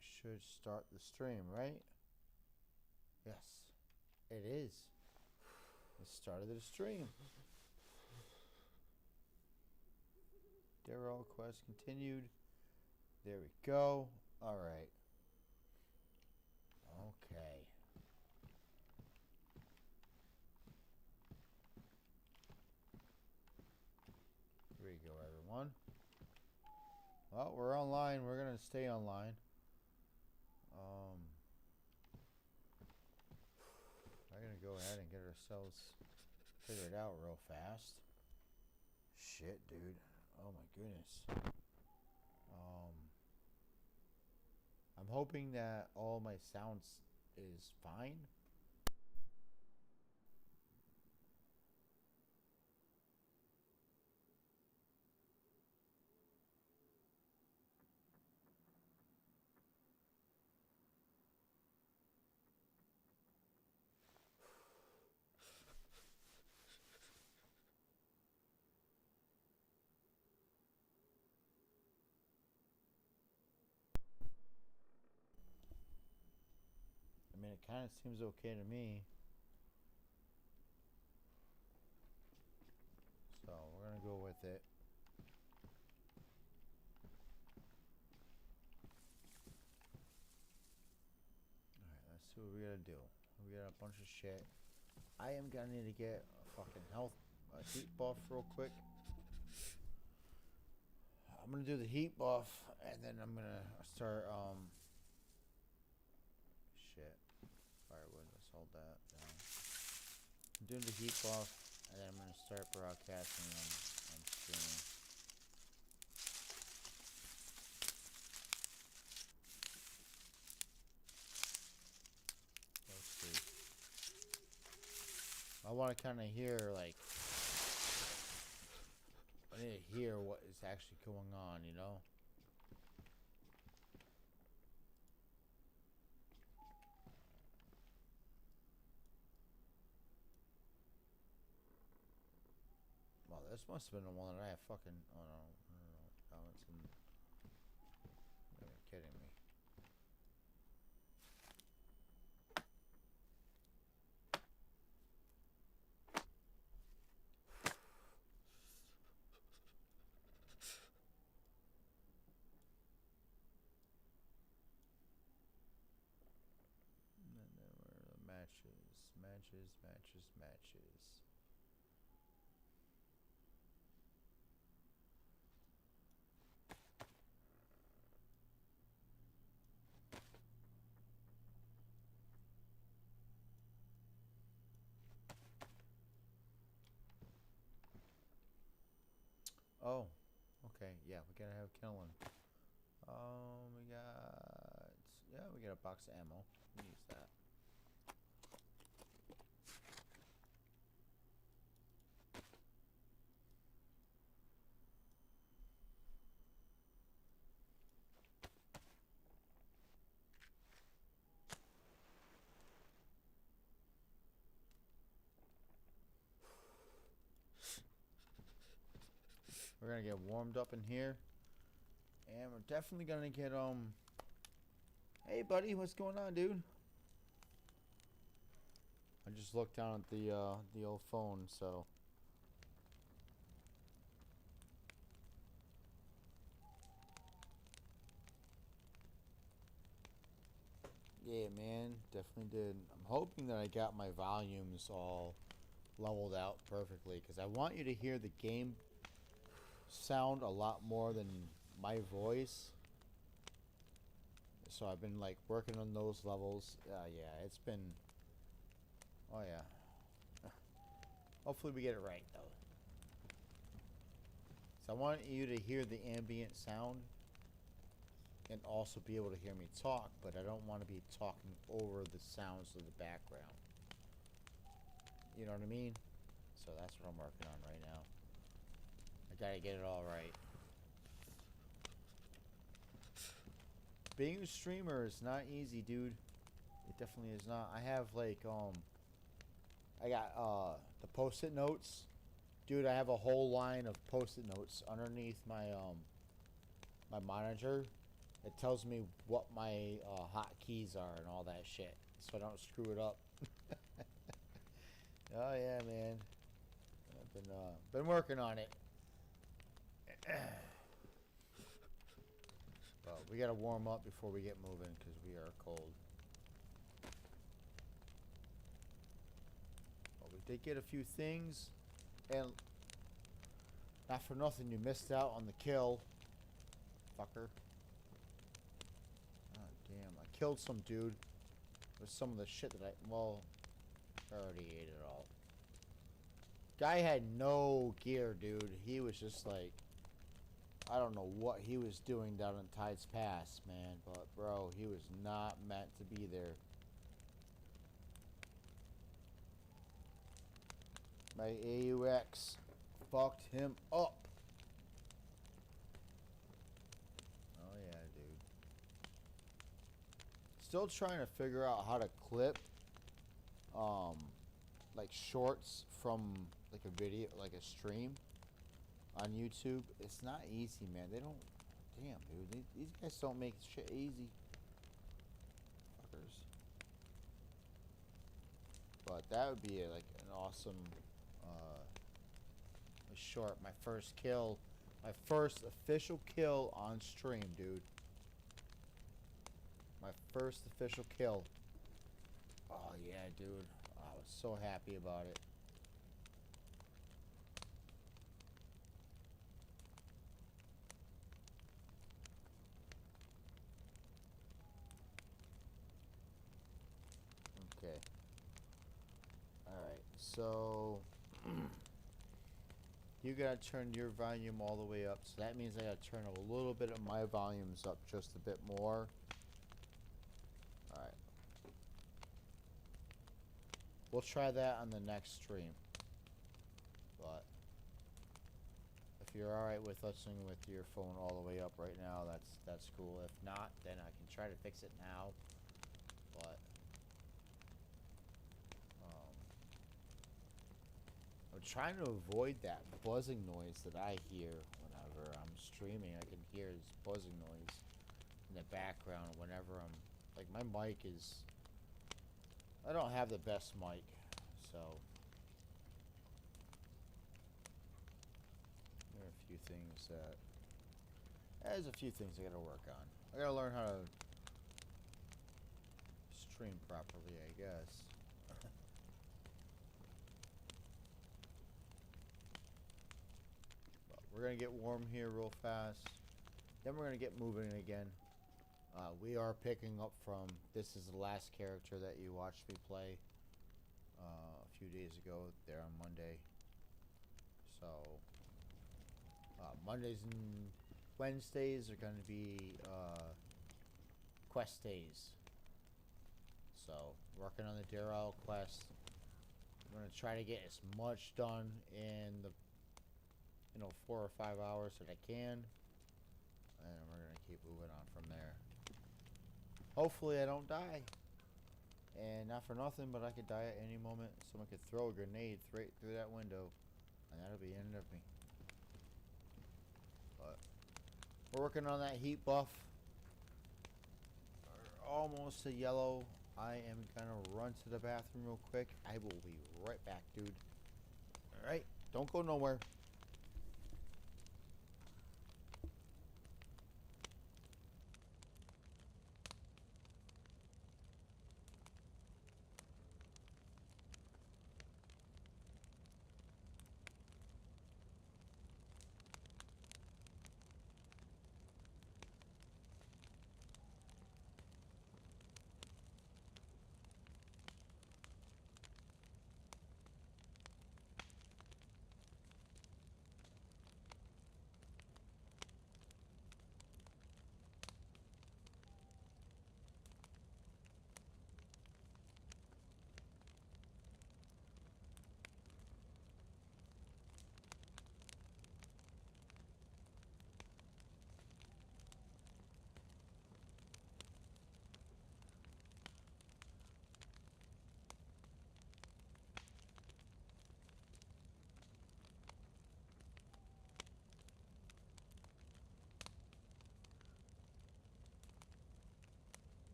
That should start the stream, right? Yes, it is. It started the stream. Deerisle quest continued. There we go. Alright. Okay. Here we go, everyone. Well, we're online. We're going to stay online. I'm going to go ahead and get ourselves figured out real fast. Shit, dude. Oh my goodness. I'm hoping that all my sounds is fine. I mean, it kind of seems okay to me. So, we're going to go with it. Alright, let's see what we gotta do. We got a bunch of shit. I am gonna need to get a fucking heat buff real quick. I'm gonna do the heat buff, and then I'm gonna start, shit. Firewood, let's hold that down. I'm doing the heat buff, and then I'm gonna start broadcasting on streaming. Let's see. I want to kind of hear, like, I need to hear what is actually going on, you know? Well, this must have been the one that I have fucking... Oh, no. No, it's in... You're kidding me. And then where are the matches? Matches. Oh, okay, yeah, we gotta have killing. We got a box of ammo. We use that. We're gonna get warmed up in here. And we're definitely gonna get, hey buddy, what's going on, dude? I just looked down at the old phone, so. Yeah, man, definitely did. I'm hoping that I got my volumes all leveled out perfectly, because I want you to hear the game sound a lot more than my voice. So I've been like working on those levels. Yeah, it's been... Oh yeah. Hopefully we get it right though. So I want you to hear the ambient sound and also be able to hear me talk, but I don't want to be talking over the sounds of the background. You know what I mean? So that's what I'm working on right now. I gotta get it all right. Being a streamer is not easy, dude. It definitely is not. I have like I got the post-it notes. Dude, I have a whole line of post-it notes underneath my my monitor It tells me what my hotkeys are and all that shit, so I don't screw it up. Oh yeah, man. I've been working on it. But we gotta warm up before we get moving because we are cold. But we did get a few things, and not for nothing, you missed out on the kill, fucker. Oh damn! I killed some dude with some of the shit that I already ate it all. Guy had no gear, dude. He was just like, I don't know what he was doing down in Tides Pass, man. But, bro, he was not meant to be there. My AUX fucked him up. Oh, yeah, dude. Still trying to figure out how to clip, like, shorts from, like, a video, like a stream on YouTube. It's not easy, man. They don't. Damn, dude. These guys don't make shit easy. Fuckers. But that would be like an awesome short. My first kill. My first official kill on stream, dude. My first official kill. Oh, yeah, dude. I was so happy about it. Okay. Alright, so you gotta turn your volume all the way up. So that means I gotta turn a little bit of my volumes up just a bit more. Alright. We'll try that on the next stream. But if you're alright with listening with your phone all the way up right now, that's cool. If not, then I can try to fix it now. But I'm trying to avoid that buzzing noise that I hear whenever I'm streaming. I can hear this buzzing noise in the background whenever I'm, like, my mic is, I don't have the best mic, so there are a few things that, there's a few things I gotta work on. I gotta learn how to stream properly, I guess. We're gonna get warm here real fast. Then we're gonna get moving again. We are picking up from, this is the last character that you watched me play a few days ago there on Monday. So Mondays and Wednesdays are gonna be quest days. So working on the Deerisle quest. I'm gonna try to get as much done in the 4 or 5 hours that I can, and we're gonna keep moving on from there. Hopefully I don't die, and not for nothing, but I could die at any moment. Someone could throw a grenade right through that window, and that'll be the end of me. But we're working on that heat buff. We're almost to yellow. I am gonna run to the bathroom real quick. I will be right back, dude. Alright, don't go nowhere.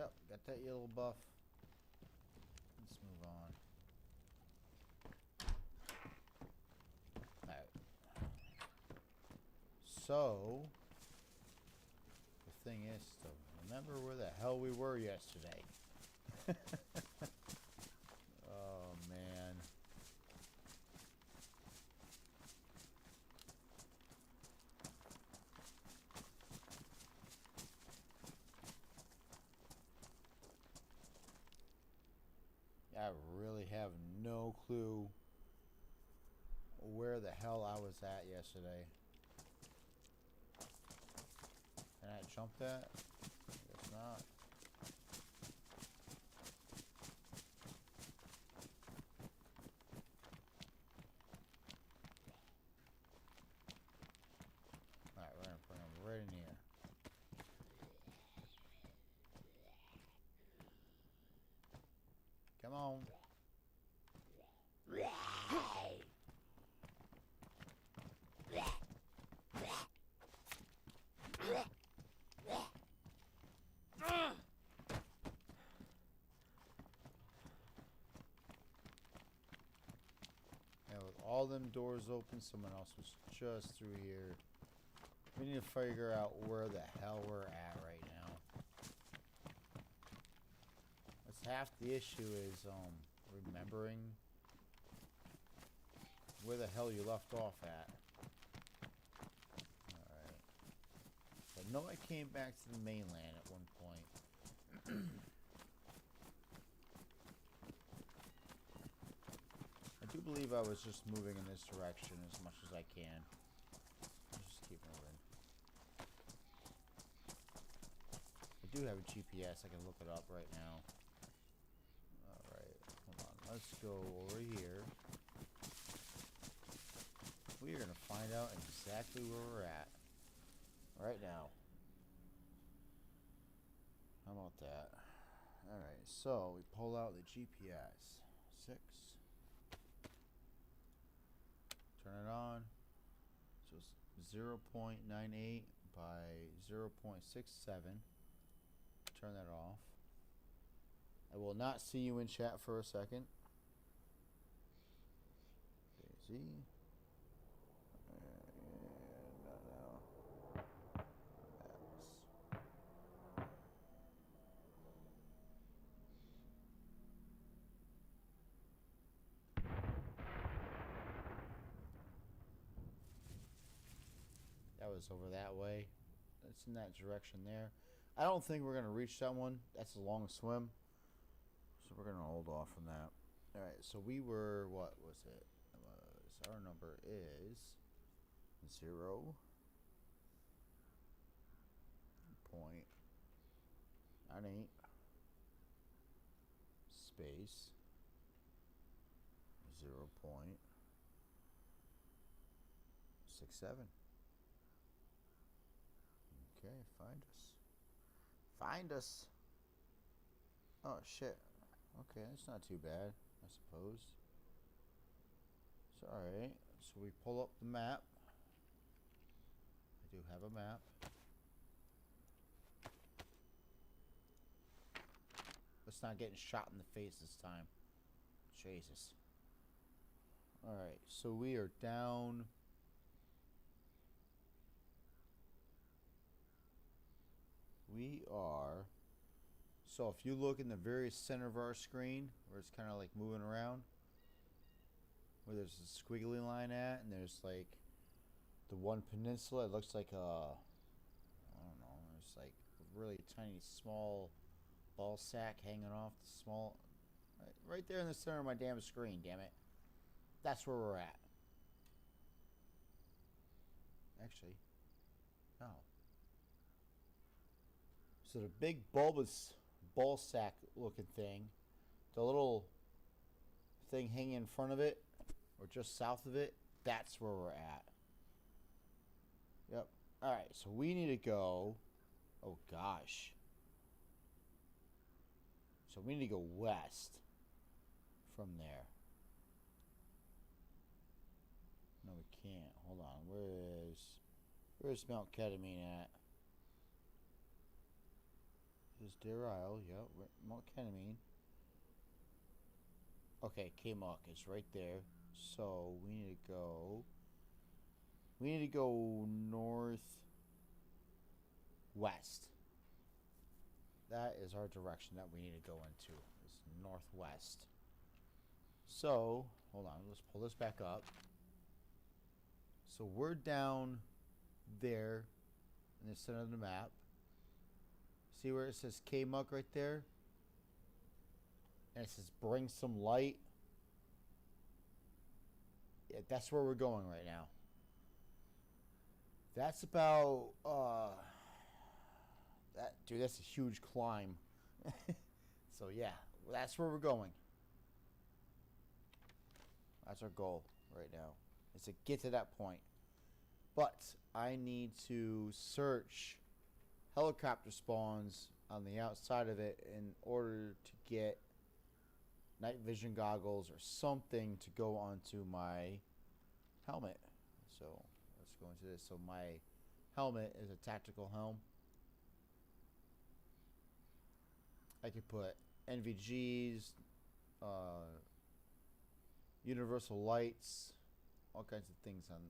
Yep, got that yellow buff. Let's move on. Alright. So, the thing is to remember where the hell we were yesterday. Oh, man. I really have no clue where the hell I was at yesterday. Can I jump that? I guess not. Alright, we're gonna bring him right in here. Come on. And with all them doors open, someone else was just through here. We need to figure out where the hell we're at right now. That's half the issue is remembering where the hell you left off at. Alright. I know I came back to the mainland at one point. I do believe I was just moving in this direction as much as I can. Let's just keep moving. I do have a GPS. I can look it up right now. Alright, hold on. Let's go over here. We are going to find out exactly where we're at right now. How about that? Alright, so we pull out the GPS. 6. Turn it on. So it's 0.98 by 0.67. Turn that off. I will not see you in chat for a second. DayZ. That was over that way. It's in that direction there. I don't think we're going to reach that one. That's a long swim. So we're going to hold off from that. Alright, so we were, what was it? Our number is 0.98 space 0.67. Okay, find us. Find us. Oh shit. Okay, that's not too bad, I suppose. It's alright. So we pull up the map. I do have a map. Let's not get shot in the face this time. Jesus. Alright, so we are down. We are. So if you look in the very center of our screen, where it's kind of like moving around, where there's a squiggly line at, and there's like the one peninsula, it looks like a, I don't know, there's like a really tiny small ball sack hanging off the small, right there in the center of my damn screen, damn it. That's where we're at. Actually, no. So the big bulbous ball sack looking thing, the little thing hanging in front of it, or just south of it, that's where we're at. Yep. Alright, so we need to go, oh gosh. So we need to go west from there. No, we can't. Hold on. Where's Mount Ketamine at? There's Deerisle, yep. Mount Kenamine. Okay, K-Muck is right there. So we need to go. We need to go northwest. That is our direction that we need to go into. Is northwest. So hold on, let's pull this back up. So we're down there in the center of the map. See where it says K-Muck right there? And it says bring some light. Yeah, that's where we're going right now. That's about dude, that's a huge climb. So yeah, that's where we're going. That's our goal right now, is to get to that point. But I need to search helicopter spawns on the outside of it in order to get night vision goggles or something to go onto my helmet. So let's go into this. So my helmet is a tactical helm. I could put NVGs, universal lights, all kinds of things on,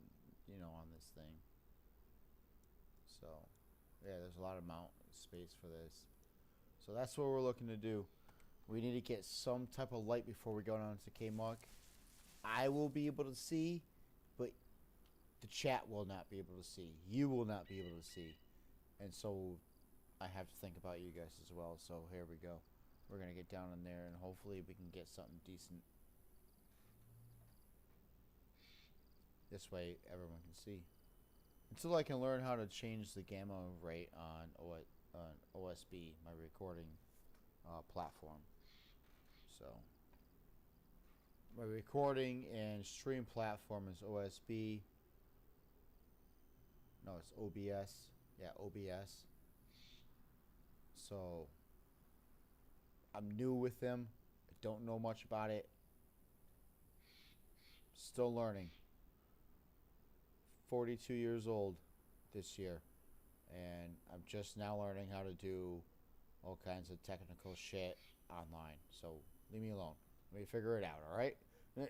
on this thing. So yeah, there's a lot of mount space for this. So that's what we're looking to do. We need to get some type of light before we go down to K-Muck. I will be able to see, but the chat will not be able to see. You will not be able to see. And so I have to think about you guys as well. So here we go. We're going to get down in there and hopefully we can get something decent. This way everyone can see. Until I can learn how to change the gamma rate on OSB, my recording platform. So my recording and stream platform is OSB. No, it's OBS. Yeah, OBS. So I'm new with them. I don't know much about it. Still learning. 42 years old this year, and I'm just now learning how to do all kinds of technical shit online. So leave me alone. Let me figure it out, alright? So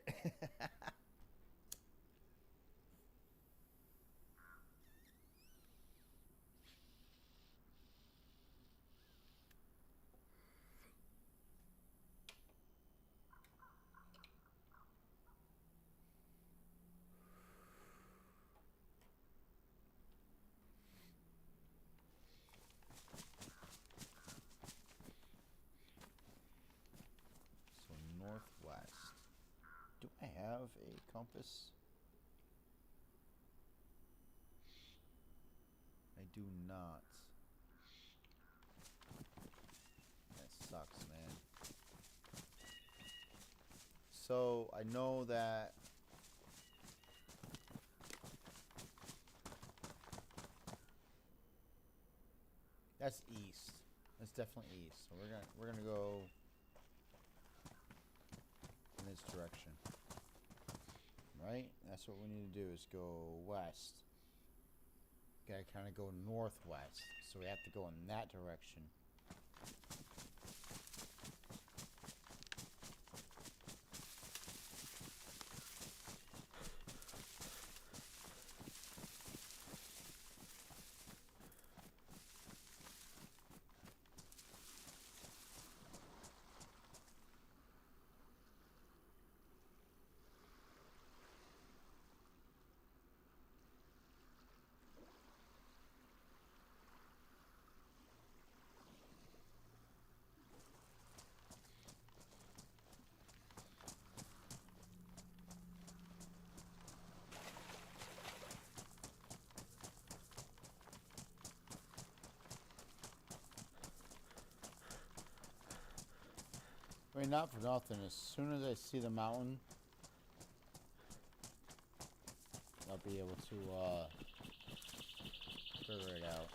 northwest. Do I have a compass? I do not. That sucks, man. So I know that that's east. That's definitely east. So we're gonna go in this direction. Right? That's what we need to do, is go west. Gotta kinda go northwest. So we have to go in that direction. I mean, not for nothing. As soon as I see the mountain, I'll be able to figure it out.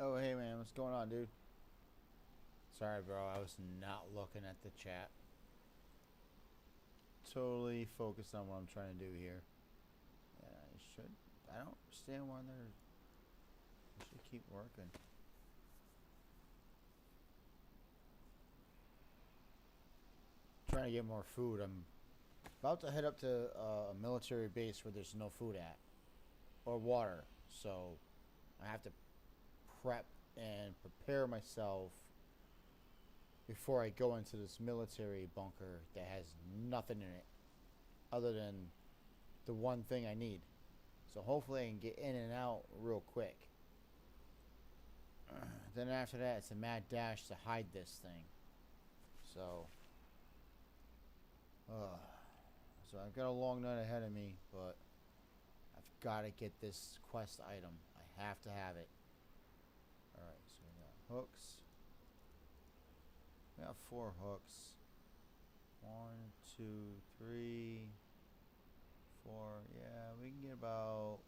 Oh, hey man, what's going on, dude? Sorry, bro, I was not looking at the chat. Totally focused on what I'm trying to do here. And I don't understand why I should keep working. Trying to get more food. I'm about to head up to a military base where there's no food at. Or water. So, I have to prep and prepare myself before I go into this military bunker that has nothing in it other than the one thing I need. So hopefully I can get in and out real quick. Then after that, it's a mad dash to hide this thing. So I've got a long night ahead of me, but I've got to get this quest item. I have to have it. Alright, so we got hooks. We got 4 hooks. 1, 2, 3, 4. Yeah, we can get about...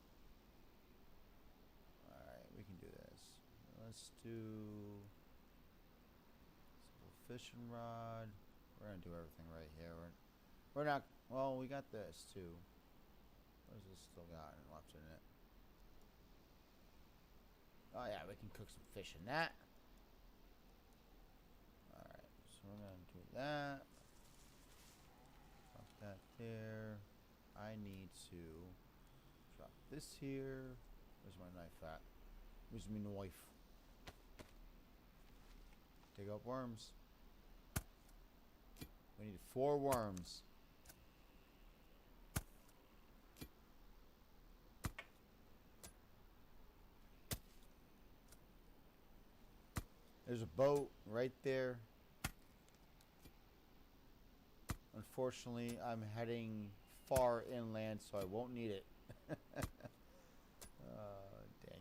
Alright, we can do this. Let's do... fishing rod. We're going to do everything right here. We're not... Well, we got this, too. What has this still got left in it? Oh, yeah, we can cook some fish in that. Alright, so we're going to do that. Drop that there. I need to drop this here. Where's my knife at? Where's my knife? Dig up worms. We need 4 worms. There's a boat right there. Unfortunately, I'm heading far inland, so I won't need it. Dang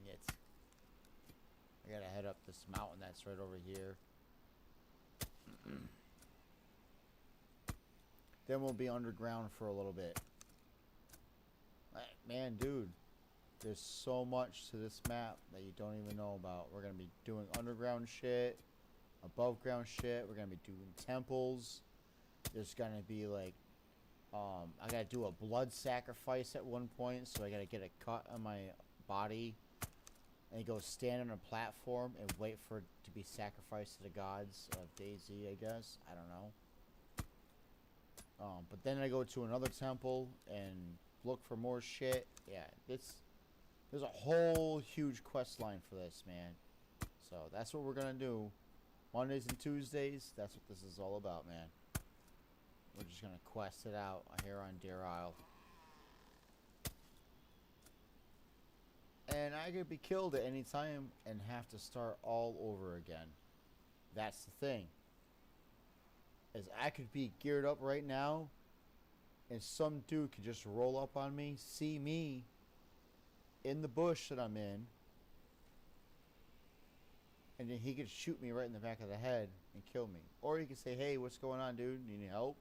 it. I gotta head up this mountain that's right over here. Then we'll be underground for a little bit. Man, dude, there's so much to this map that you don't even know about. We're gonna be doing underground shit, above ground shit. We're gonna be doing temples. There's gonna be like, I gotta do a blood sacrifice at one point, so I gotta get a cut on my body and go stand on a platform and wait for it to be sacrificed to the gods of DayZ, I guess. I don't know. But then I go to another temple and look for more shit. Yeah, there's a whole huge quest line for this, man. So that's what we're gonna do. Mondays and Tuesdays, that's what this is all about, man. We're just gonna quest it out here on Deerisle. And I could be killed at any time and have to start all over again. That's the thing. Is I could be geared up right now, and some dude could just roll up on me, see me in the bush that I'm in, and then he could shoot me right in the back of the head and kill me. Or he could say, hey, what's going on, dude? Need any help?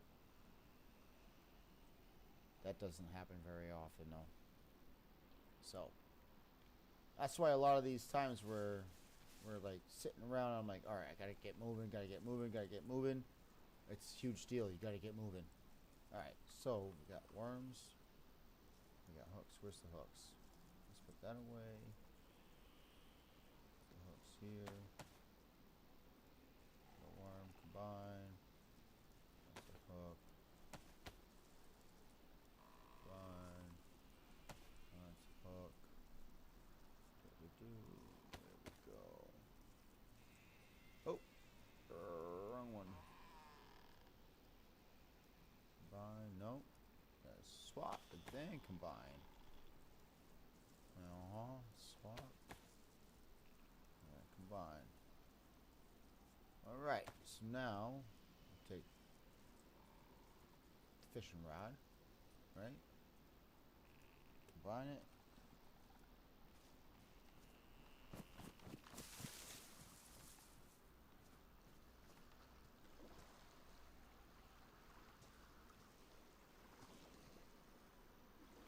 That doesn't happen very often, though. So that's why a lot of these times we're like sitting around, I'm like, alright, I gotta get moving, gotta get moving, gotta get moving. It's a huge deal, you gotta get moving. Alright, so we got worms. We got hooks. Where's the hooks? Let's put that away. The hooks here. The worm combine. That's the hook. Combine. That's the hook. What we do? There we go. Oh, wrong one. Combine. Nope. Swap and then combine. Swap. And combine. Alright, so now we'll take the fishing rod, right? Combine it.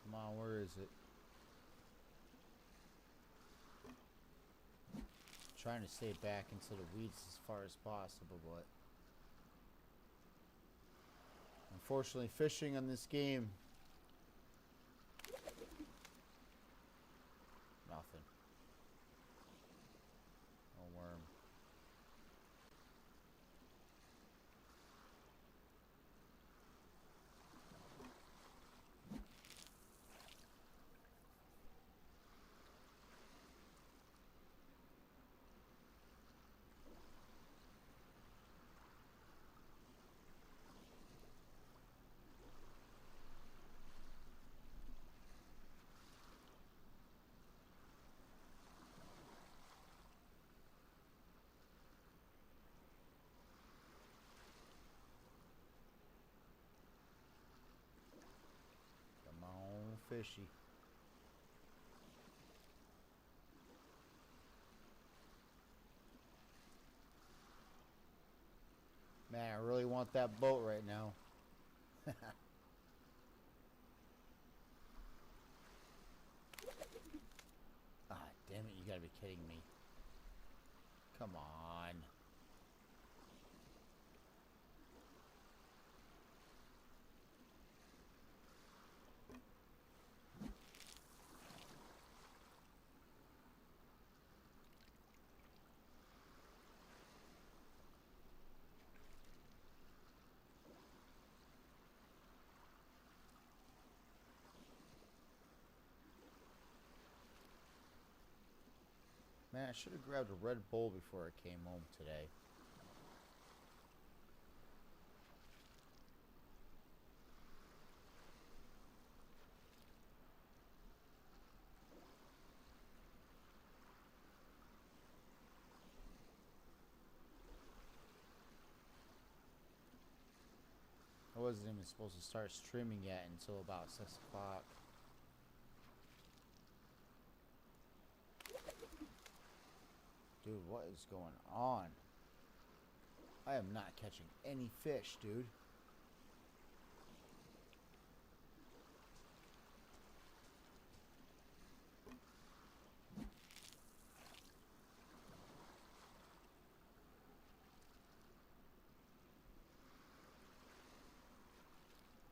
Come on, where is it? Trying to stay back into the weeds as far as possible, but unfortunately fishing on this game, nothing. No worm. Come on, fishy. Man, I really want that boat right now. Ah, damn it, you gotta be kidding me. Come on. Man, I should have grabbed a Red Bull before I came home today. I wasn't even supposed to start streaming yet until about 6 o'clock. Dude, what is going on? I am not catching any fish, dude.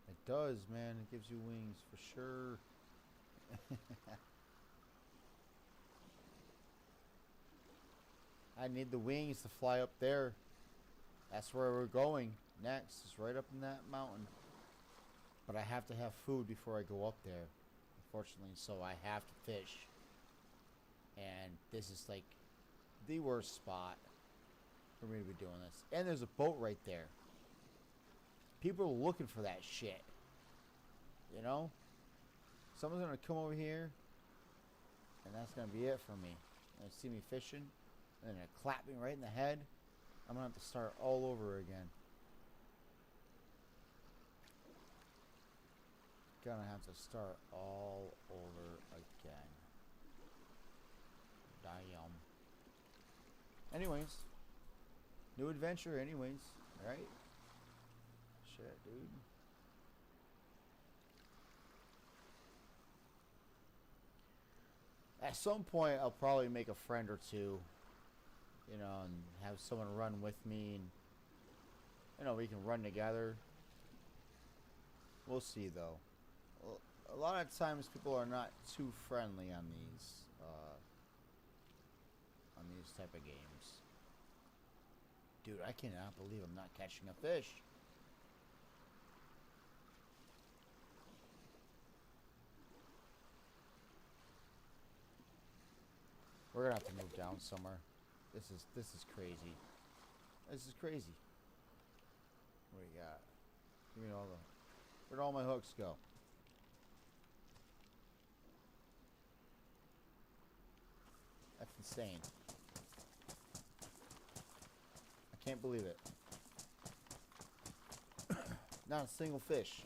It does, man. It gives you wings for sure. I need the wings to fly up there. That's where we're going next. It's right up in that mountain. But I have to have food before I go up there. Unfortunately, so I have to fish. And this is like the worst spot for me to be doing this. And there's a boat right there. People are looking for that shit. You know? Someone's gonna come over here, and that's gonna be it for me. They're gonna see me fishing, and they're gonna clap me right in the head. I'm gonna have to start all over again. Gonna have to start all over again. Damn. Anyways, new adventure. Anyways, right? Shit, dude. At some point, I'll probably make a friend or two, you know, and have someone run with me, and you know, we can run together. We'll see, though. A lot of times, people are not too friendly on these type of games. Dude, I cannot believe I'm not catching a fish. We're gonna have to move down somewhere. This is crazy. This is crazy. What do you got? Give me all the. Where'd all my hooks go? That's insane. I can't believe it. Not a single fish.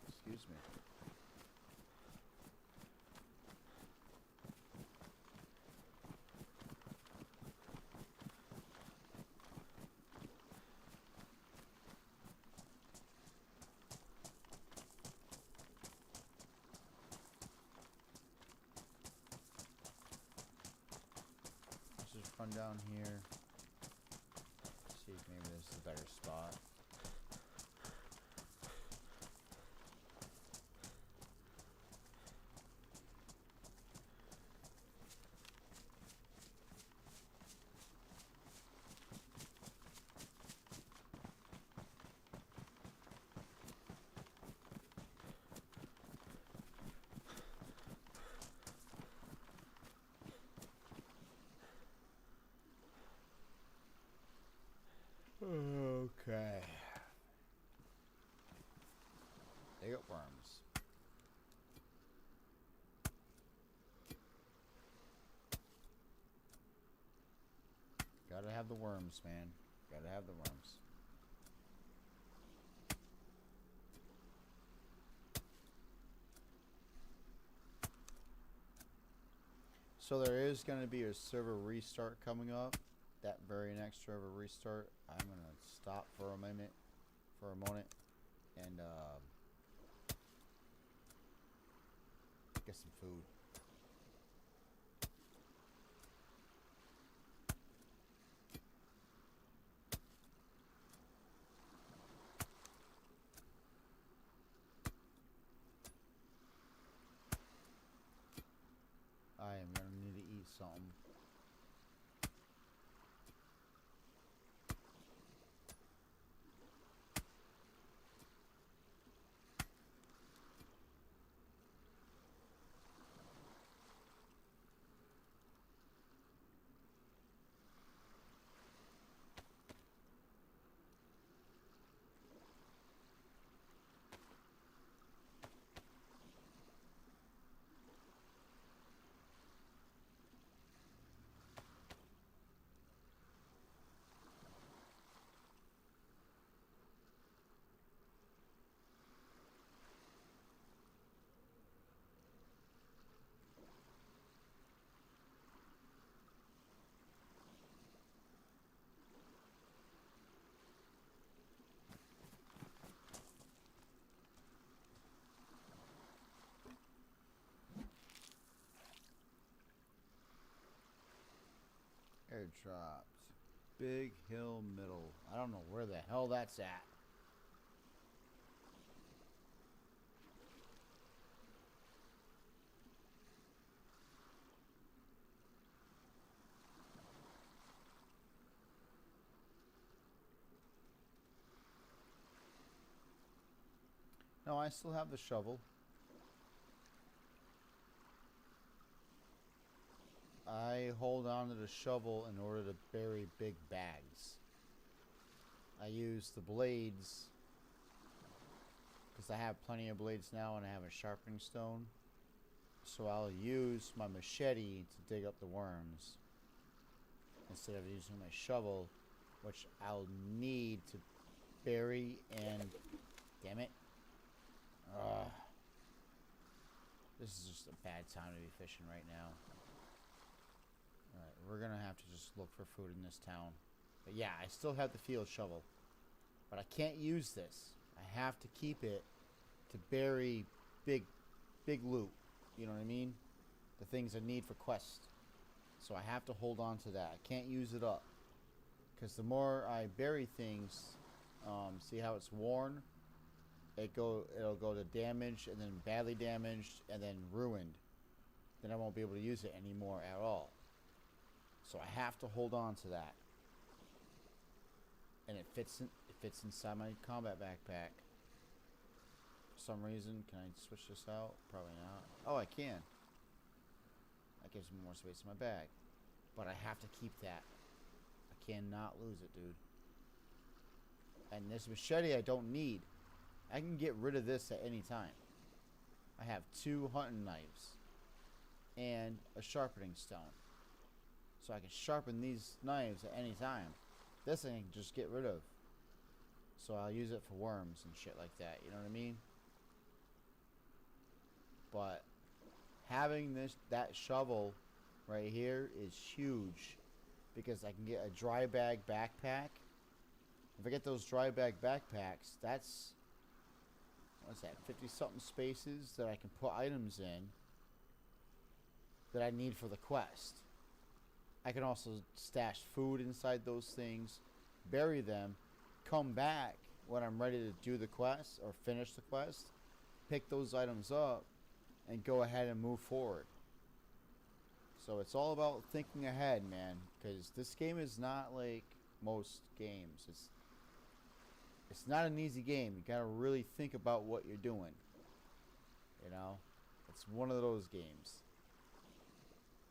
Excuse me. Let's just run down here. See if maybe this is a better spot. Okay. They got worms. Gotta have the worms, man. Gotta have the worms. So there is going to be a server restart coming up. That very next server restart, I'm going to stop for a moment, and get some food. I am going to need to eat something. dropped. Big Hill Middle. I don't know where the hell that's at. No, I still have the shovel. I hold on to the shovel in order to bury big bags. I use the blades because I have plenty of blades now and I have a sharpening stone. So I'll use my machete to dig up the worms instead of using my shovel, which I'll need to bury and... Damn it. This is just a bad time to be fishing right now. Alright, we're gonna have to just look for food in this town. But yeah, I still have the field shovel. But I can't use this. I have to keep it to bury big loot. You know what I mean? The things I need for quest. So I have to hold on to that. I can't use it up. Because the more I bury things, see how it's worn? It'll go to damaged, and then badly damaged, and then ruined. Then I won't be able to use it anymore at all. So I have to hold on to that. And it fits inside my combat backpack. For some reason, can I switch this out? Probably not. Oh, I can. That gives me more space in my bag. But I have to keep that. I cannot lose it, dude. And this machete I don't need. I can get rid of this at any time. I have 2 hunting knives and a sharpening stone. So I can sharpen these knives at any time. This I can just get rid of. So I'll use it for worms and shit like that. You know what I mean? But having that shovel right here is huge. Because I can get a dry bag backpack. If I get those dry bag backpacks, that's... What's that? 50-something spaces that I can put items in that I need for the quest. I can also stash food inside those things, bury them, come back when I'm ready to do the quest or finish the quest, pick those items up, and go ahead and move forward. So it's all about thinking ahead, man, because this game is not like most games. It's not an easy game. You gotta really think about what you're doing. You know? It's one of those games.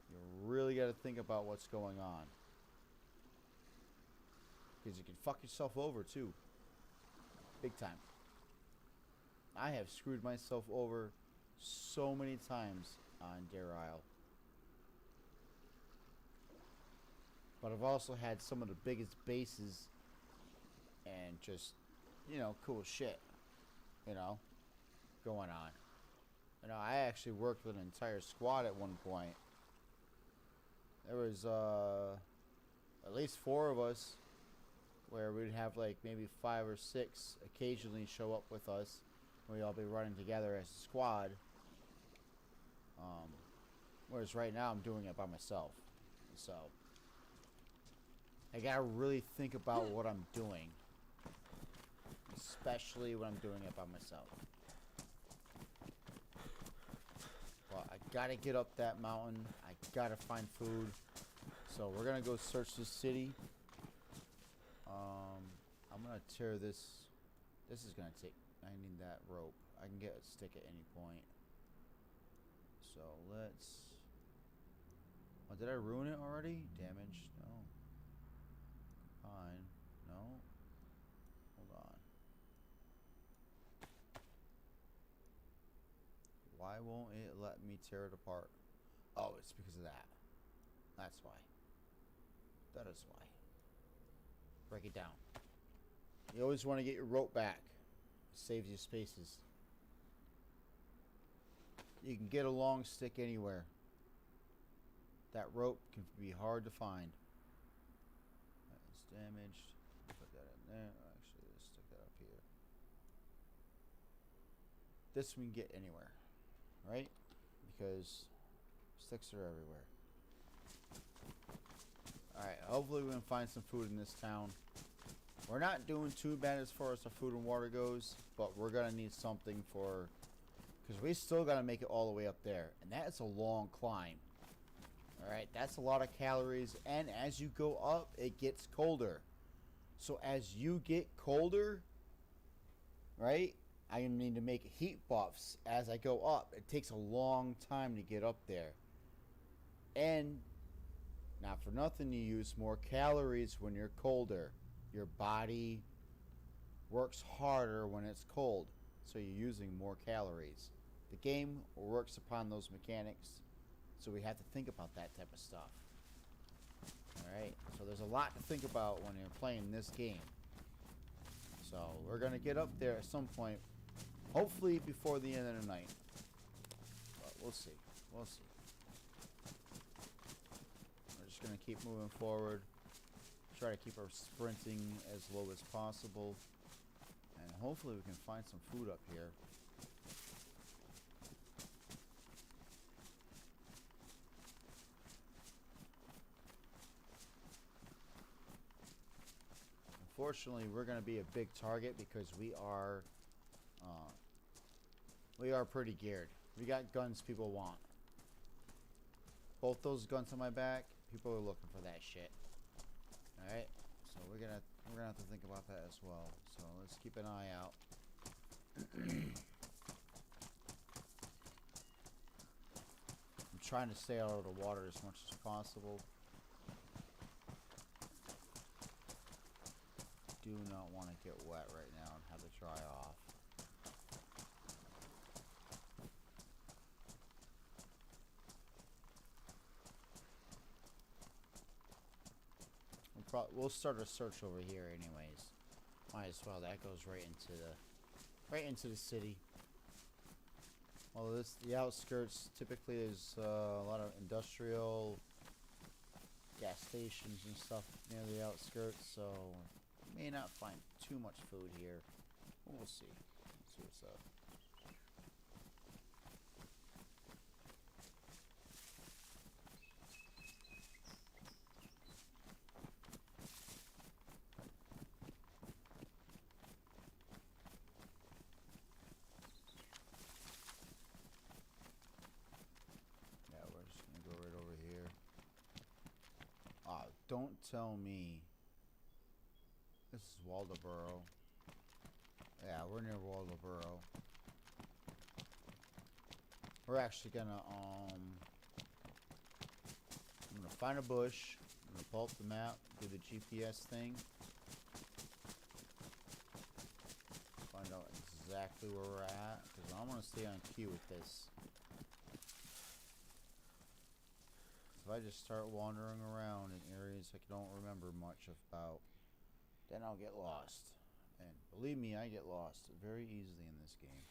You really gotta think about what's going on. Because you can fuck yourself over too. Big time. I have screwed myself over so many times on Deerisle. But I've also had some of the biggest bases and just, you know, cool shit, you know, going on. You know, I actually worked with an entire squad at one point. There was at least 4 of us, where we'd have like maybe 5 or 6 occasionally show up with us. We'd all be running together as a squad. Whereas right now I'm doing it by myself. So I gotta really think about what I'm doing. Especially when I'm doing it by myself. Well, I gotta get up that mountain. I gotta find food. So we're gonna go search the city. I'm gonna tear this. This is gonna take... I need that rope. I can get a stick at any point. So let's... Oh, did I ruin it already? Damaged? No. Fine. No. Hold on. Why won't it let me tear it apart? Oh, it's because of that. That's why. That is why. Break it down. You always want to get your rope back. It saves you spaces. You can get a long stick anywhere. That rope can be hard to find. It's damaged. Put that in there. Actually, let's stick that up here. This we can get anywhere, right? Because sticks are everywhere. Alright, hopefully we can find some food in this town. We're not doing too bad as far as the food and water goes, but we're gonna need something for... because we still gotta make it all the way up there. And that is a long climb. Alright, that's a lot of calories. And as you go up, it gets colder. So as you get colder, right, I need to make heat buffs as I go up. It takes a long time to get up there. And not for nothing, you use more calories when you're colder. Your body works harder when it's cold, so you're using more calories. The game works upon those mechanics, so we have to think about that type of stuff. Alright, so there's a lot to think about when you're playing this game. So we're going to get up there at some point, hopefully before the end of the night. But we'll see. We'll see. We're just going to keep moving forward. Try to keep our sprinting as low as possible. And hopefully we can find some food up here. Unfortunately, we're going to be a big target because we are pretty geared. We got guns people want. Both those guns on my back, people are looking for that shit. All right, so we're gonna have to think about that as well. So let's keep an eye out. I'm trying to stay out of the water as much as possible. Do not want to get wet right now and have it dry off. We'll start a search over here anyways. Might as well. That goes right into the city. Well, the outskirts, typically there's a lot of industrial gas stations and stuff near the outskirts, so may not find too much food here. We'll see. Let's see what's up. Yeah, we're just gonna go right over here. Don't tell me. This is Waldoboro. Yeah, we're near Waldoboro. We're actually gonna I'm gonna find a bush. I'm gonna pull up the map, do the GPS thing, find out exactly where we're at, because I want to stay on cue with this. If I just start wandering around in areas I don't remember much about, then I'll get lost. And believe me, I get lost very easily in this game.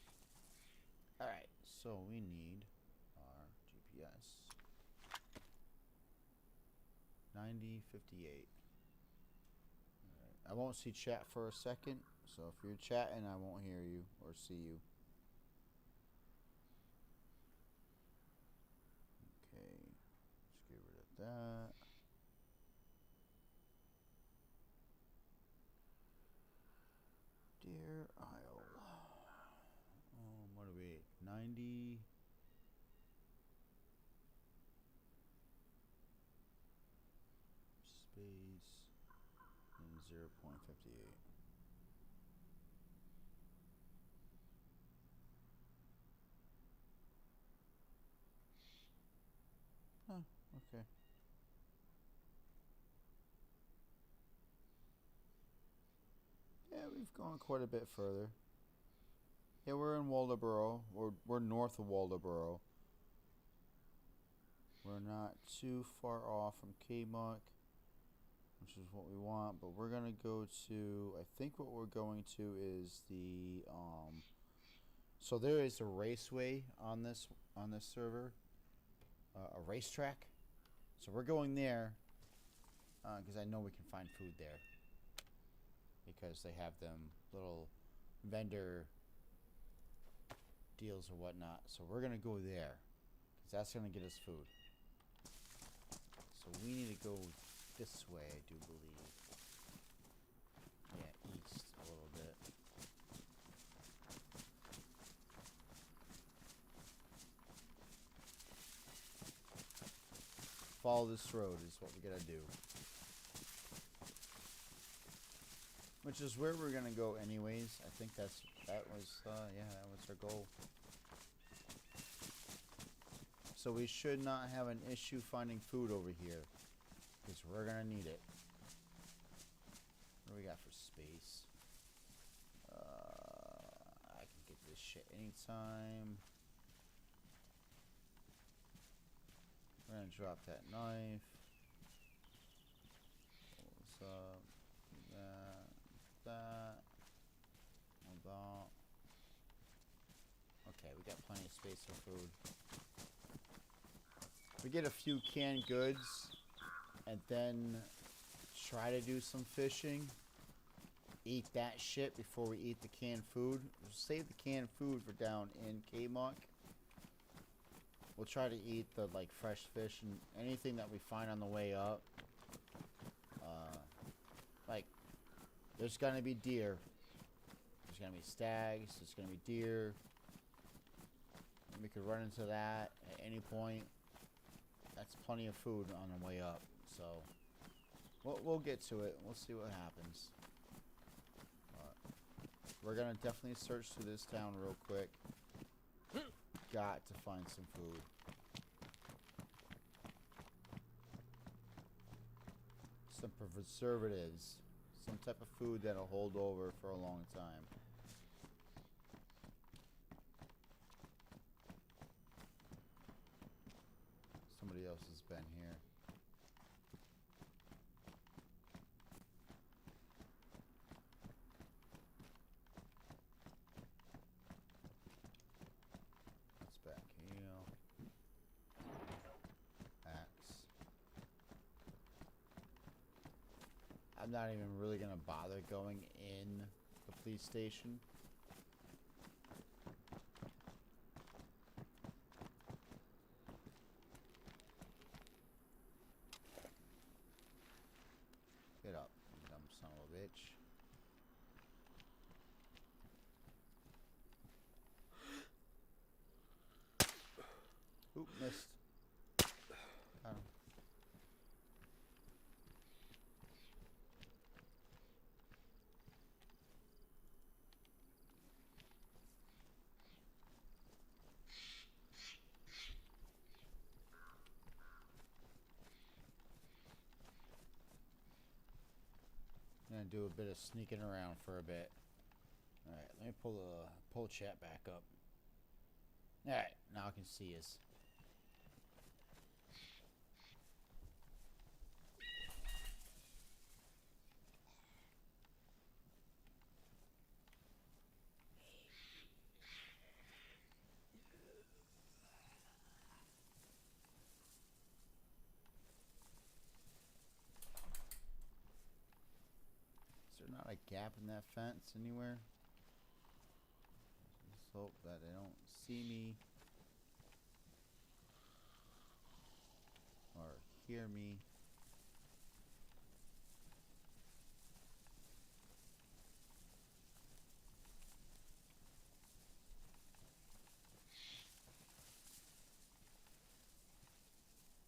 Alright, so we need our GPS. 9058. Alright, I won't see chat for a second, so if you're chatting, I won't hear you or see you. Okay, let's get rid of that. Deerisle. What are we? 90. Space and 0.58. Oh, okay. Yeah, we've gone quite a bit further. Yeah, we're in Waldoboro. We're north of Waldoboro. We're not too far off from Kmuck, which is what we want, but we're gonna go to, I think what we're going to is the so there is a raceway on this server, a racetrack. So we're going there because I know we can find food there, because they have them little vendor deals or whatnot. So we're gonna go there because that's gonna get us food. So we need to go this way, I do believe. Yeah, east a little bit. Follow this road is what we gotta do. Which is where we're gonna go anyways. I think that was our goal. So we should not have an issue finding food over here, because we're gonna need it. What do we got for space? I can get this shit anytime. We're gonna drop that knife. What's up? That. Okay, we got plenty of space for food. We get a few canned goods, and then try to do some fishing. Eat that shit before we eat the canned food. We'll save the canned food for down in K-Muck. We'll try to eat the fresh fish and anything that we find on the way up. There's gonna be deer. There's gonna be stags. There's gonna be deer. And we could run into that at any point. That's plenty of food on the way up. So we'll get to it. We'll see what happens. We're gonna definitely search through this town real quick. Got to find some food. Some preservatives. Some type of food that'll hold over for a long time. Somebody else has been here. That's back here. Axe. I'm not even really gonna bother going in the police station. Get up, you dumb son of a bitch. Oop, missed. Got him. I'm gonna do a bit of sneaking around for a bit. Alright, let me pull chat back up. Alright, now I can see us. Is there not a gap in that fence anywhere? Just hope that they don't see me or hear me.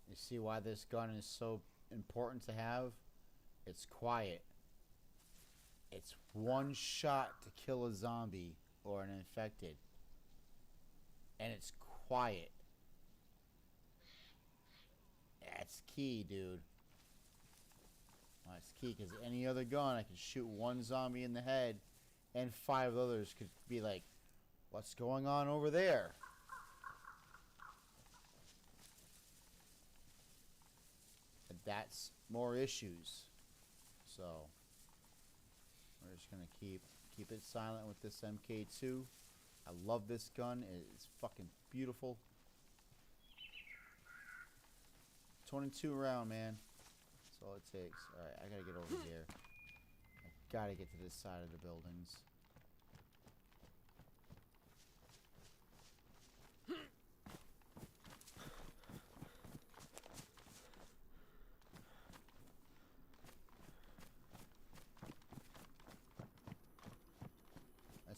You see why this gun is so important to have? It's quiet. It's one shot to kill a zombie or an infected. And it's quiet. That's key, dude. That's key, because any other gun, I could shoot one zombie in the head, and 5 others could be like, what's going on over there? And that's more issues. So we're just gonna keep it silent with this MK2. I love this gun. It's fucking beautiful. 22 round, man. That's all it takes. Alright, I gotta get over here. I gotta get to this side of the buildings.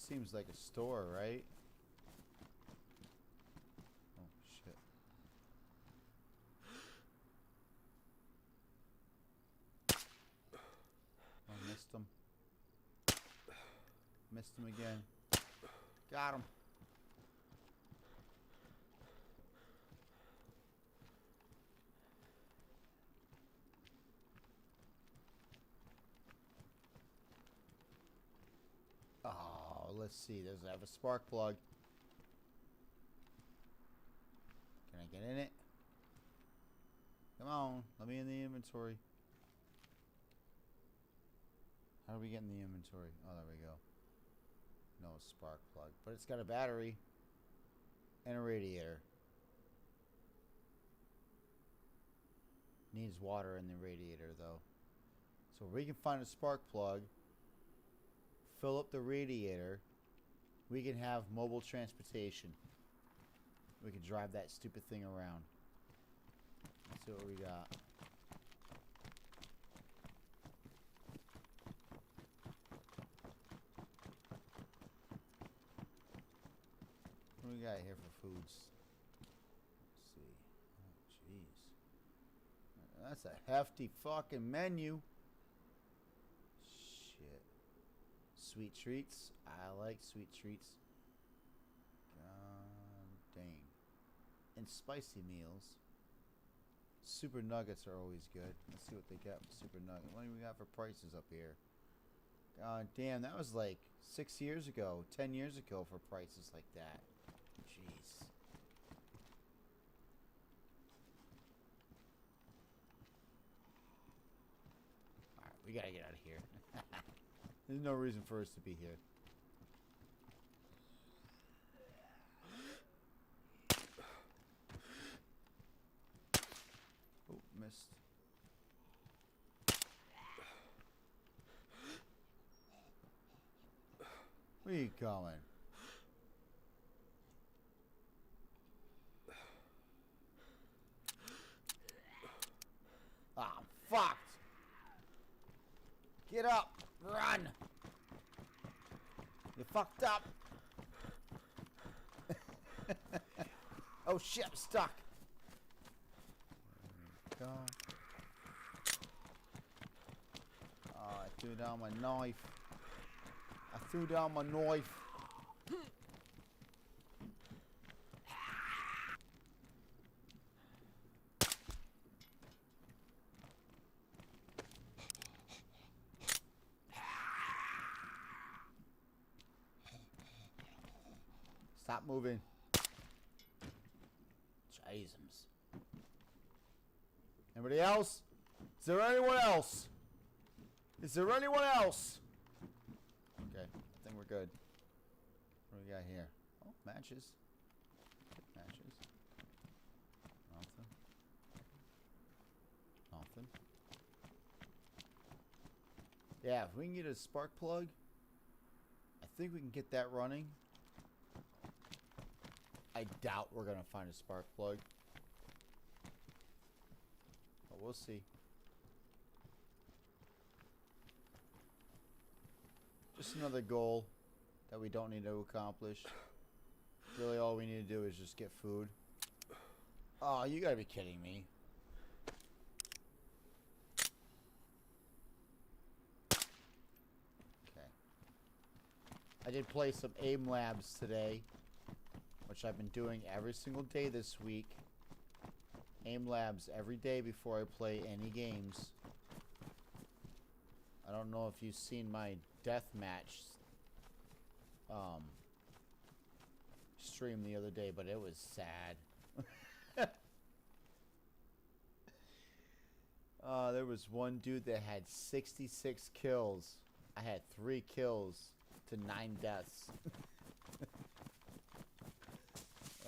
seems like a store, right? Oh, shit. Oh, missed him. Missed him again. Got him. Oh, let's see. Does it have a spark plug? Can I get in it? Come on. Let me in the inventory. How do we get in the inventory? Oh, there we go. No spark plug. But it's got a battery. And a radiator. Needs water in the radiator, though. So we can find a spark plug. Fill up the radiator. We can have mobile transportation. We can drive that stupid thing around. Let's see what we got. What do we got here for foods? Let's see. Oh, jeez. That's a hefty fucking menu. Shit. Sweet treats. I like sweet treats. God dang. And spicy meals. Super nuggets are always good. Let's see what they got for super nugget. What do we got for prices up here? God damn, that was like 6 years ago, 10 years ago for prices like that. Jeez. Alright, we gotta get out of here. There's no reason for us to be here. Oh, missed. Where are you going? Ah, I'm fucked. Get up. Run. You fucked up. Oh shit, I'm stuck. There we go. Oh, I threw down my knife. I threw down my knife. Stop moving. Jesus. Anybody else? Is there anyone else? Is there anyone else? Okay, I think we're good. What do we got here? Oh, matches. Matches. Nothing. Nothing. Yeah, if we can get a spark plug, I think we can get that running. I doubt we're going to find a spark plug. But we'll see. Just another goal that we don't need to accomplish. Really all we need to do is just get food. Oh, you gotta be kidding me. Okay. I did play some aim labs today, which I've been doing every single day this week. Aim labs every day before I play any games. I don't know if you've seen my deathmatch stream the other day, but it was sad. There was one dude that had 66 kills. I had 3 kills to 9 deaths.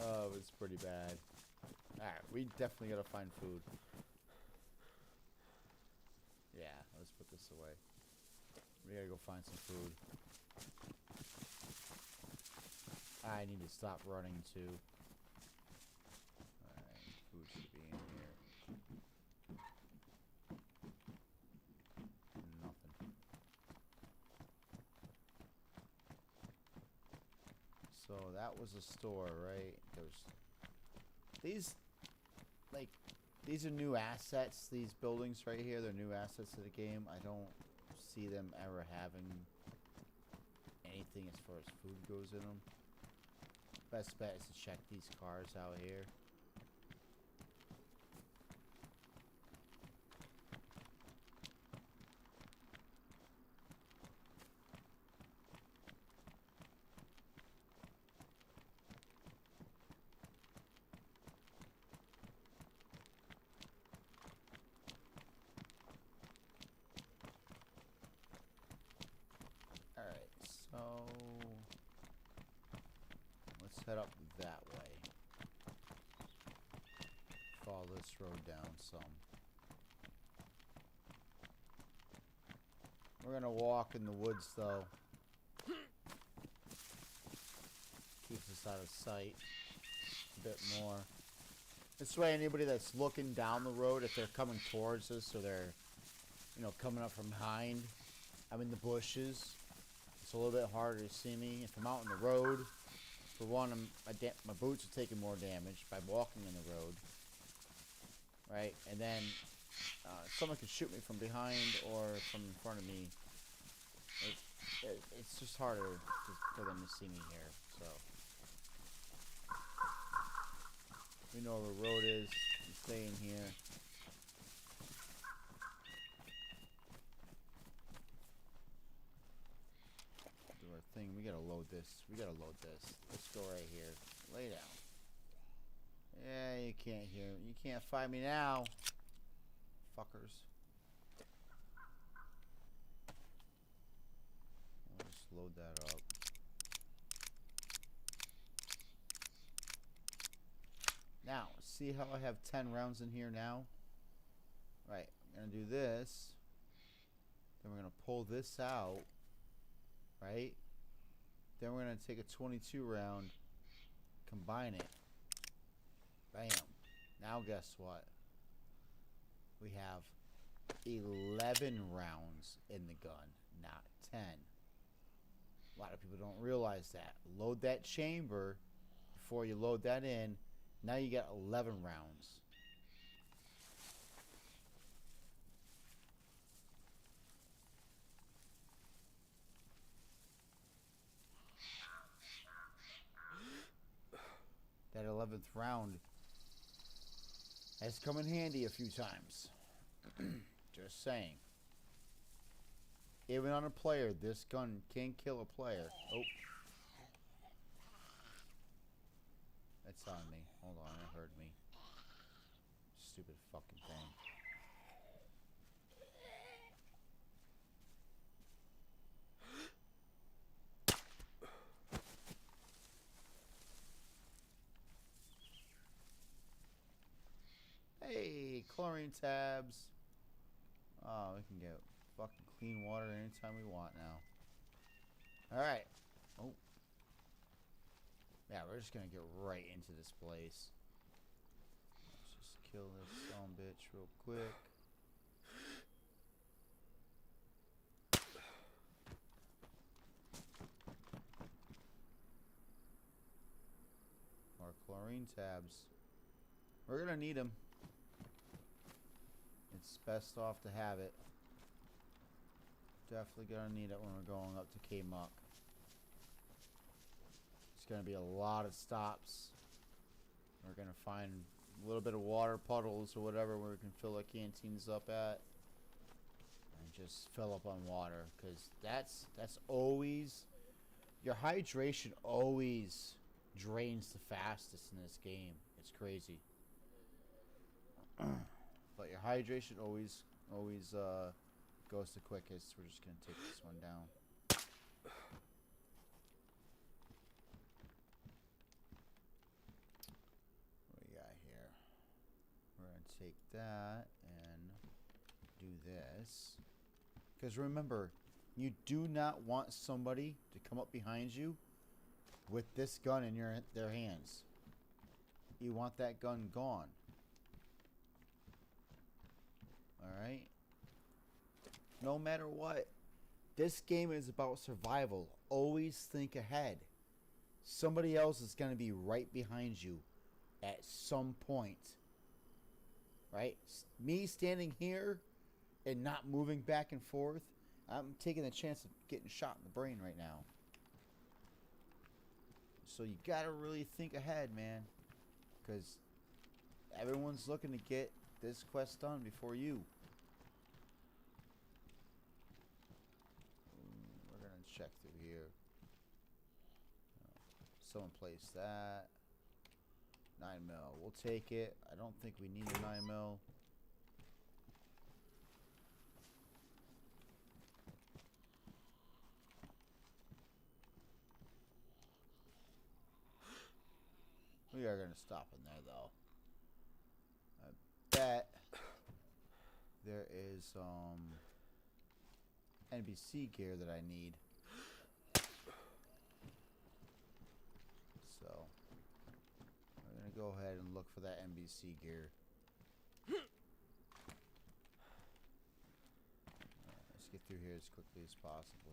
Oh, it was pretty bad. Alright, we definitely gotta find food. Yeah, let's put this away. We gotta go find some food. I need to stop running too. Alright, food should be in here. Nothing. So that was a store, right? There's these, like, these are new assets. These buildings right here, they're new assets to the game. I don't see them ever having anything as far as food goes in them. Best bet is to check these cars out here. Alright, so let's head up that way. Follow this road down some. We're gonna walk in the woods though. Keeps us out of sight a bit more. This way anybody that's looking down the road, if they're coming towards us or they're, you know, coming up from behind, I'm in the bushes. It's a little bit harder to see me. If I'm out in the road, for one, my boots are taking more damage by walking in the road. Right? And then someone can shoot me from behind or from in front of me. It's just harder for them to see me here. So we know where the road is. We stay in here. Do our thing. We gotta load this. Let's go right here. Lay down. Yeah, you can't hear me. You can't find me now. Fuckers. I'll just load that up. Now, see how I have 10 rounds in here now? Right, I'm gonna do this. Then we're gonna pull this out. Right? Then we're gonna take a 22 round, combine it. Bam. Now guess what? We have 11 rounds in the gun, not 10. A lot of people don't realize that. Load that chamber before you load that in. Now you got 11 rounds. That 11th round has come in handy a few times. Just saying. Even on a player, this gun can kill a player. Oh. That's on me. Hold on, it hurt me. Stupid fucking thing. Hey, chlorine tabs. Oh, we can get fucking clean water anytime we want now. Alright. Oh. Yeah, we're just gonna get right into this place. Let's just kill this son bitch real quick. More chlorine tabs. We're gonna need them. It's best off to have it. Definitely gonna need it when we're going up to K-Muck. It's gonna be a lot of stops. We're gonna find a little bit of water puddles or whatever where we can fill our canteens up at. And just fill up on water. Because that's always... Your hydration always drains the fastest in this game. It's crazy. But your hydration always goes the quickest. We're just gonna take this one down. What we got here? We're gonna take that and do this. Because remember, you do not want somebody to come up behind you with this gun in their hands. You want that gun gone. Alright? No matter what. This game is about survival. Always think ahead. somebody else is going to be right behind you at some point. Right? Me standing here and not moving back and forth, I'm taking the chance of getting shot in the brain right now. So you gotta really think ahead, man. Because everyone's looking to get this quest done before you. We're gonna check through here. Someone placed that. 9mm. We'll take it. I don't think we need a 9mm. We are going to stop in there, though. I bet there is NBC gear that I need. So, we're going to go ahead and look for that NBC gear. Let's get through here as quickly as possible.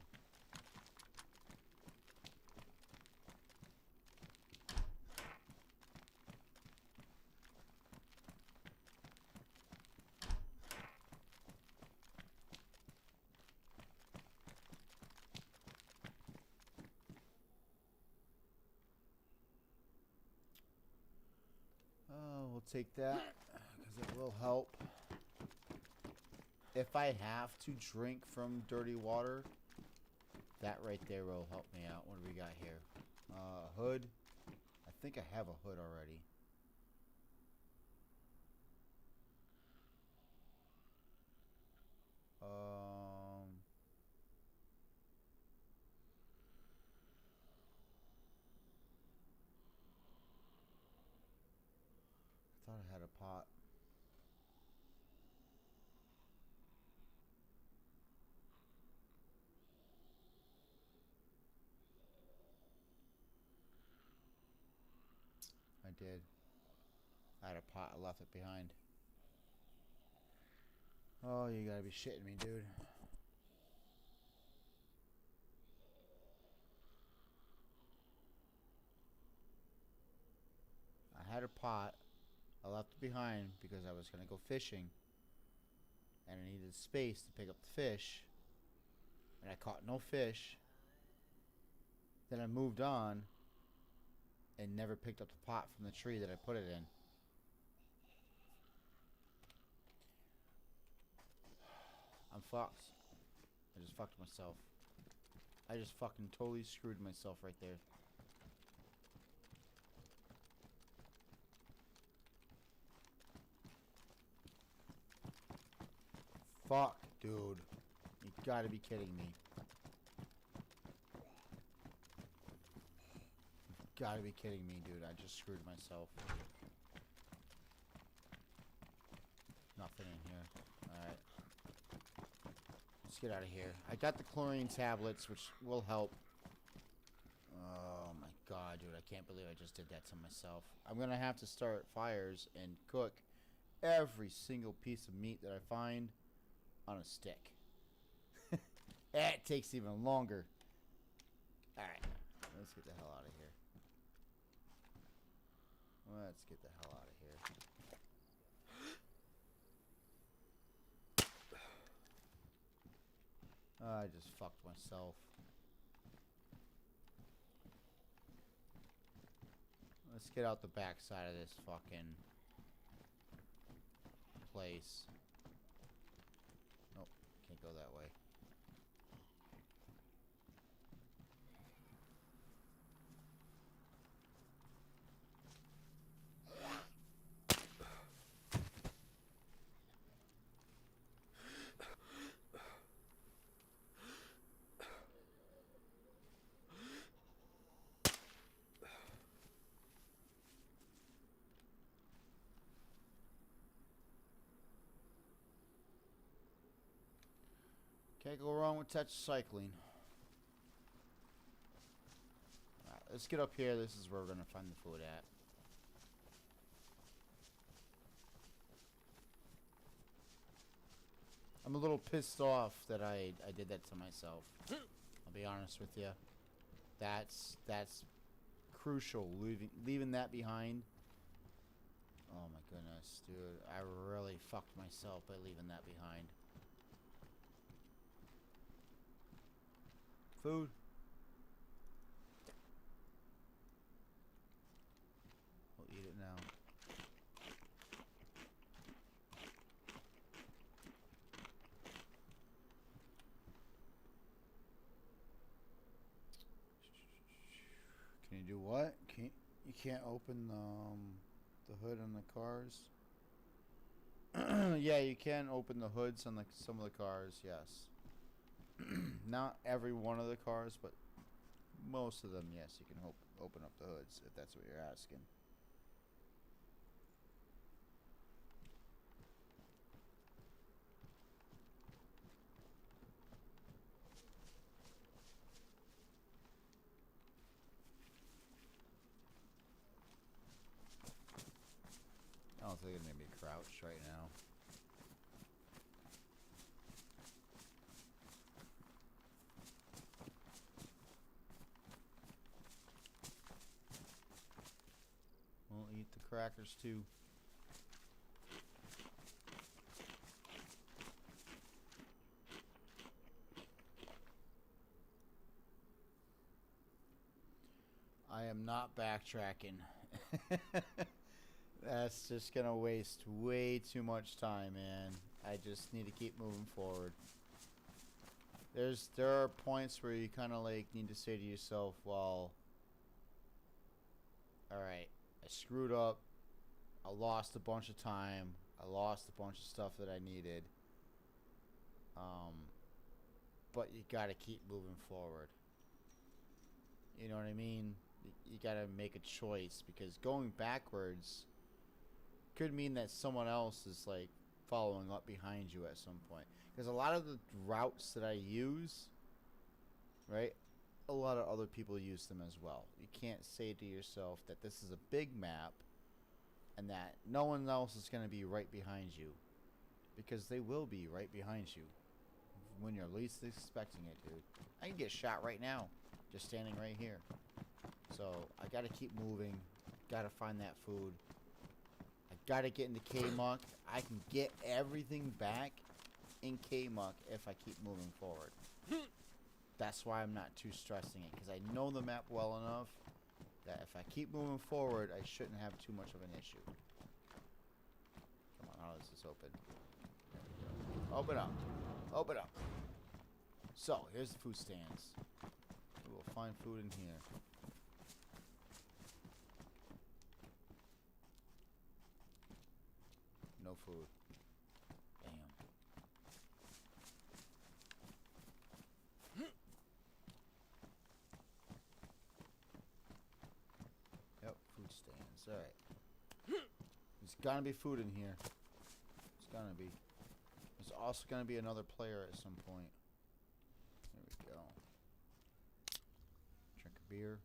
We'll take that because it will help. If I have to drink from dirty water, that right there will help me out. What do we got here? Hood. I think I have a hood already. I thought I had a pot. I did. I had a pot. I left it behind. Oh, you gotta be shitting me, dude. I had a pot. I left it behind because I was gonna go fishing. And I needed space to pick up the fish. And I caught no fish. Then I moved on and never picked up the pot from the tree that I put it in. I'm fucked. I just fucked myself. I just fucking totally screwed myself right there. Fuck, dude. You gotta be kidding me. You gotta be kidding me, dude. I just screwed myself. Nothing in here. Alright. Let's get out of here. I got the chlorine tablets, which will help. Oh my god, dude. I can't believe I just did that to myself. I'm gonna have to start fires and cook every single piece of meat that I find on a stick. That takes even longer. Alright. Let's get the hell out of here. Let's get the hell out of here. I just fucked myself. Let's get out the back side of this fucking place. Nope, can't go that way. Can't go wrong with tetracycline. Alright, let's get up here. This is where we're gonna find the food at. I'm a little pissed off that I did that to myself. I'll be honest with you. That's crucial. Leaving that behind. Oh my goodness, dude. I really fucked myself by leaving that behind. Food. We'll eat it now. Can you do what? You can't open the hood on the cars? Yeah, you can open the hoods on some of the cars, yes. Not every one of the cars, but most of them, yes, you can open up the hoods, if that's what you're asking. I don't think I'm gonna be crouched right now. We'll eat the crackers too. I am not backtracking. That's just gonna waste way too much time, man. I just need to keep moving forward. There are points where you kind of like need to say to yourself, well, alright, I screwed up. I lost a bunch of time. I lost a bunch of stuff that I needed. But you gotta keep moving forward. You know what I mean? You gotta make a choice, because going backwards could mean that someone else is like following up behind you at some point. Because a lot of the routes that I use, right, a lot of other people use them as well. You can't say to yourself that this is a big map and that no one else is going to be right behind you, because they will be right behind you when you're least expecting it, dude. I can get shot right now just standing right here. So I gotta keep moving. Gotta find that food. I gotta get into K-Muck. I can get everything back in K-Muck if I keep moving forward. That's why I'm not too stressing it, because I know the map well enough that if I keep moving forward, I shouldn't have too much of an issue. Come on, how does this open? There we go. Open up. Open up. So, here's the food stands. We will find food in here. No food. Damn. Yep, food stands. Alright. There's gonna be food in here. There's gonna be. There's also gonna be another player at some point. There we go. Drink a beer.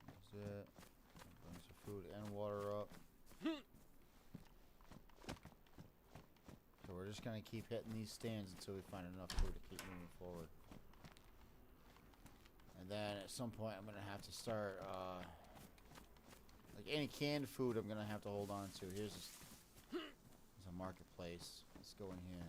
That's it. Bring some food and water up. So we're just gonna keep hitting these stands until we find enough food to keep moving forward. And then at some point I'm gonna have to start like any canned food I'm gonna have to hold on to. Here's a marketplace. Let's go in here.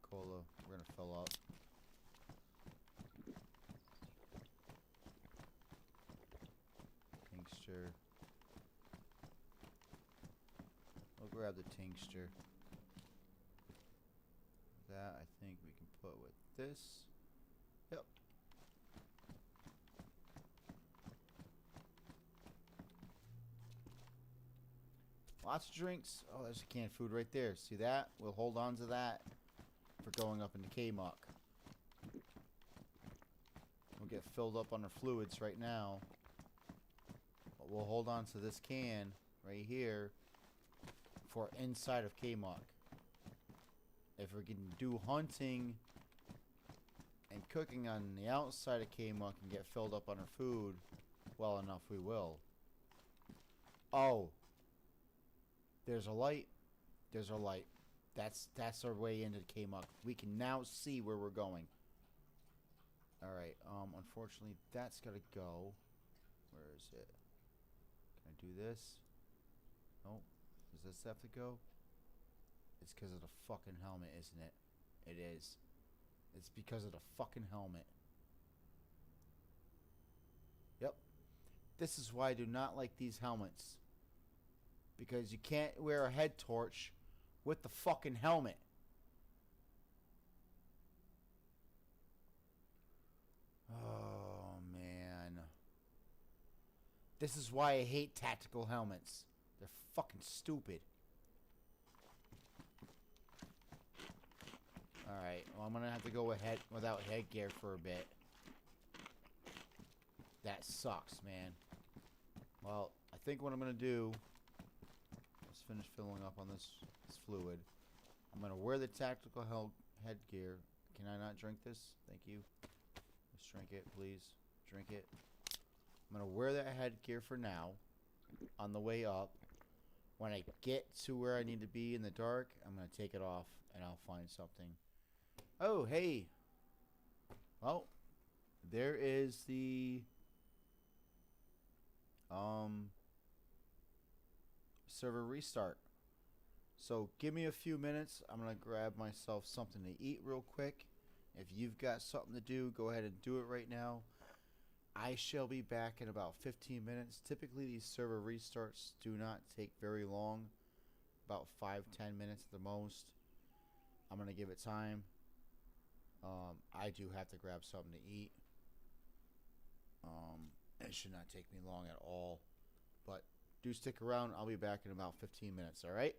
Cola, we're gonna fill up. Tincture. We'll grab the tincture. That I think we can put with this. Yep. Lots of drinks. Oh, there's a canned food right there. See that? We'll hold on to that for going up into K-Muck. We'll get filled up on our fluids right now. But we'll hold on to this can right here for inside of K-Muck. If we can do hunting and cooking on the outside of K-Muck and get filled up on our food well enough, we will. Oh, there's a light. There's a light. That's our way into K-Muck. We can now see where we're going. Alright, unfortunately, that's gotta go. Where is it? Can I do this? Nope. Does this have to go? It's because of the fucking helmet, isn't it? It is. It's because of the fucking helmet. Yep. This is why I do not like these helmets. Because you can't wear a head torch with the fucking helmet. Oh, man. This is why I hate tactical helmets. They're fucking stupid. Alright, well, I'm gonna have to go ahead without headgear for a bit. That sucks, man. Well, I think what I'm gonna do... Let's finish filling up on this fluid. I'm gonna wear the tactical headgear. Can I not drink this? Thank you. Let's drink it, please. Drink it. I'm gonna wear that headgear for now. On the way up. When I get to where I need to be in the dark, I'm gonna take it off and I'll find something. Oh, hey. Well, there is the server restart. So give me a few minutes. I'm gonna grab myself something to eat real quick. If you've got something to do, go ahead and do it right now. I shall be back in about 15 minutes. Typically these server restarts do not take very long. About 5-10 minutes at the most. I'm gonna give it time. I do have to grab something to eat. It should not take me long at all. But do stick around. I'll be back in about 15 minutes, alright?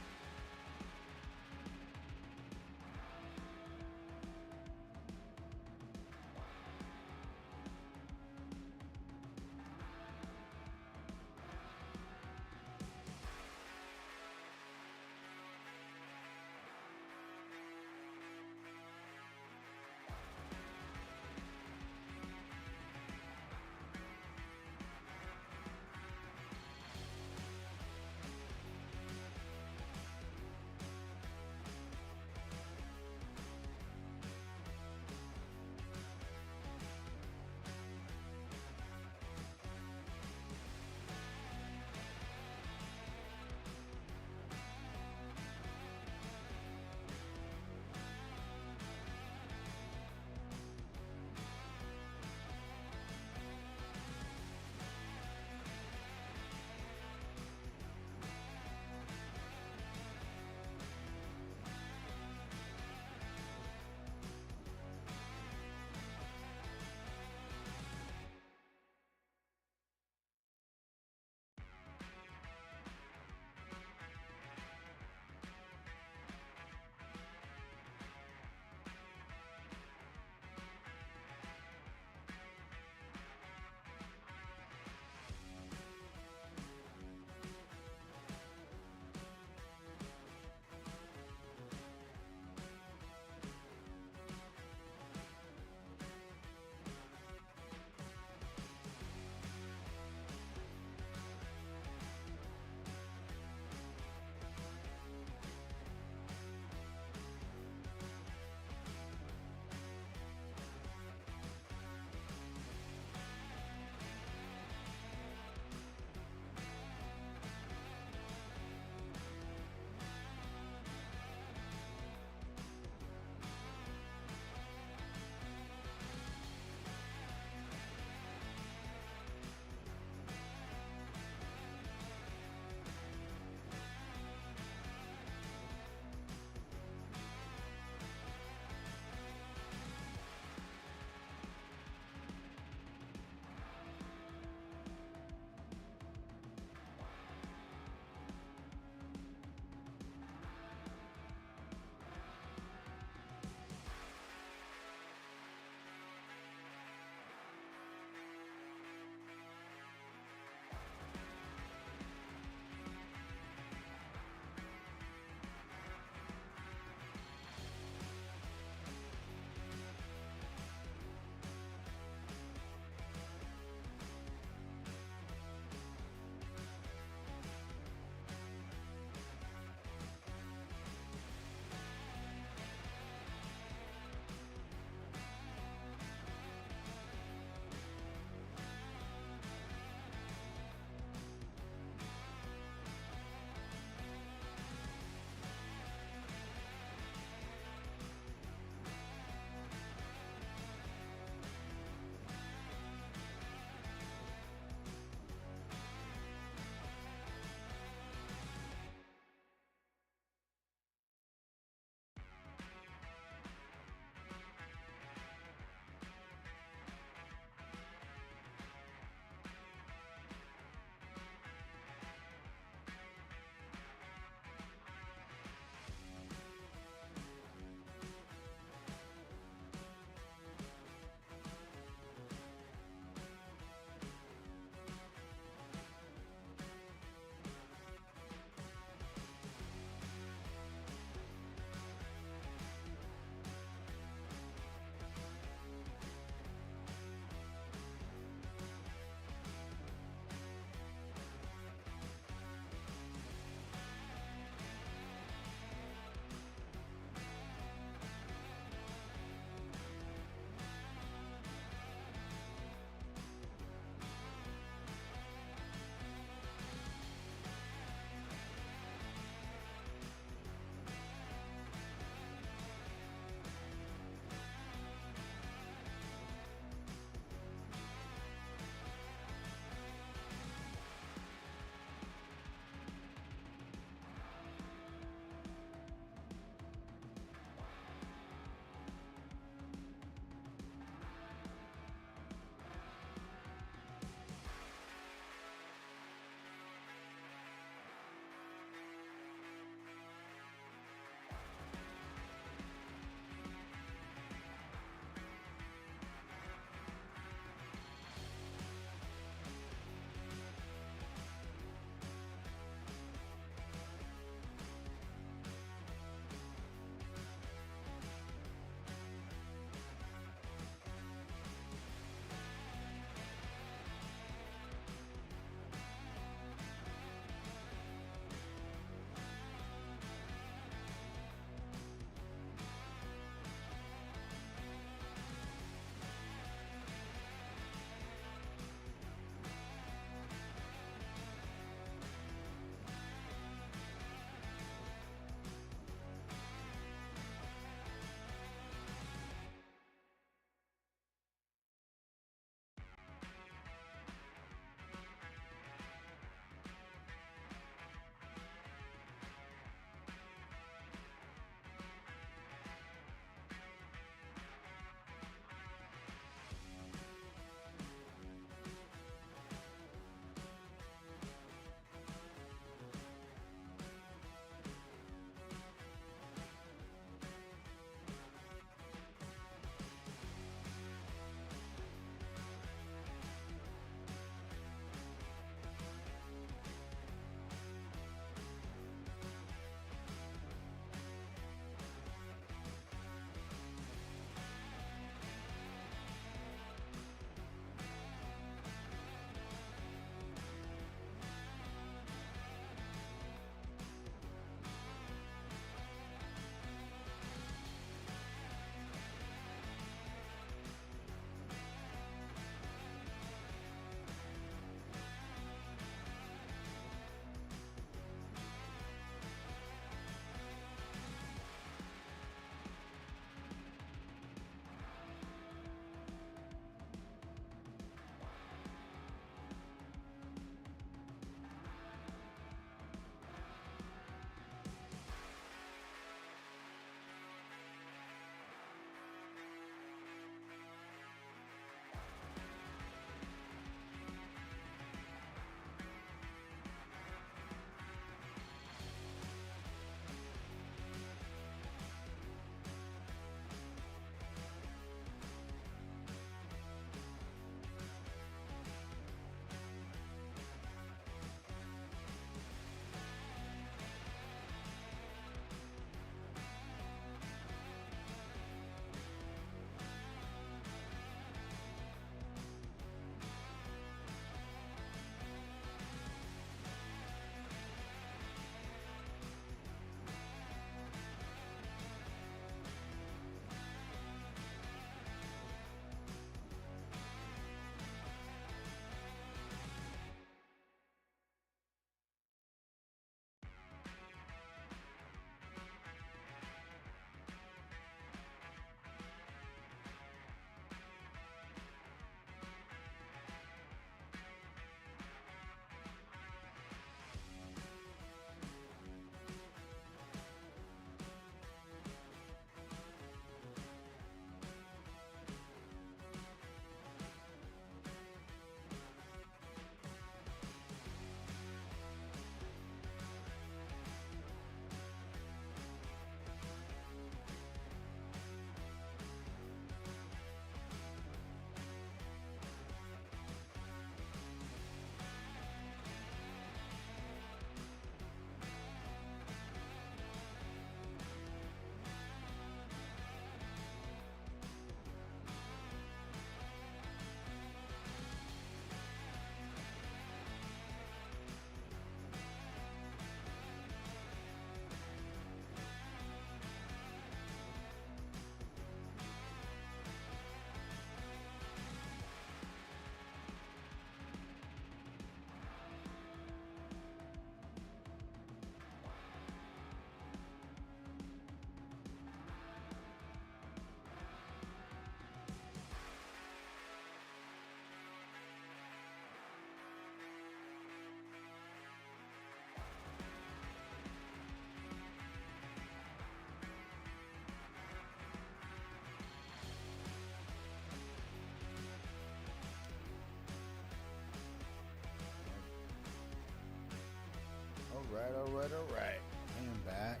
Alright. And back.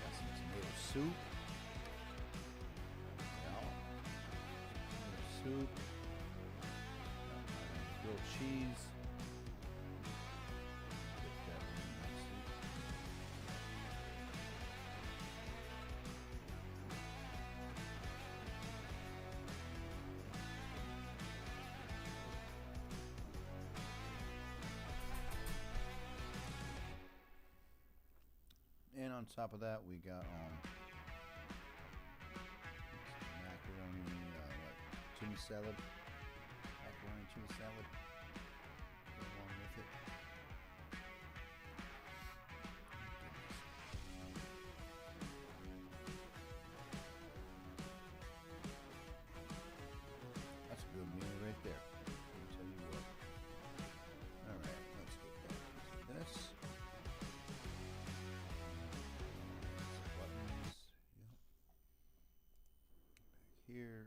Got some tomato soup. Tomato soup. Grilled cheese. And on top of that, we got macaroni, tuna salad. Macaroni tuna salad. Go along with it. That's a good meal right there. I'll tell you what. All right, let's get back to this. Here.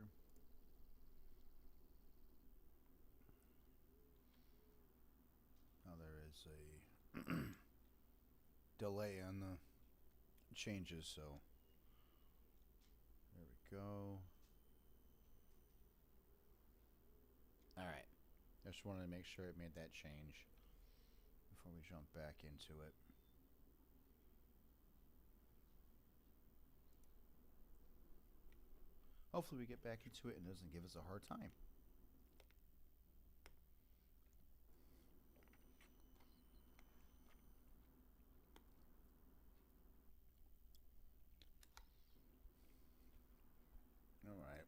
Now there is a delay on the changes, so there we go. Alright. I just wanted to make sure it made that change before we jump back into it. Hopefully we get back into it and it doesn't give us a hard time. All right.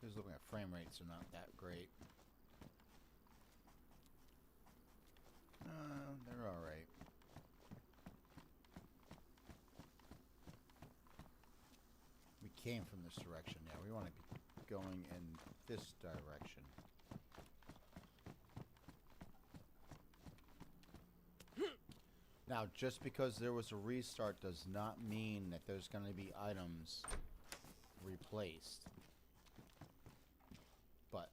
Just looking at frame rates are not that great. They're all right. We came from this direction. Yeah, we want to be going in this direction. Now, just because there was a restart does not mean that there's going to be items replaced. But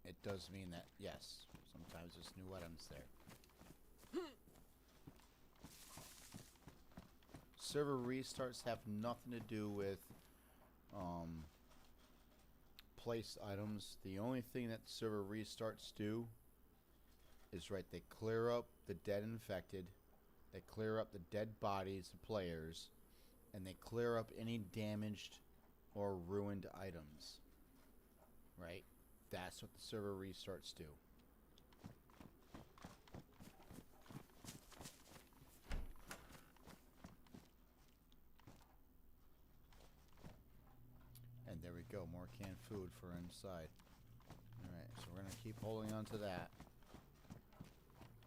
it does mean that, yes, sometimes there's new items there. Server restarts have nothing to do with placed items. The only thing that server restarts do is, right, they clear up the dead infected, they clear up the dead bodies of players, and they clear up any damaged or ruined items. Right? That's what the server restarts do. And there we go, more canned food for inside. Alright, so we're going to keep holding on to that.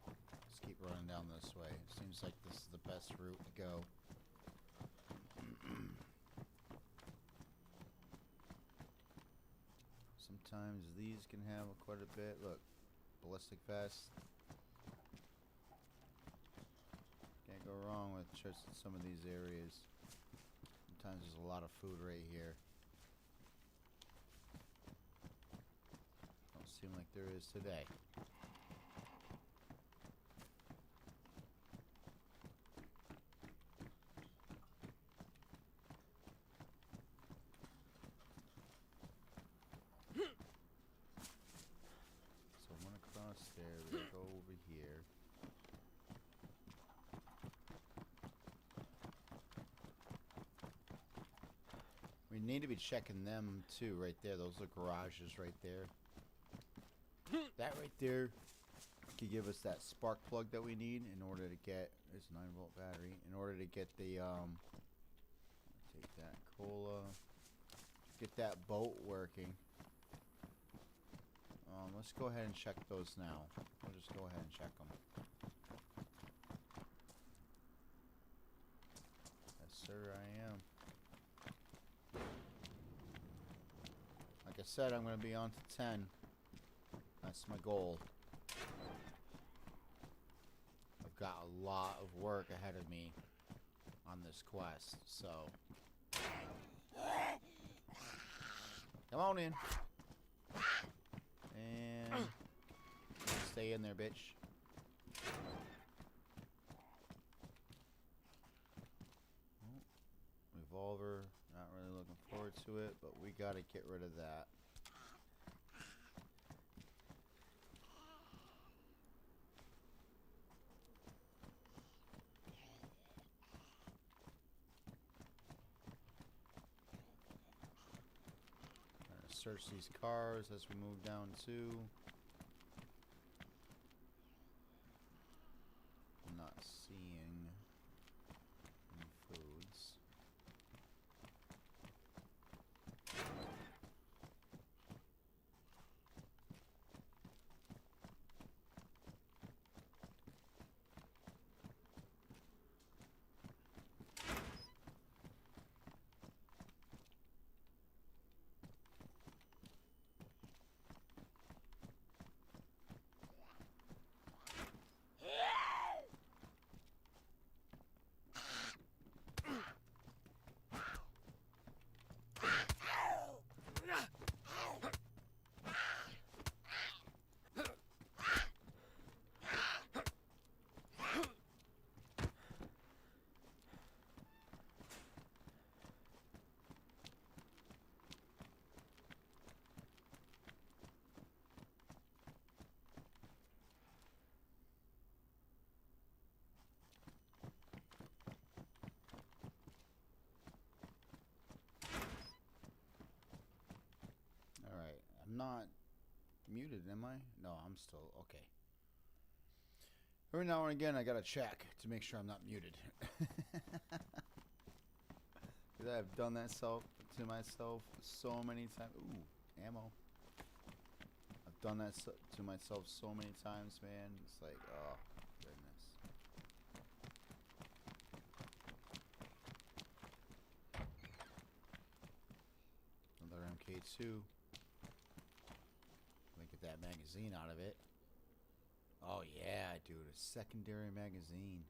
Let's keep running down this way. Seems like this is the best route to go. Sometimes these can have quite a bit. Look, ballistic vest. Can't go wrong with just some of these areas. Sometimes there's a lot of food right here. Don't seem like there is today. There, we go over here. We need to be checking them too, right there. Those are garages right there. That right there could give us that spark plug that we need in order to get, there's a 9-volt battery, in order to get the, take that cola, get that boat working. Let's go ahead and check those now. We'll just go ahead and check them. Yes, sir, I am. Like I said, I'm going to be on to 10. That's my goal. got a lot of work ahead of me on this quest, so come on in and stay in there, bitch. Revolver, not really looking forward to it, but we gotta get rid of that. Search these cars as we move down too. I'm not seeing any foods. I'm not muted, am I? No, I'm still okay. Every now and again, I gotta check to make sure I'm not muted. Because I've done that to myself so many times. Ooh, ammo. I've done that to myself so many times, man. It's like, oh, goodness. Another MK2. Get that magazine out of it. Oh yeah, dude, a secondary magazine.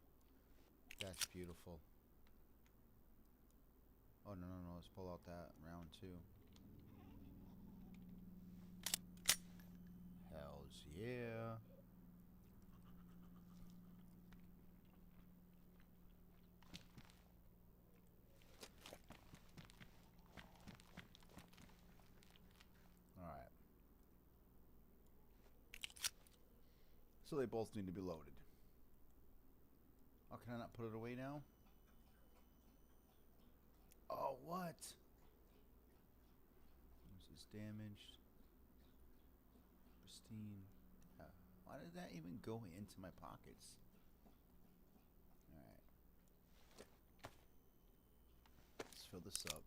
That's beautiful. Oh no, let's pull out that round 2. Hells yeah. Alright. So they both need to be loaded. Oh, can I not put it away now? Oh, what? This is damaged. Pristine. Why did that even go into my pockets? Alright. Let's fill this up.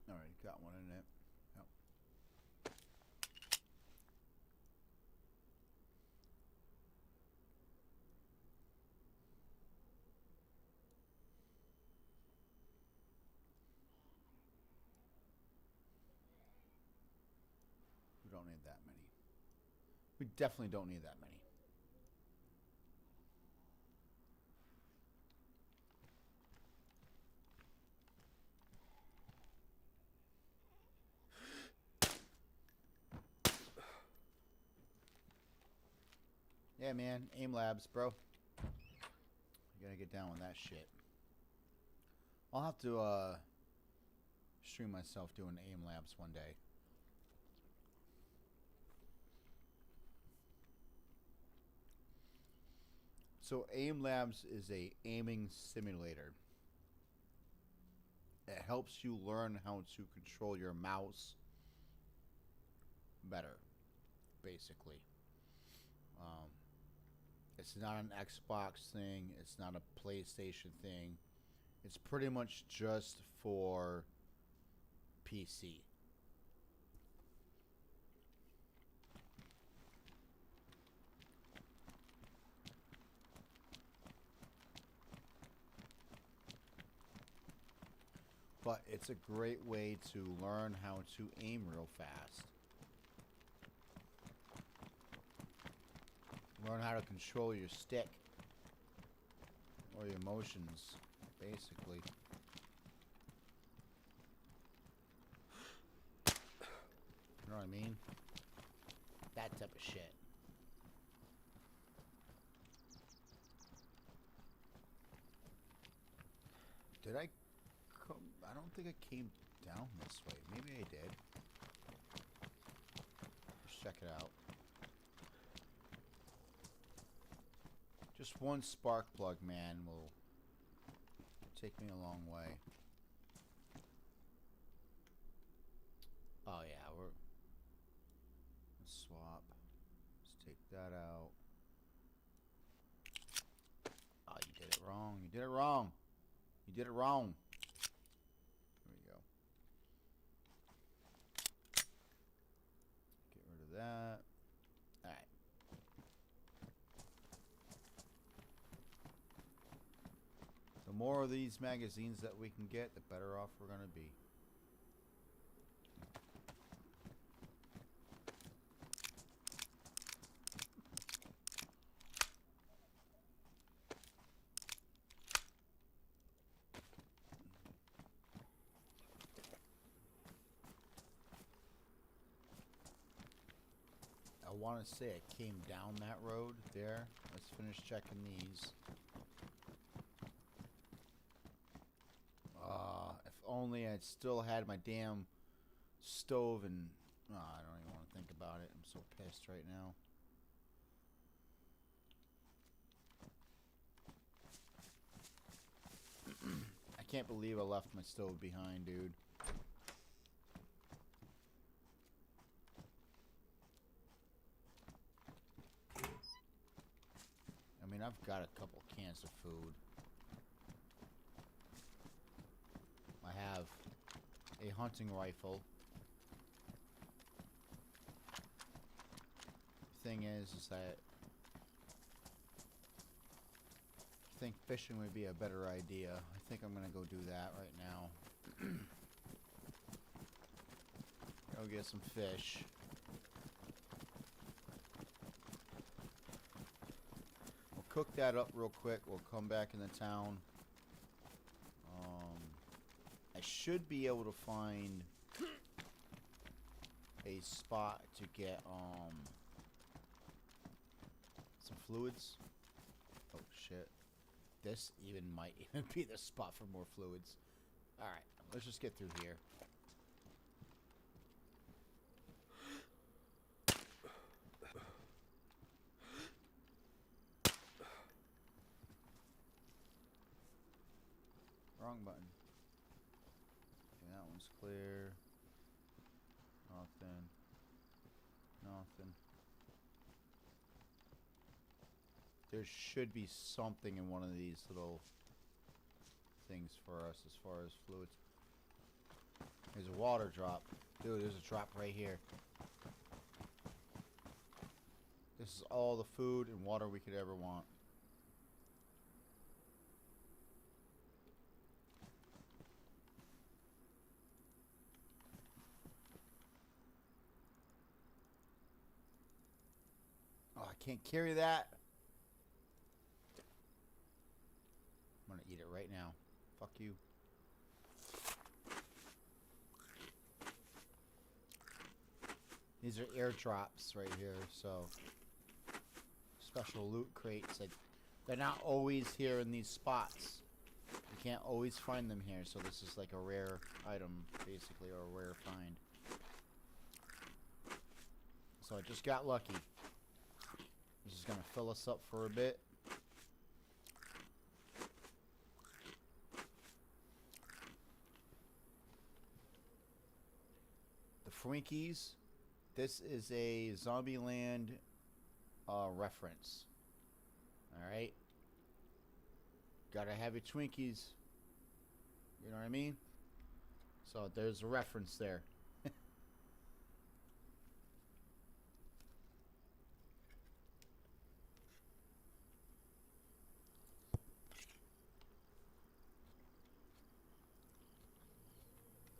Alright, got one in it. Yep. We don't need that many. We definitely don't need that many. Yeah, man. Aim labs, bro. You gotta get down with that shit. I'll have to stream myself doing aim labs one day. So aim labs is a aiming simulator. It helps you learn how to control your mouse better, basically. It's not an Xbox thing. It's not a PlayStation thing. It's pretty much just for PC. But it's a great way to learn how to aim real fast. Learn how to control your stick. Or your motions, basically. You know what I mean? That type of shit. Did I come? I don't think I came down this way. Maybe I did. Let's check it out. Just one spark plug, man, will take me a long way. Oh yeah, let's swap. Let's take that out. Oh, you did it wrong. You did it wrong. You did it wrong. There we go. Get rid of that. Alright. The more of these magazines that we can get, the better off we're going to be. I want to say it came down that road there. Let's finish checking these. If only I'd still had my damn stove and... Oh, I don't even want to think about it. I'm so pissed right now. I can't believe I left my stove behind, dude. I mean, I've got a couple cans of food. I have a hunting rifle. Thing is that I think fishing would be a better idea. I think I'm gonna go do that right now. Go get some fish. We'll cook that up real quick. We'll come back in the town. I should be able to find a spot to get some fluids. Oh shit. This might even be the spot for more fluids. Alright, let's just get through here. Wrong button. Okay, that one's clear. Nothing. Nothing. There should be something in one of these little things for us as far as fluids. There's a water drop. Dude, there's a drop right here. This is all the food and water we could ever want. Oh, I can't carry that. I'm gonna eat it right now. Fuck you. These are airdrops right here, so special loot crates. Like, they're not always here in these spots. You can't always find them here, so this is like a rare item, basically, or a rare find. So I just got lucky. This is gonna fill us up for a bit. The Twinkies. This is a Zombieland reference. Alright? Gotta have your Twinkies. You know what I mean? So there's a reference there.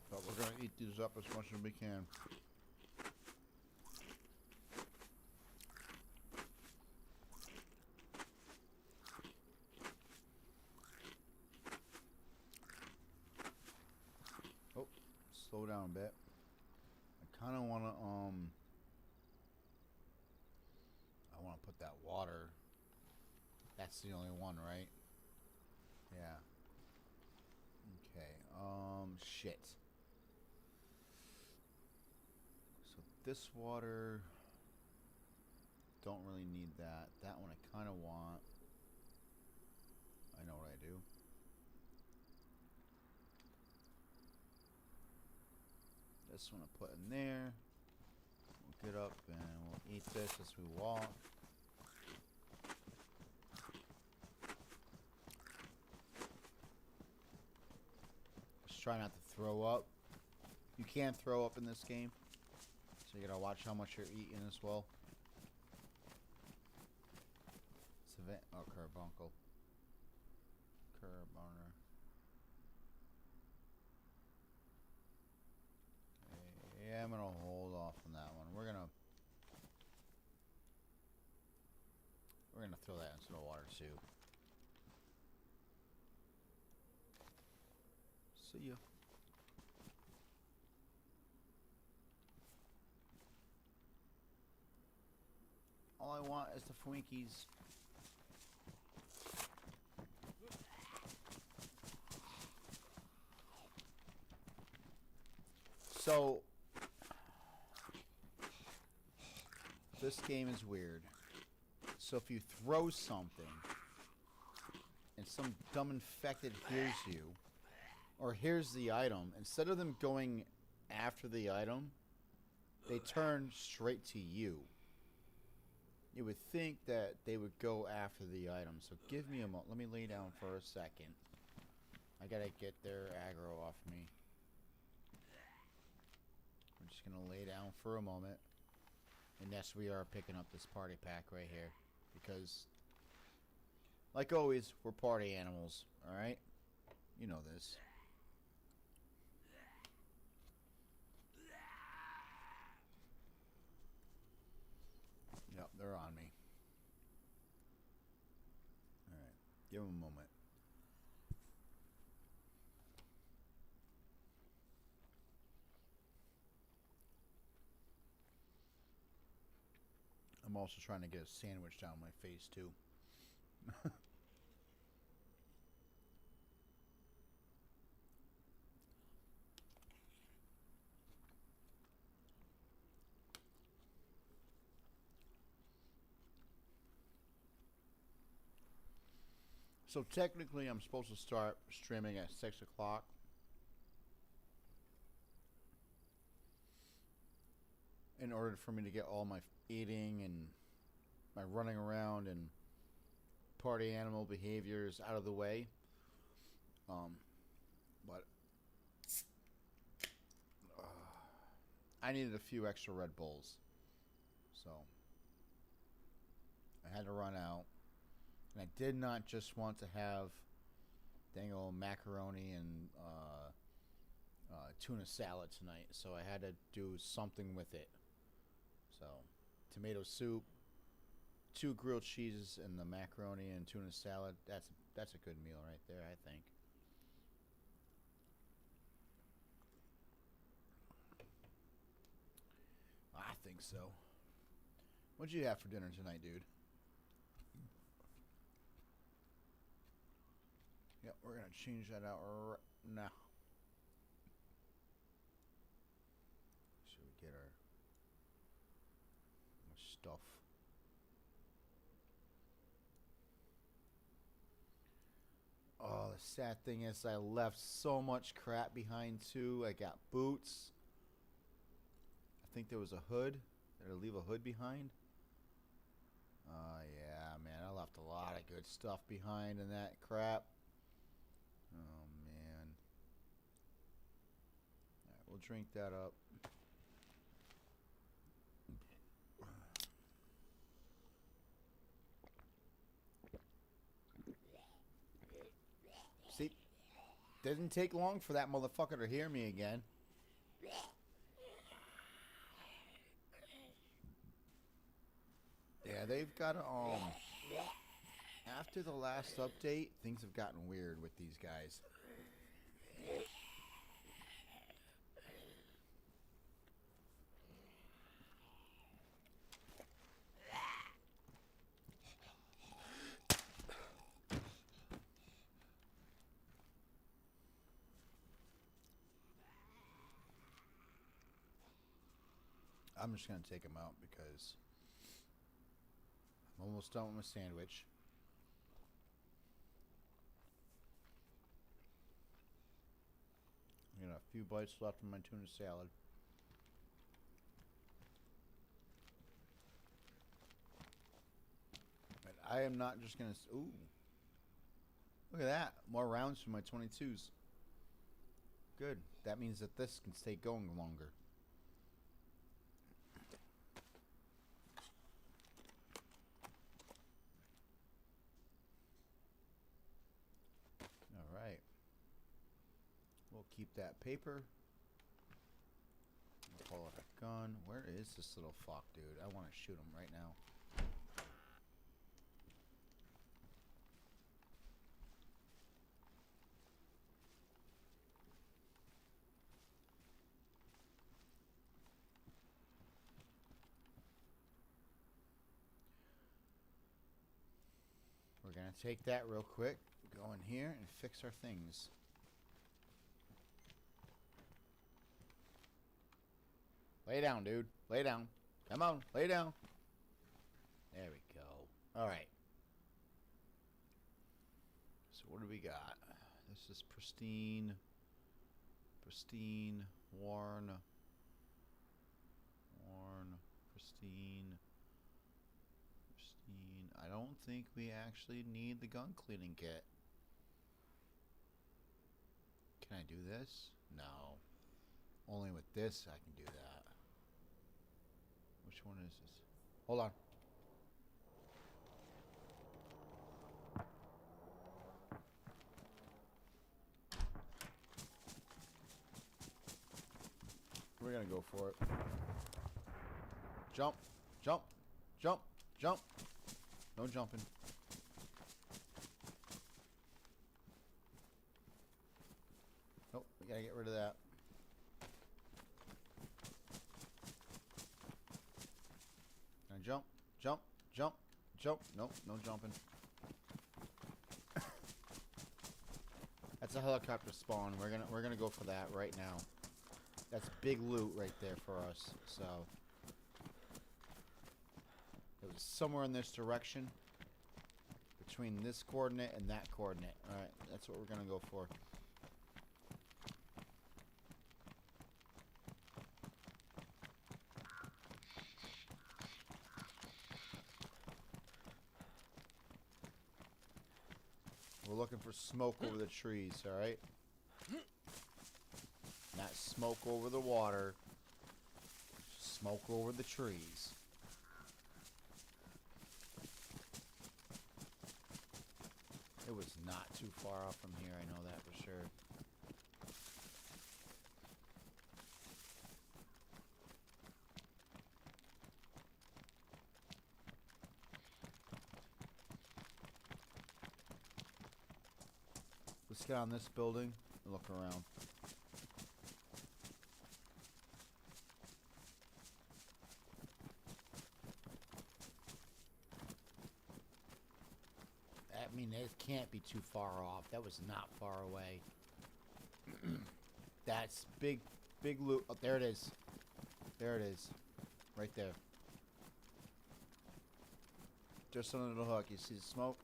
But we're going to eat these up as much as we can. Oh, slow down a bit. I kind of want to, I want to put that water. That's the only one, right? Yeah. Okay, shit. So this water, don't really need that. That one I kind of want. I know what I do. This one I put in there. We'll get up and we'll eat this as we walk. Just try not to throw up. You can't throw up in this game, so you gotta watch how much you're eating as well. Oh, carbuncle. Carboner. Yeah, I'm gonna hold off on that one. We're gonna throw that into the water too. See ya. All I want is the Fwinkies. So, this game is weird. So if you throw something, and some dumb infected hears you, or hears the item, instead of them going after the item, they turn straight to you. You would think that they would go after the item. So give me a moment. Let me lay down for a second. I gotta get their aggro off me. I'm just gonna lay down for a moment. And yes, we are picking up this party pack right here. Because, like always, we're party animals. Alright? You know this. Yep, they're on me. Alright, give them a moment. I'm also trying to get a sandwich down my face, too. So technically, I'm supposed to start streaming at 6 o'clock. In order for me to get all my eating and my running around and party animal behaviors out of the way. But I needed a few extra Red Bulls. So I had to run out. And I did not just want to have dang old macaroni and tuna salad tonight. So I had to do something with it. So tomato soup, 2 grilled cheeses, and the macaroni and tuna salad. That's a good meal right there, I think. I think so. What'd you have for dinner tonight, dude? Yep, we're gonna change that out right now. Should we get our stuff? Oh, the sad thing is I left so much crap behind too. I got boots. I think there was a hood. Did I leave a hood behind? Yeah, man, I left a lot of good stuff behind in that crap. Oh, man. we'll drink that up. See, didn't take long for that motherfucker to hear me again. Yeah, they've got to, after the last update, things have gotten weird with these guys. I'm just going to take them out because I'm almost done with my sandwich. I got a few bites left in my tuna salad. But I am not just going to... Ooh. Look at that. More rounds for my 22s. Good. That means that this can stay going longer. Alright. We'll keep that paper. I'll pull out a gun. Where is this little fuck, dude? I want to shoot him right now. We're going to take that real quick, go in here and fix our things. Lay down, dude. Lay down. Come on, lay down. There we go. Alright. So what do we got? This is pristine. Pristine. Worn. Pristine. I don't think we actually need the gun cleaning kit. Can I do this? No. Only with this I can do that. Which one is this? Hold on. We're gonna go for it. Jump, jump, jump, jump. No jumping. Nope, we gotta get rid of that. Now jump, jump, jump, jump. Nope, no jumping. That's a helicopter spawn. We're gonna go for that right now. That's big loot right there for us. So it was somewhere in this direction, between this coordinate and that coordinate. Alright, that's what we're going to go for. We're looking for smoke over the trees, alright? Not smoke over the water. Smoke over the trees. It was not too far off from here, I know that for sure. Let's get on this building and look around. I mean, it can't be too far off. That was not far away. That's big loot. Oh, there it is. There it is. Right there. Just under the hook. You see the smoke?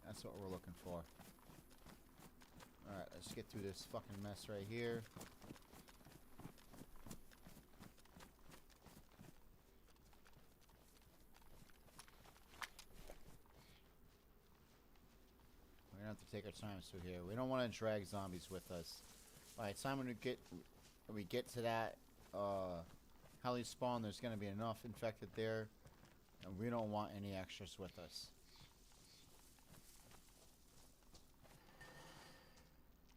That's what we're looking for. Alright, let's get through this fucking mess right here. We're gonna have to take our time through here. We don't want to drag zombies with us. Alright, so when we get to that heli spawn, there's gonna be enough infected there, and we don't want any extras with us.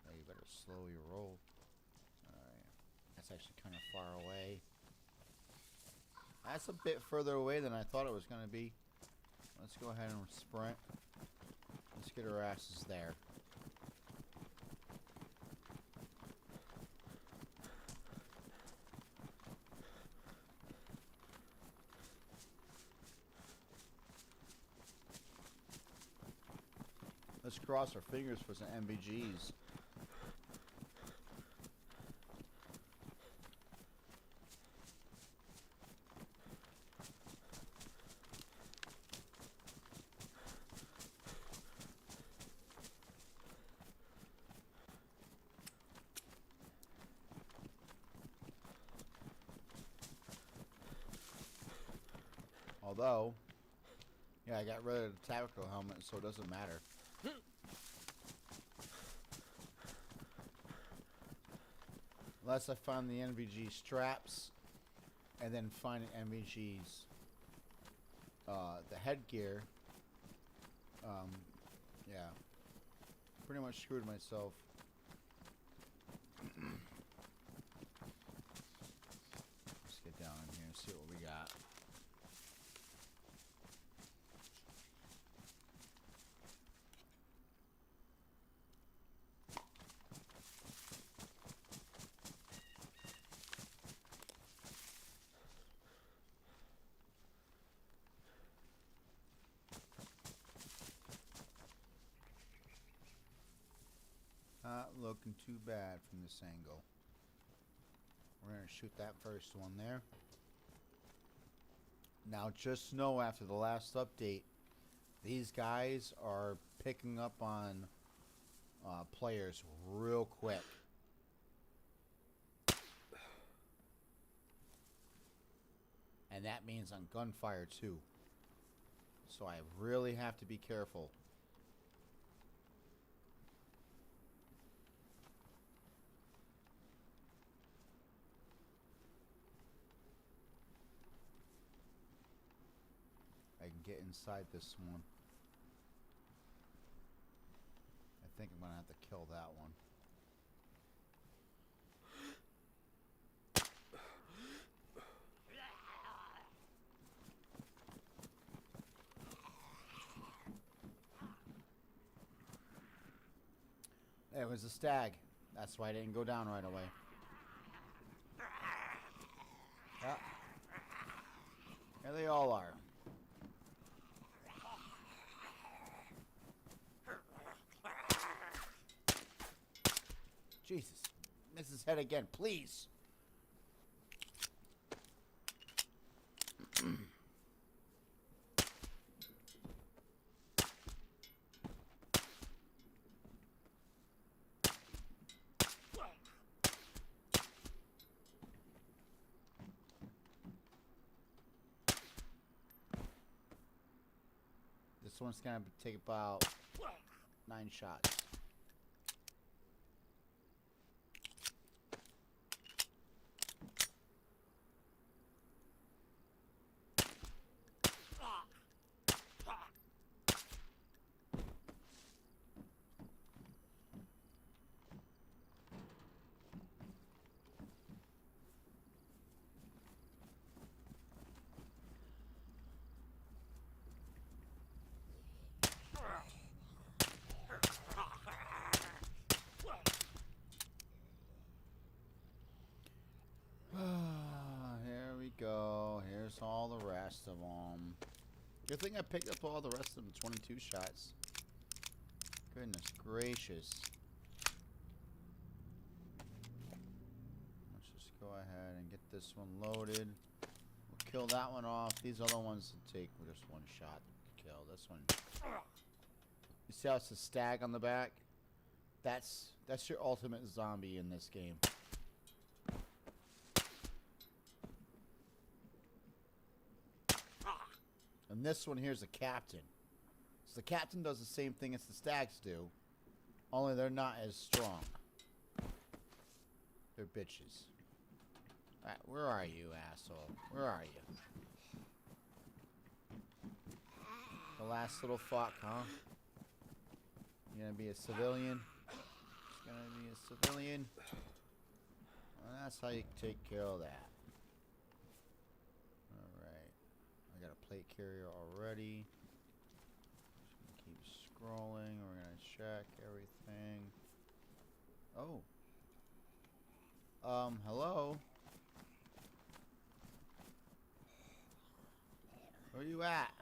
Oh, you better slow your roll. Alright. That's actually kind of far away. That's a bit further away than I thought it was gonna be. Let's go ahead and sprint. Let's get our asses there. Let's cross our fingers for some MVGs. Although, yeah, I got rid of the tactical helmet, so it doesn't matter. Unless I find the NVG straps, and then find the NVG's, the headgear. Yeah. Pretty much screwed myself. Let's get down in here and see what we got. Not looking too bad from this angle. We're going to shoot that first one there. Now just know after the last update, these guys are picking up on players real quick. And that means on gunfire too. So I really have to be careful. I can get inside this one. I think I'm gonna have to kill that one. There was a stag. That's why I didn't go down right away. Yeah. There they all are. Jesus. Miss his head again, please. This one's gonna take about 9 shots. Here we go. Here's all the rest of them. Good thing I picked up all the rest of them 22 shots. Goodness gracious. Let's just go ahead and get this one loaded. We'll kill that one off. These other ones will take just 1 shot to kill. This one. You see how it's a stag on the back? That's your ultimate zombie in this game. And this one here's a captain. So the captain does the same thing as the stags do, only they're not as strong. They're bitches. Alright, where are you, asshole? Where are you? The last little fuck, huh? You gonna be a civilian? It's gonna be a civilian? Well, that's how you take care of that. Alright. I got a plate carrier already. Just gonna keep scrolling. We're gonna check everything. Oh. Hello? Where you at?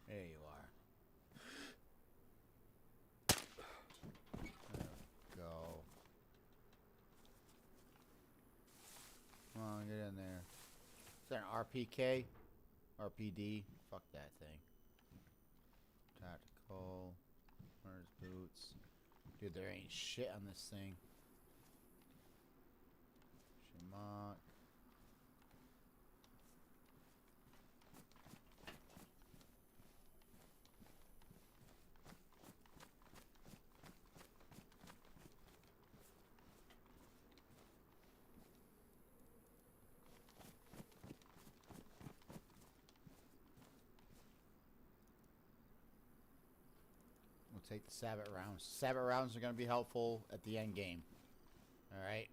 There you are. There we go. Come on, get in there. Is that an RPK? RPD? Fuck that thing. Tactical. Runner's boots. Dude, there ain't shit on this thing. Shimok. We'll take the Sabbat rounds. Sabbat rounds are going to be helpful at the end game. Alright?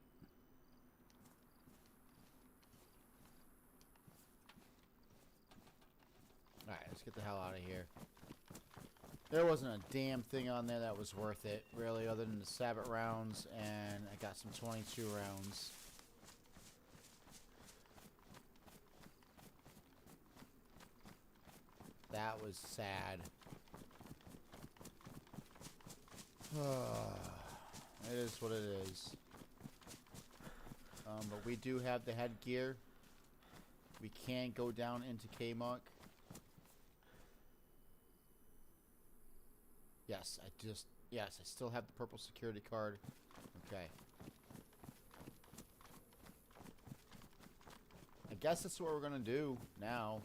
Alright, let's get the hell out of here. There wasn't a damn thing on there that was worth it, really, other than the Sabbat rounds, and I got some 22 rounds. That was sad. It is what it is. But we do have the headgear. We can go down into K-Muck. Yes, I still have the purple security card. Okay. I guess that's what we're gonna do now.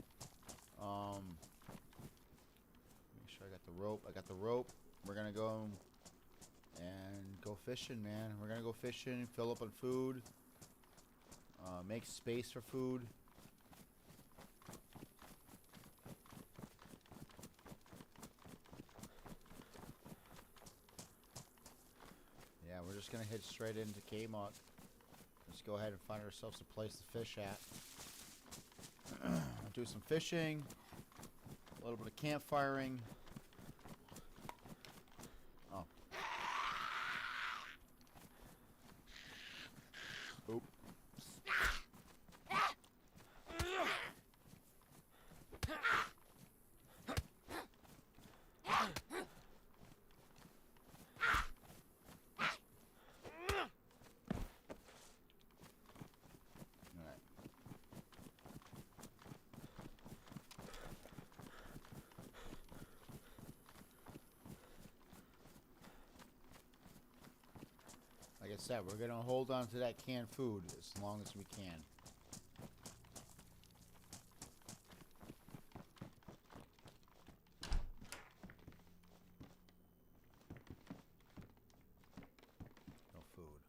Make sure I got the rope. I got the rope. We're gonna go and go fishing, man. We're gonna go fishing, fill up on food, make space for food. Yeah, we're just gonna head straight into K-Muck. Let's go ahead and find ourselves a place to fish at. Do some fishing, a little bit of campfiring. Oh. Oop. Like I said, we're gonna hold on to that canned food as long as we can. No food.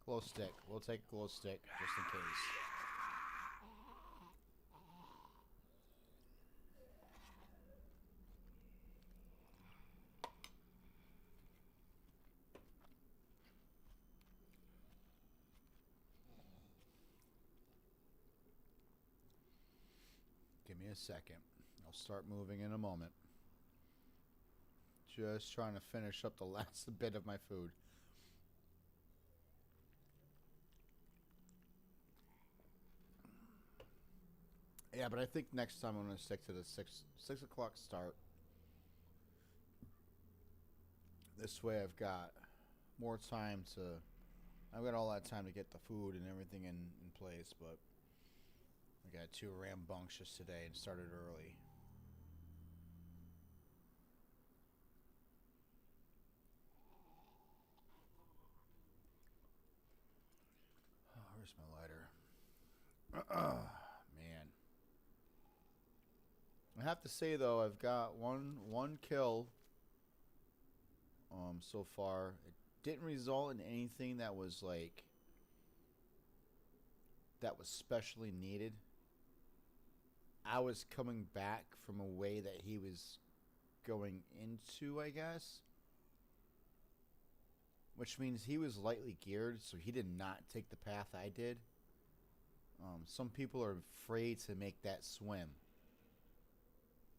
Glow stick. We'll take a glow stick just in case. Give me a second. I'll start moving in a moment. Just trying to finish up the last bit of my food. Yeah, but I think next time I'm going to stick to the 6 o'clock start. This way I've got more time to... I've got all that time to get the food and everything in place, but... I got too rambunctious today and started early. Man. I have to say though, I've got one kill so far. It didn't result in anything that was like that was specially needed. I was coming back from a way that he was going into, I guess. Which means he was lightly geared, so he did not take the path I did. Some people are afraid to make that swim.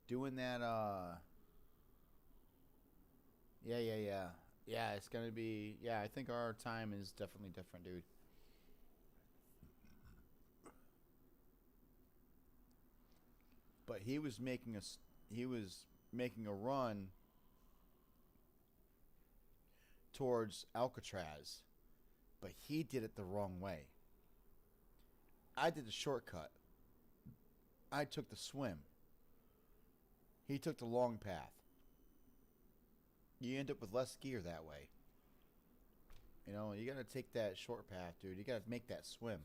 Doing that, yeah, it's gonna be, yeah, I think our time is definitely different, dude. But he was making a run towards Alcatraz, but he did it the wrong way. I did the shortcut. I took the swim. He took the long path. You end up with less gear that way. You know, you gotta take that short path, dude. You gotta make that swim.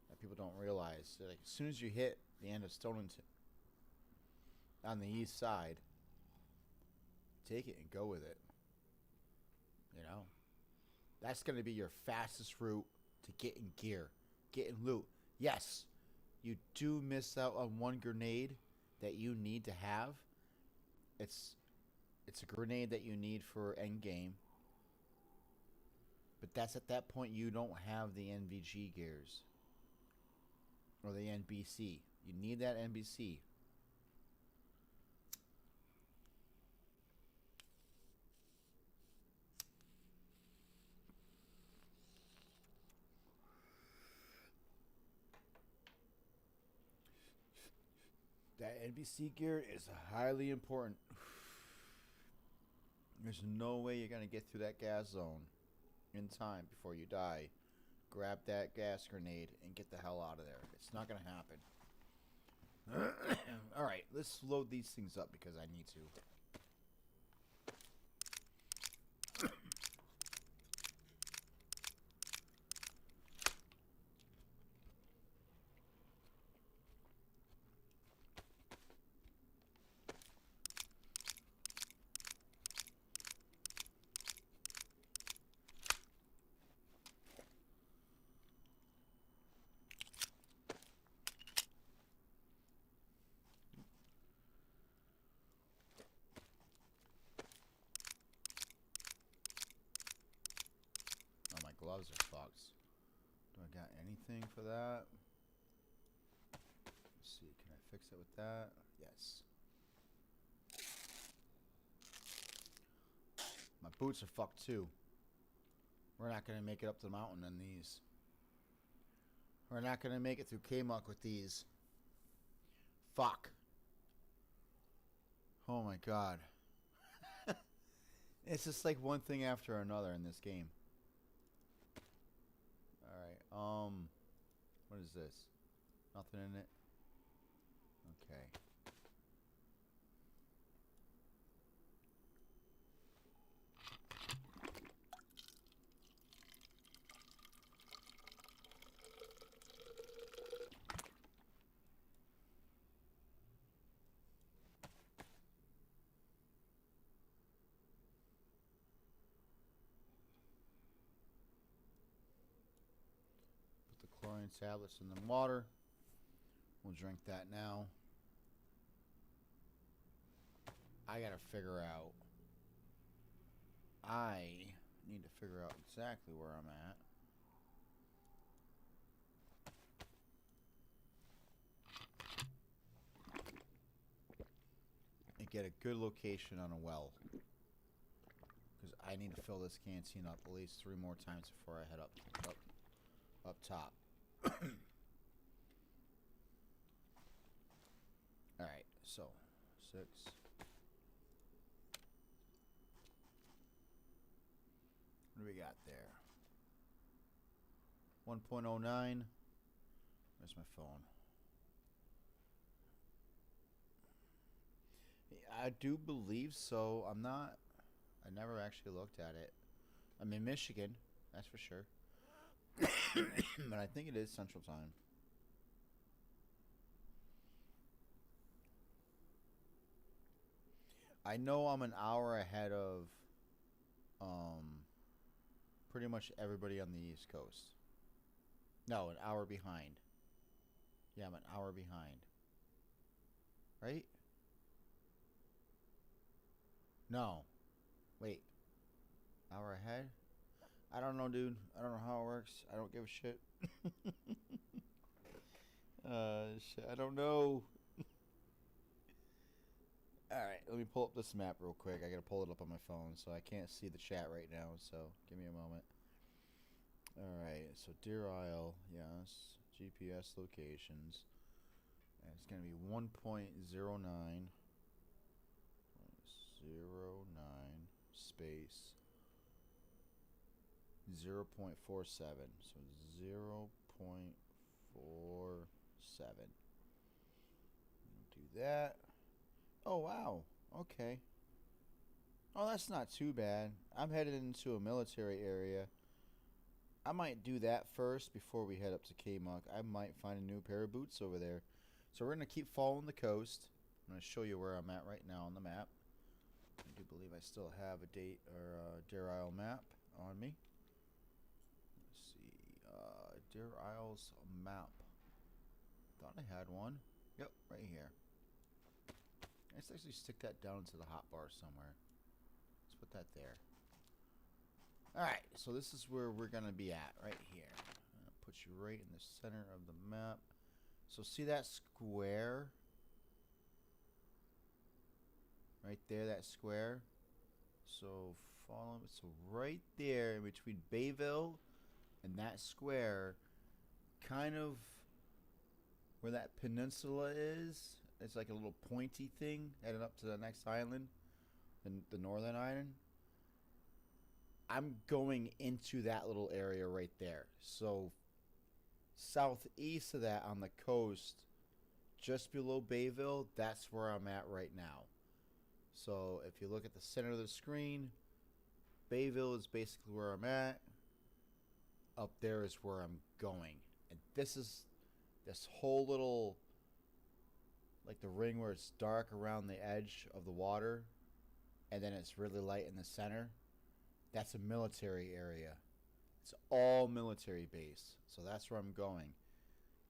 That people don't realize. Like, as soon as you hit the end of Stonington on the east side, take it and go with it. You know, that's gonna be your fastest route to getting gear, getting loot. Yes, you do miss out on one grenade that you need to have. It's a grenade that you need for end game. But that's at that point you don't have the NVG gears. Or the NBC. You need that NBC. That NBC gear is highly important. There's no way you're going to get through that gas zone in time before you die. Grab that gas grenade and get the hell out of there. It's not going to happen. Alright, let's load these things up because I need to. Gloves are fucked. Do I got anything for that? Let's see, can I fix it with that? Yes. My boots are fucked too. We're not gonna make it up the mountain in these. We're not gonna make it through K-Muck with these. Fuck. Oh my god. It's just like one thing after another in this game. What is this? Nothing in it? Okay. Chlorine tablets in the water. We'll drink that now. I gotta figure out. I need to figure out exactly where I'm at. And get a good location on a well. Because I need to fill this canteen up at least 3 more times before I head up top. Alright, so 6. What do we got there? 1.09. Where's my phone? I do believe so. I never actually looked at it. I'm in Michigan, that's for sure. But I think it is Central Time. I know I'm an hour ahead of pretty much everybody on the East Coast. No, an hour behind. Yeah, I'm an hour behind. Right? No. Wait. Hour ahead? I don't know, dude. I don't know how it works. I don't give a shit. Shit, I don't know. Alright, let me pull up this map real quick. I gotta pull it up on my phone, so I can't see the chat right now, so give me a moment. Alright, so Deerisle, yes. GPS locations. And it's gonna be 1.09. 09 space 0.47. So 0.47. Do that. Oh wow. Okay. Oh, that's not too bad. I'm headed into a military area. I might do that first before we head up to K-Muck. I might find a new pair of boots over there. So we're going to keep following the coast. I'm going to show you where I'm at right now on the map. I do believe I still have a date or Deerisle map on me. Let's see. Deerisle's map. Thought I had one. Yep, right here. Let's actually stick that down to the hotbar somewhere. Let's put that there. Alright, so this is where we're going to be at, right here. I'm going to put you right in the center of the map. So see that square? Right there, that square. So follow, so right there in between Bayville and that square, kind of where that peninsula is. It's like a little pointy thing heading up to the next island, the northern island. I'm going into that little area right there. So southeast of that on the coast, just below Bayville, that's where I'm at right now. So if you look at the center of the screen, Bayville is basically where I'm at. Up there is where I'm going. And this is this whole little, like the ring where it's dark around the edge of the water, and then it's really light in the center. That's a military area. It's all military base. So that's where I'm going.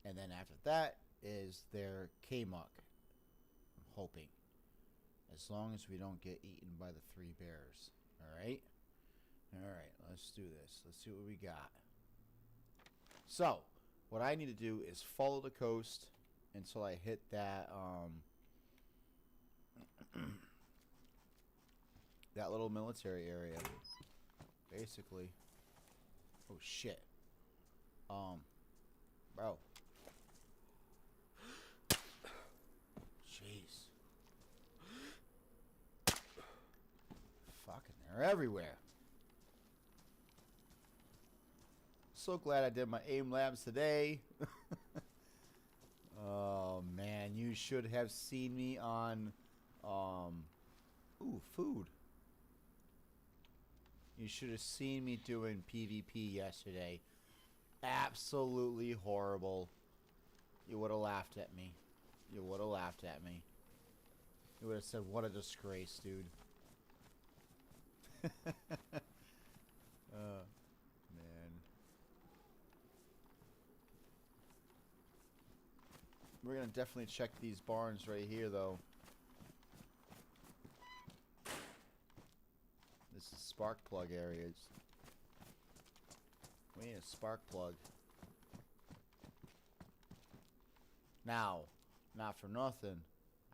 And then after that is their K-Muck. I'm hoping. As long as we don't get eaten by the 3 bears. Alright? Alright, let's do this. Let's see what we got. So, what I need to do is follow the coast until I hit that that little military area. Basically. Oh shit. Bro. Jeez. Fucking, they're everywhere. So glad I did my aim labs today. Oh man, you should have seen me on ooh, food. You should have seen me doing PvP yesterday. Absolutely horrible. You would have laughed at me. You would have laughed at me. You would have said, what a disgrace, dude. Man. We're going to definitely check these barns right here, though. This is spark plug areas. We need a spark plug. Now, not for nothing,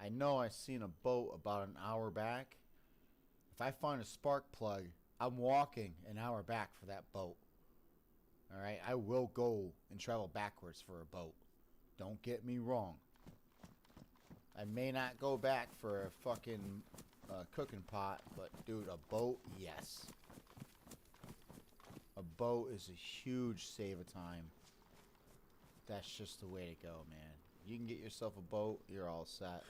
I know I seen a boat about an hour back. If I find a spark plug, I'm walking an hour back for that boat. Alright, I will go and travel backwards for a boat. Don't get me wrong. I may not go back for a fucking cooking pot, but dude, a boat, yes. A boat is a huge save of time. That's just the way to go, man. You can get yourself a boat, you're all set.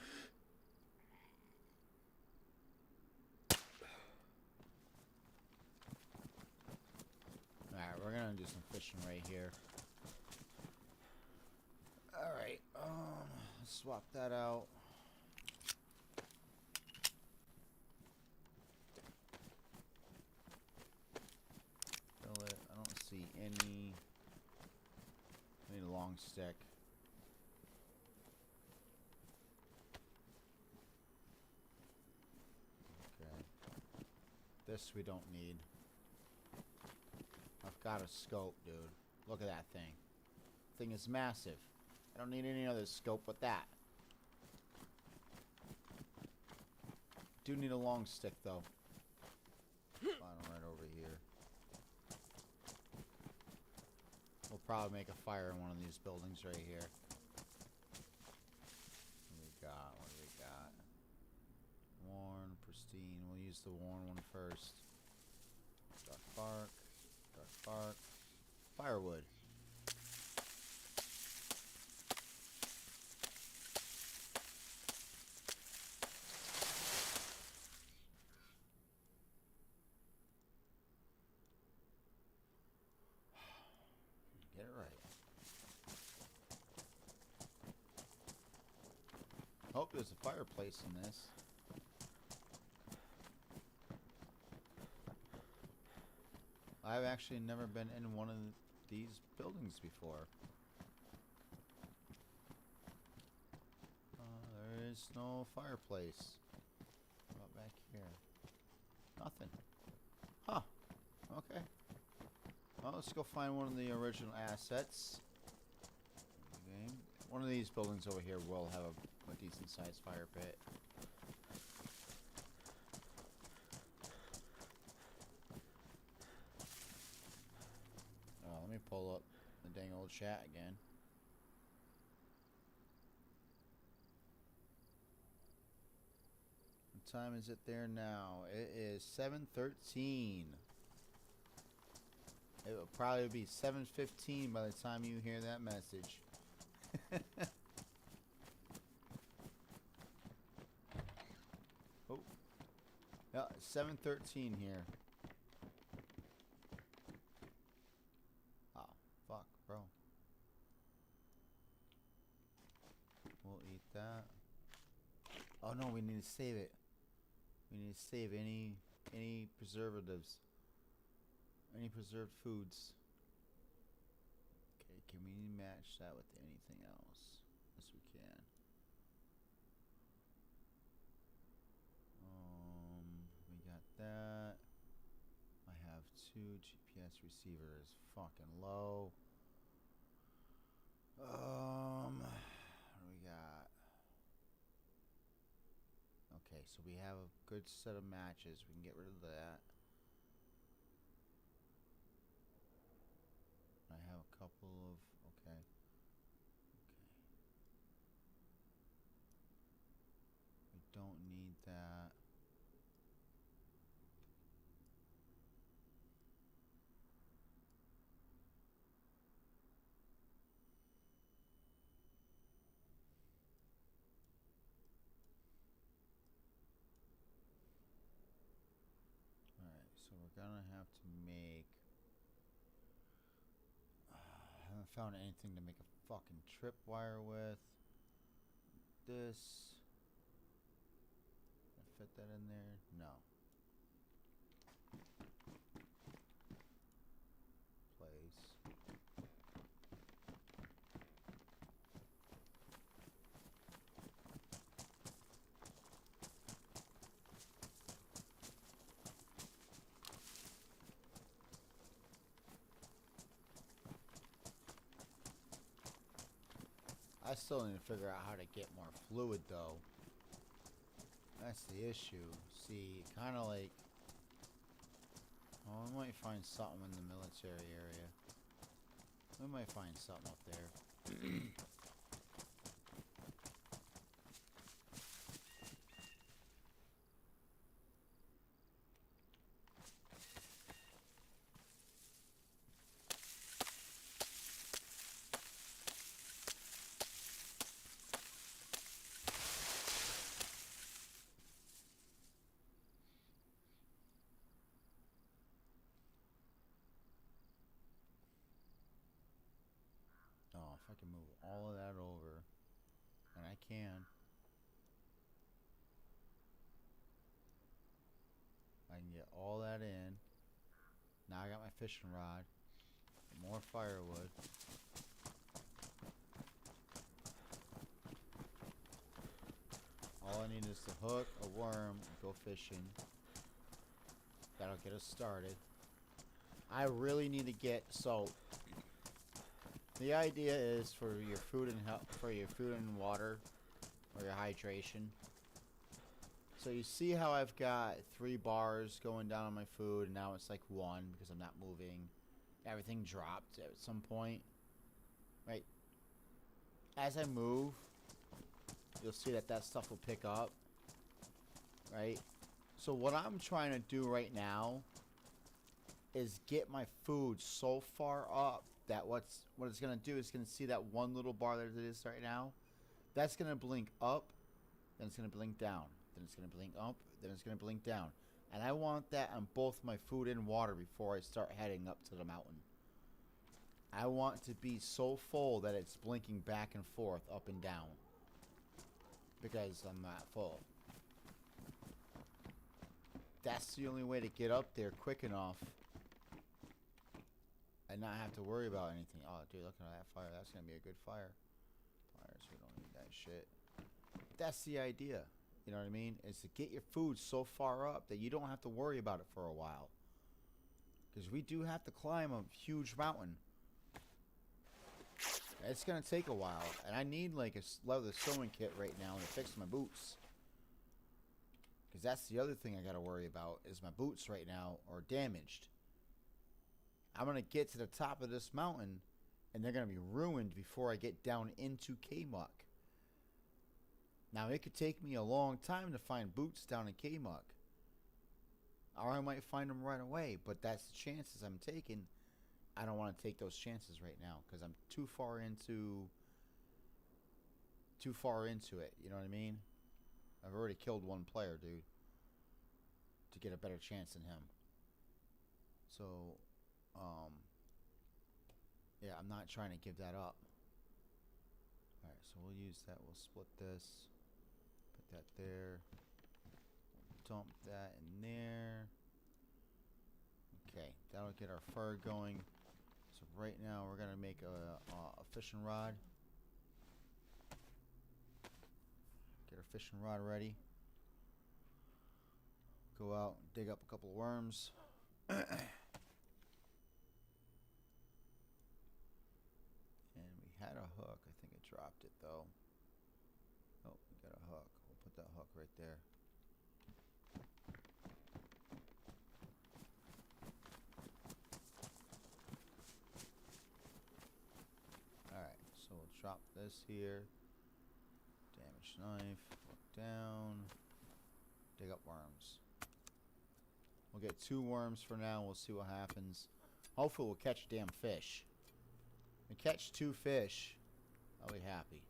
Alright, we're gonna do some fishing right here. Alright, let's swap that out. stick. Okay. This we don't need. I've got a scope, dude. Look at that thing. Thing is massive. I don't need any other scope but that. Do need a long stick though. Find them right over here. We'll probably make a fire in one of these buildings right here. What do we got? What do we got? Worn, pristine. We'll use the worn one first. Dark bark. Dark bark. Firewood. Get it right. Hope there's a fireplace in this. I've actually never been in one of these buildings before. There is no fireplace. What about back here? Nothing. Huh. Okay. Well, let's go find one of the original assets. Okay. One of these buildings over here will have a decent sized fire pit. Oh, let me pull up the dang old chat again. What time is it there now? It is 7:13. It will probably be 7:15 by the time you hear that message. Oh. Yeah, 7:13 here. Oh, fuck, bro. We'll eat that. Oh no, we need to save it. We need to save any preservatives. Any preserved foods. Okay, can we match that with anything else? Yes, we can. We got that. I have 2 GPS receivers. Fucking low. What do we got? Okay, so we have a good set of matches. We can get rid of that. I have a couple of, okay. We don't need that. Alright, so we're gonna have to make... I haven't found anything to make a fucking tripwire with. This. Can I fit that in there? No. Place. I still need to figure out how to get more fluid though. That's the issue. See, kind of like... Oh, we might find something in the military area. We might find something up there. Oh, if I can move all of that over, and I can. I can get all that in. Now I got my fishing rod, more firewood. All I need is the hook, a worm, and go fishing. That'll get us started. I really need to get the idea is for your food and water, or your hydration. So you see how I've got 3 bars going down on my food, and now it's like 1 because I'm not moving. Everything dropped at some point, right? As I move, you'll see that stuff will pick up, right? So what I'm trying to do right now is get my food so far up that what it's going to do is going to see that one little bar that it is right now. That's going to blink up, then it's going to blink down, then it's going to blink up, then it's going to blink down. And I want that on both my food and water before I start heading up to the mountain. I want to be so full that it's blinking back and forth, up and down. Because I'm not full. That's the only way to get up there quick enough and not have to worry about anything. Oh, dude, look at that fire. That's going to be a good fire. Fires, we don't need that shit. That's the idea. You know what I mean? Is to get your food so far up that you don't have to worry about it for a while. Because we do have to climb a huge mountain. It's going to take a while. And I need like a leather sewing kit right now to fix my boots. Because that's the other thing I got to worry about is my boots right now are damaged. I'm going to get to the top of this mountain and they're going to be ruined before I get down into K-Muck. Now, it could take me a long time to find boots down in K-Muck. Or I might find them right away, but that's the chances I'm taking. I don't want to take those chances right now because I'm too far into it. You know what I mean? I've already killed one player, dude, to get a better chance than him. So, yeah, I'm not trying to give that up. Alright, so we'll use that. We'll split this. Put that there. Dump that in there. Okay, that'll get our fur going. So right now we're going to make a fishing rod. Get our fishing rod ready. Go out and dig up a couple of worms. And we had a hook. I think it dropped it though. Oh, we got a hook. We'll put that hook right there. Alright, so we'll drop this here. Damaged knife. Look down. Dig up worms. We'll get 2 worms for now. We'll see what happens. Hopefully we'll catch a damn fish. If we catch 2 fish, I'll be happy.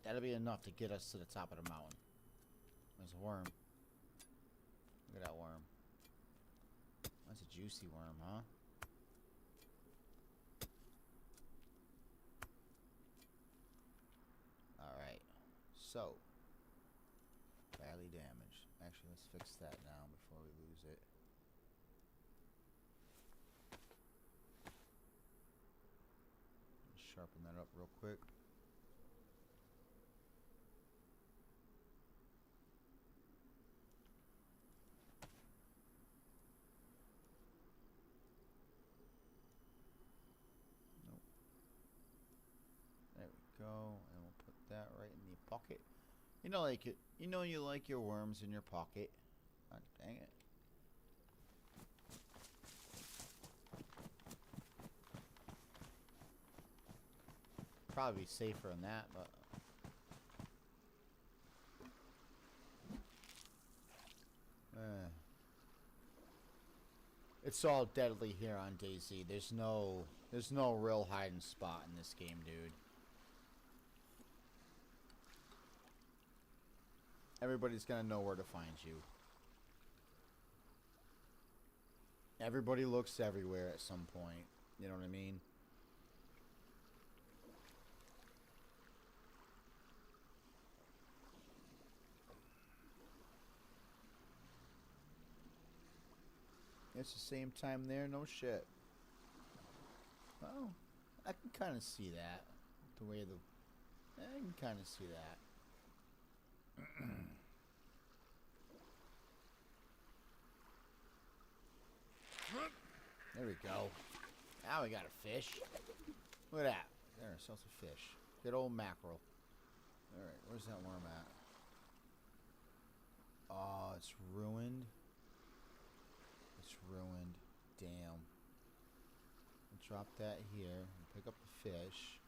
That'll be enough to get us to the top of the mountain. There's a worm. Look at that worm. That's a juicy worm, huh? Alright. So. Badly damaged. Actually, let's fix that now before we lose it. Sharpen that up real quick. Nope. There we go. And we'll put that right in the pocket. You know, you like your worms in your pocket. Oh, dang it. Probably safer than that, but it's all deadly here on DayZ. There's no real hiding spot in this game, dude. Everybody's gonna know where to find you. Everybody looks everywhere at some point. You know what I mean? It's the same time there, no shit. Well, I can kind of see that. The way I can kind of see that. There we go. Now we got a fish. Look at that. There, ourselves a fish. Good old mackerel. Alright, where's that worm at? Oh, it's ruined. It's ruined. Damn. I'll drop that here and pick up the fish.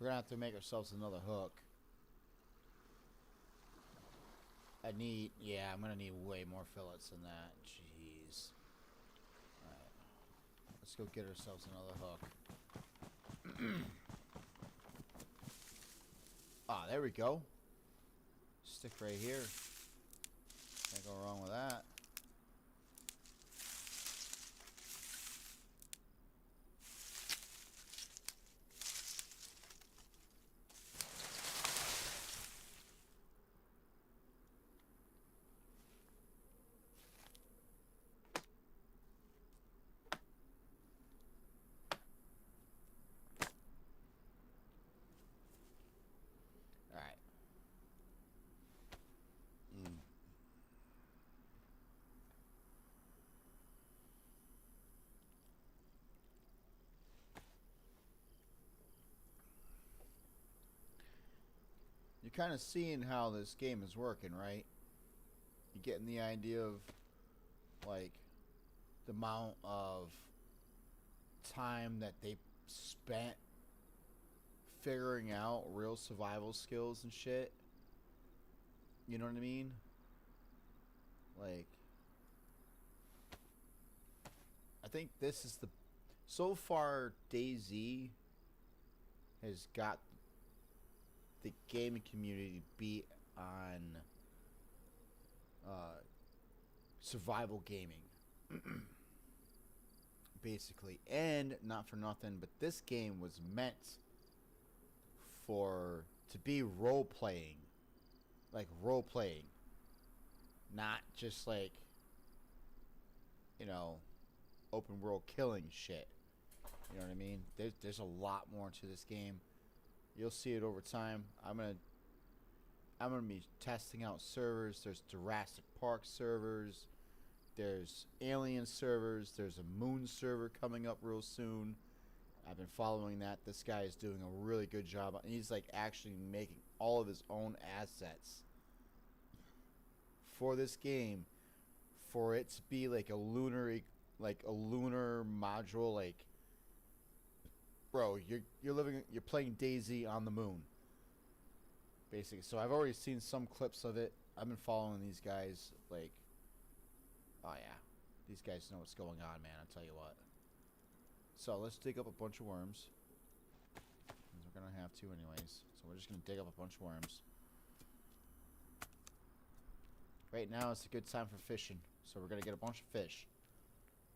We're gonna have to make ourselves another hook. I'm gonna need way more fillets than that. Jeez. Alright. Let's go get ourselves another hook. Ah, there we go. Stick right here. Can't go wrong with that. You're kind of seeing how this game is working, right? You're getting the idea of, like, the amount of time that they spent figuring out real survival skills and shit. You know what I mean? Like, I think this is the... So far, DayZ has got the gaming community beat on survival gaming. Basically. And, not for nothing, but this game was meant to be role-playing. Like, role-playing. Not just like, you know, open world killing shit. You know what I mean? There's a lot more to this game. You'll see it over time. I'm gonna be testing out servers. There's Jurassic Park servers. There's alien servers. There's a moon server coming up real soon. I've been following that. This guy is doing a really good job. He's like actually making all of his own assets for this game, for it to be like a lunar module. Like, bro, you're playing DayZ on the moon, basically. So I've already seen some clips of it. I've been following these guys. Like, oh yeah, these guys know what's going on, man. I'll tell you what. So let's dig up a bunch of worms. We're gonna have to anyways. So we're just gonna dig up a bunch of worms. Right now it's a good time for fishing. So we're gonna get a bunch of fish.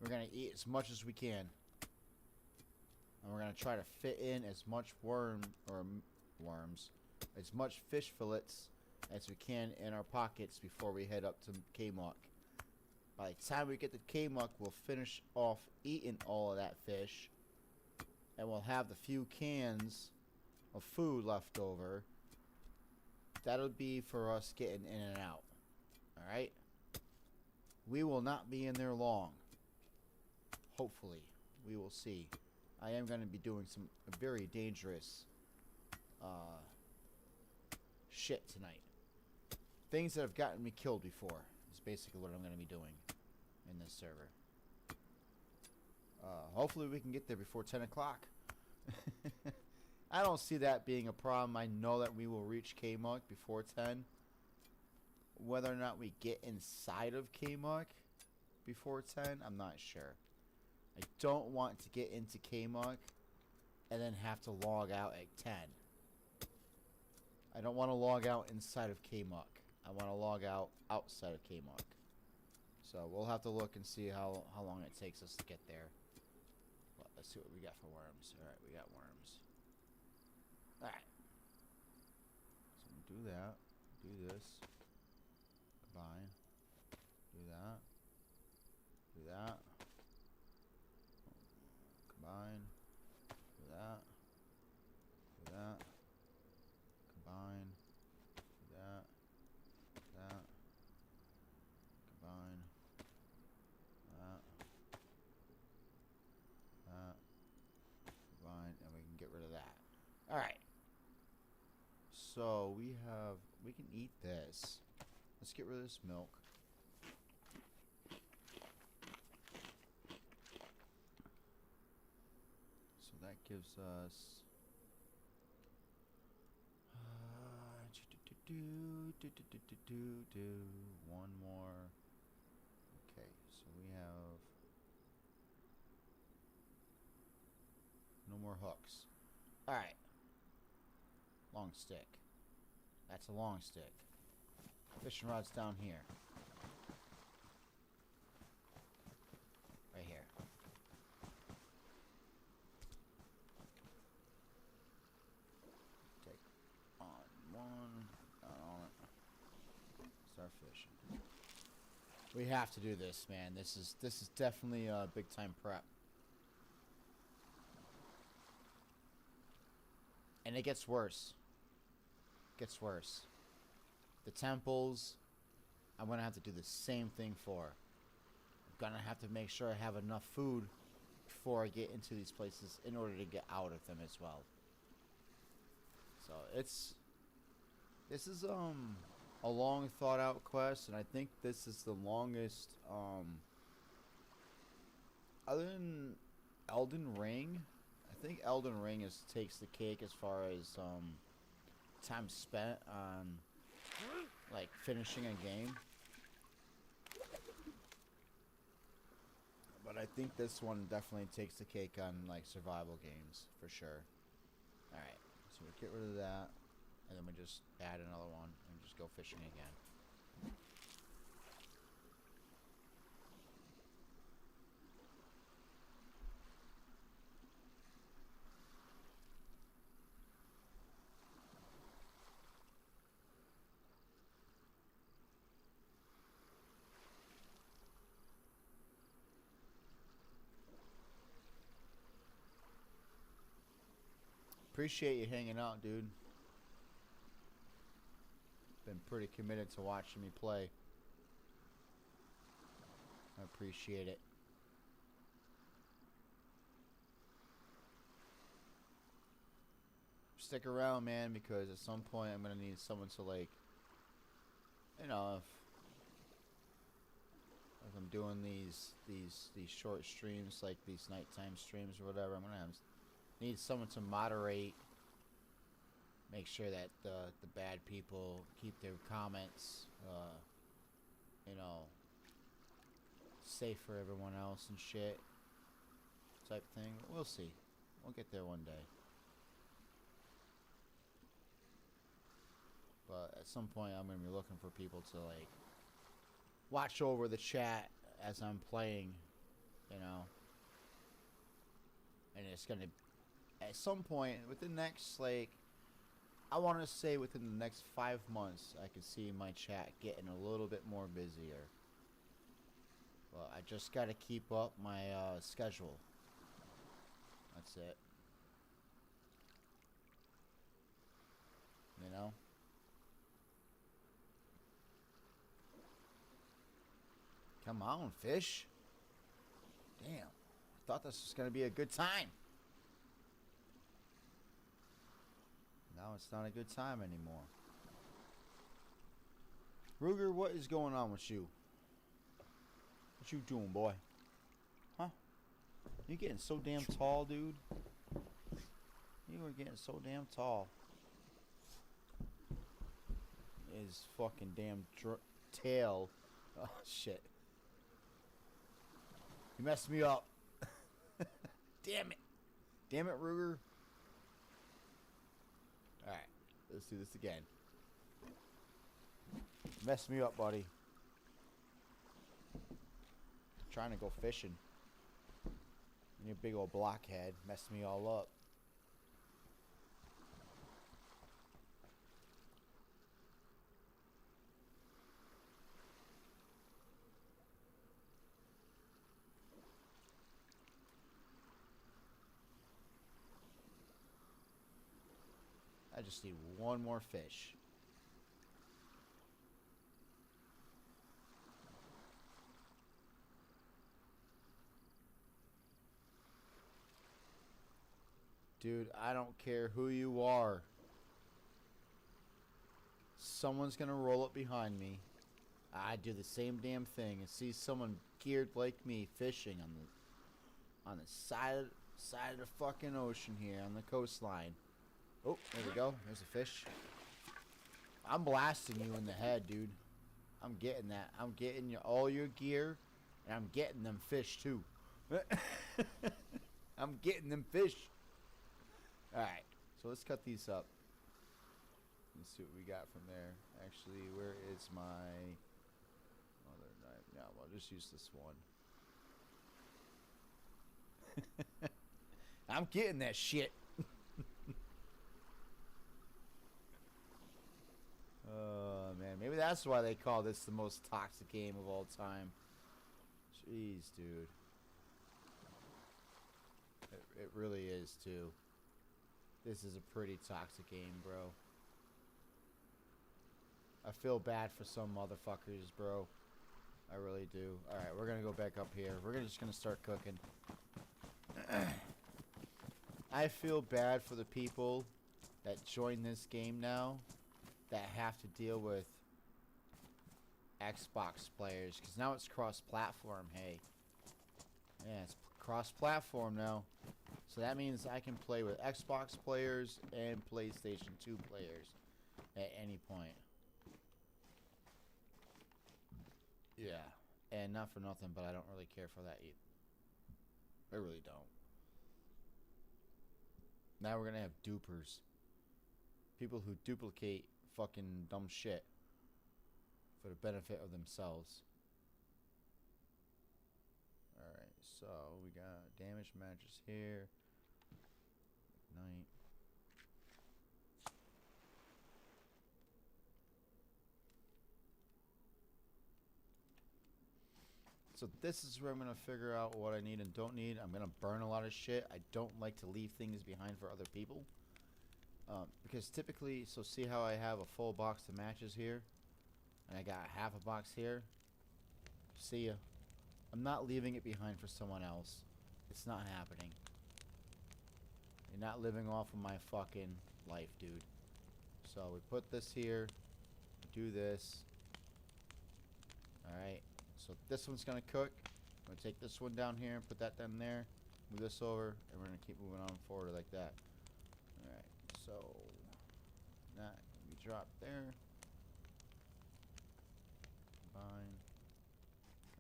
We're gonna eat as much as we can. And we're gonna try to fit in as much as much fish fillets as we can in our pockets before we head up to K-Muck. By the time we get to K-Muck, we'll finish off eating all of that fish, and we'll have the few cans of food left over. That'll be for us getting in and out. Alright? We will not be in there long. Hopefully. We will see. I am going to be doing some very dangerous shit tonight. Things that have gotten me killed before is basically what I'm going to be doing in this server. Hopefully we can get there before 10 o'clock. I don't see that being a problem. I know that we will reach K-Muck before 10. Whether or not we get inside of K-Muck before 10, I'm not sure. I don't want to get into K-Muck and then have to log out at 10. I don't want to log out inside of K-Muck. I want to log out outside of K-Muck. So we'll have to look and see how long it takes us to get there. Well, let's see what we got for worms. Alright, we got worms. Alright. So we'll do that. Do this. Combine. Do that. Do that. Combine. Do that. Do that. Combine. Do that. That. Alright. So we can eat this. Let's get rid of this milk. So that gives us one more. Okay, so we have no more hooks. Alright. Long stick. That's a long stick. Fishing rod's down here. Right here. Take on one. On it. Start fishing. We have to do this, man. This is definitely a big time prep. And it gets worse. Gets worse. The temples, I'm gonna have to do the same thing for. I'm gonna have to make sure I have enough food before I get into these places in order to get out of them as well. So this is a long thought out quest, and I think this is the longest other than Elden Ring. I think Elden Ring takes the cake as far as time spent on like finishing a game. But I think this one definitely takes the cake on like survival games for sure. Alright, so we get rid of that, and then we just add another one and just go fishing again. Appreciate you hanging out, dude. Been pretty committed to watching me play. I appreciate it. Stick around, man, because at some point I'm gonna need someone to, like, you know, if I'm doing these short streams, like these nighttime streams or whatever, I'm gonna need someone to moderate, make sure that the bad people keep their comments, you know, safe for everyone else and shit, type thing. We'll see. We'll get there one day. But at some point, I'm gonna be looking for people to, like, watch over the chat as I'm playing, you know. And it's gonna, at some point, within the next, like, I want to say within the next 5 months, I could see my chat getting a little bit more busier. But I just gotta keep up my schedule. That's it. You know? Come on, fish. Damn. I thought this was gonna be a good time. Now it's not a good time anymore. Ruger, what is going on with you? What you doing, boy? Huh? You getting so damn tall, dude? You are getting so damn tall. His fucking damn tail. Oh, shit. You messed me up. Damn it. Damn it, Ruger. Alright, let's do this again. Messed me up, buddy. Trying to go fishing. And your big old blockhead messed me all up. I just need one more fish. Dude, I don't care who you are. Someone's gonna roll up behind me. I do the same damn thing and see someone geared like me fishing on the side of the fucking ocean here on the coastline. Oh, there we go. There's a fish. I'm blasting you in the head, dude. I'm getting that. I'm getting all your gear, and I'm getting them fish too. I'm getting them fish. All right, so let's cut these up. Let's see what we got from there. Actually, where is my other knife? No, I'll just use this one. I'm getting that shit. Oh, man. Maybe that's why they call this the most toxic game of all time. Jeez, dude. It really is, too. This is a pretty toxic game, bro. I feel bad for some motherfuckers, bro. I really do. Alright, we're gonna go back up here. We're just gonna start cooking. I feel bad for the people that join this game now that have to deal with Xbox players, because now it's cross-platform. Hey, yeah, it's cross-platform now, so that means I can play with Xbox players and PlayStation 2 players at any point. Yeah, and not for nothing, but I don't really care for that either. I really don't. Now we're gonna have dupers, people who duplicate fucking dumb shit for the benefit of themselves. Alright, so we got damaged mattress here. Ignite. So this is where I'm going to figure out what I need and don't need. I'm going to burn a lot of shit. I don't like to leave things behind for other people. Because typically, so see how I have a full box of matches here? And I got half a box here? See ya. I'm not leaving it behind for someone else. It's not happening. You're not living off of my fucking life, dude. So we put this here. Do this. Alright. So this one's going to cook. I'm going to take this one down here and put that down there. Move this over. And we're going to keep moving on forward like that. Alright. So that can be dropped there. Combine.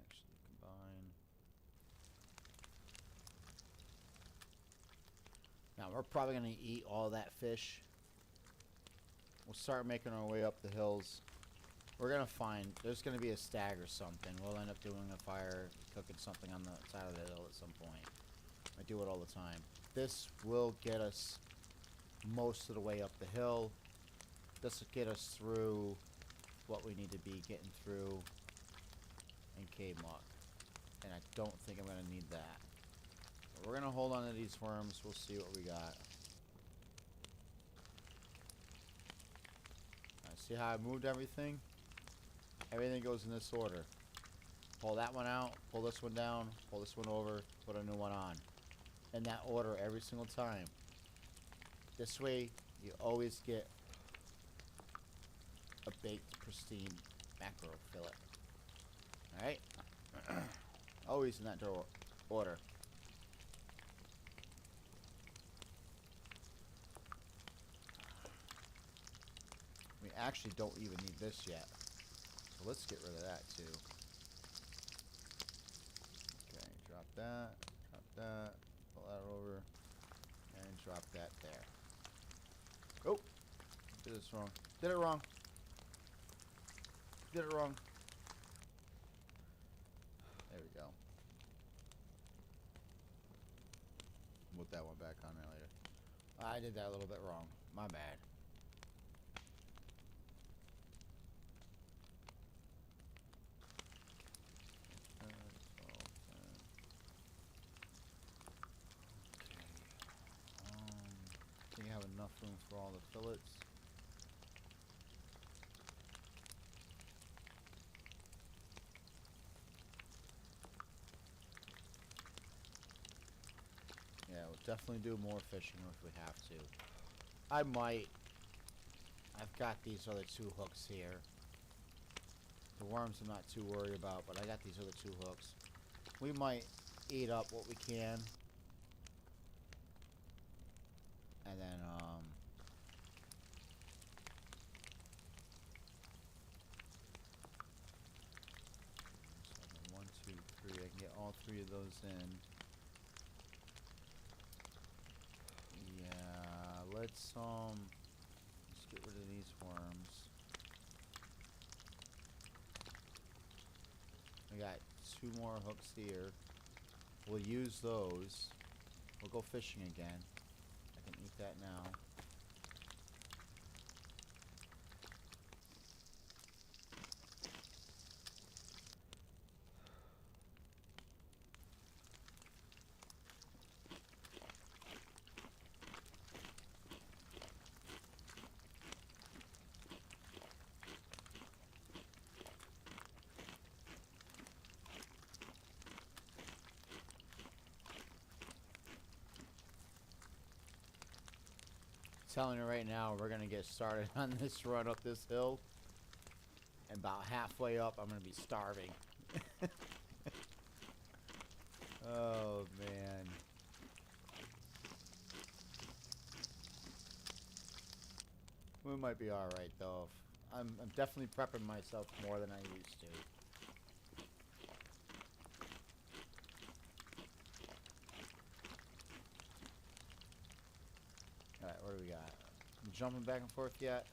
Actually combine. Now we're probably going to eat all that fish. We'll start making our way up the hills. We're going to find, there's going to be a stag or something. We'll end up doing a fire, cooking something on the side of the hill at some point. I do it all the time. This will get us most of the way up the hill. This will get us through what we need to be getting through in cave muck. And I don't think I'm going to need that. But we're going to hold on to these worms. We'll see what we got. See how I moved everything? Everything goes in this order. Pull that one out, pull this one down, pull this one over, put a new one on. In that order every single time. This way, you always get a baked, pristine mackerel fillet. Alright? Always in that order. We actually don't even need this yet. So let's get rid of that too. Okay, drop that, pull that over, and drop that there. Oh! Did this wrong. Did it wrong. Did it wrong. There we go. We'll put that one back on there later. I did that a little bit wrong. My bad. Do you have enough room for all the fillets? Yeah, we'll definitely do more fishing if we have to. I might. I've got these other 2 hooks here. The worms I'm not too worried about, but I got these other 2 hooks. We might eat up what we can. And then, 1, 2, 3. I can get all 3 of those in. Yeah, let's get rid of these worms. I got 2 more hooks here. We'll use those. We'll go fishing again. I can eat that now. Telling you right now, we're gonna get started on this run up this hill, and about halfway up, I'm gonna be starving. Oh man. We might be all right though. I'm definitely prepping myself more than I used to. Alright, what do we got? You jumping back and forth yet?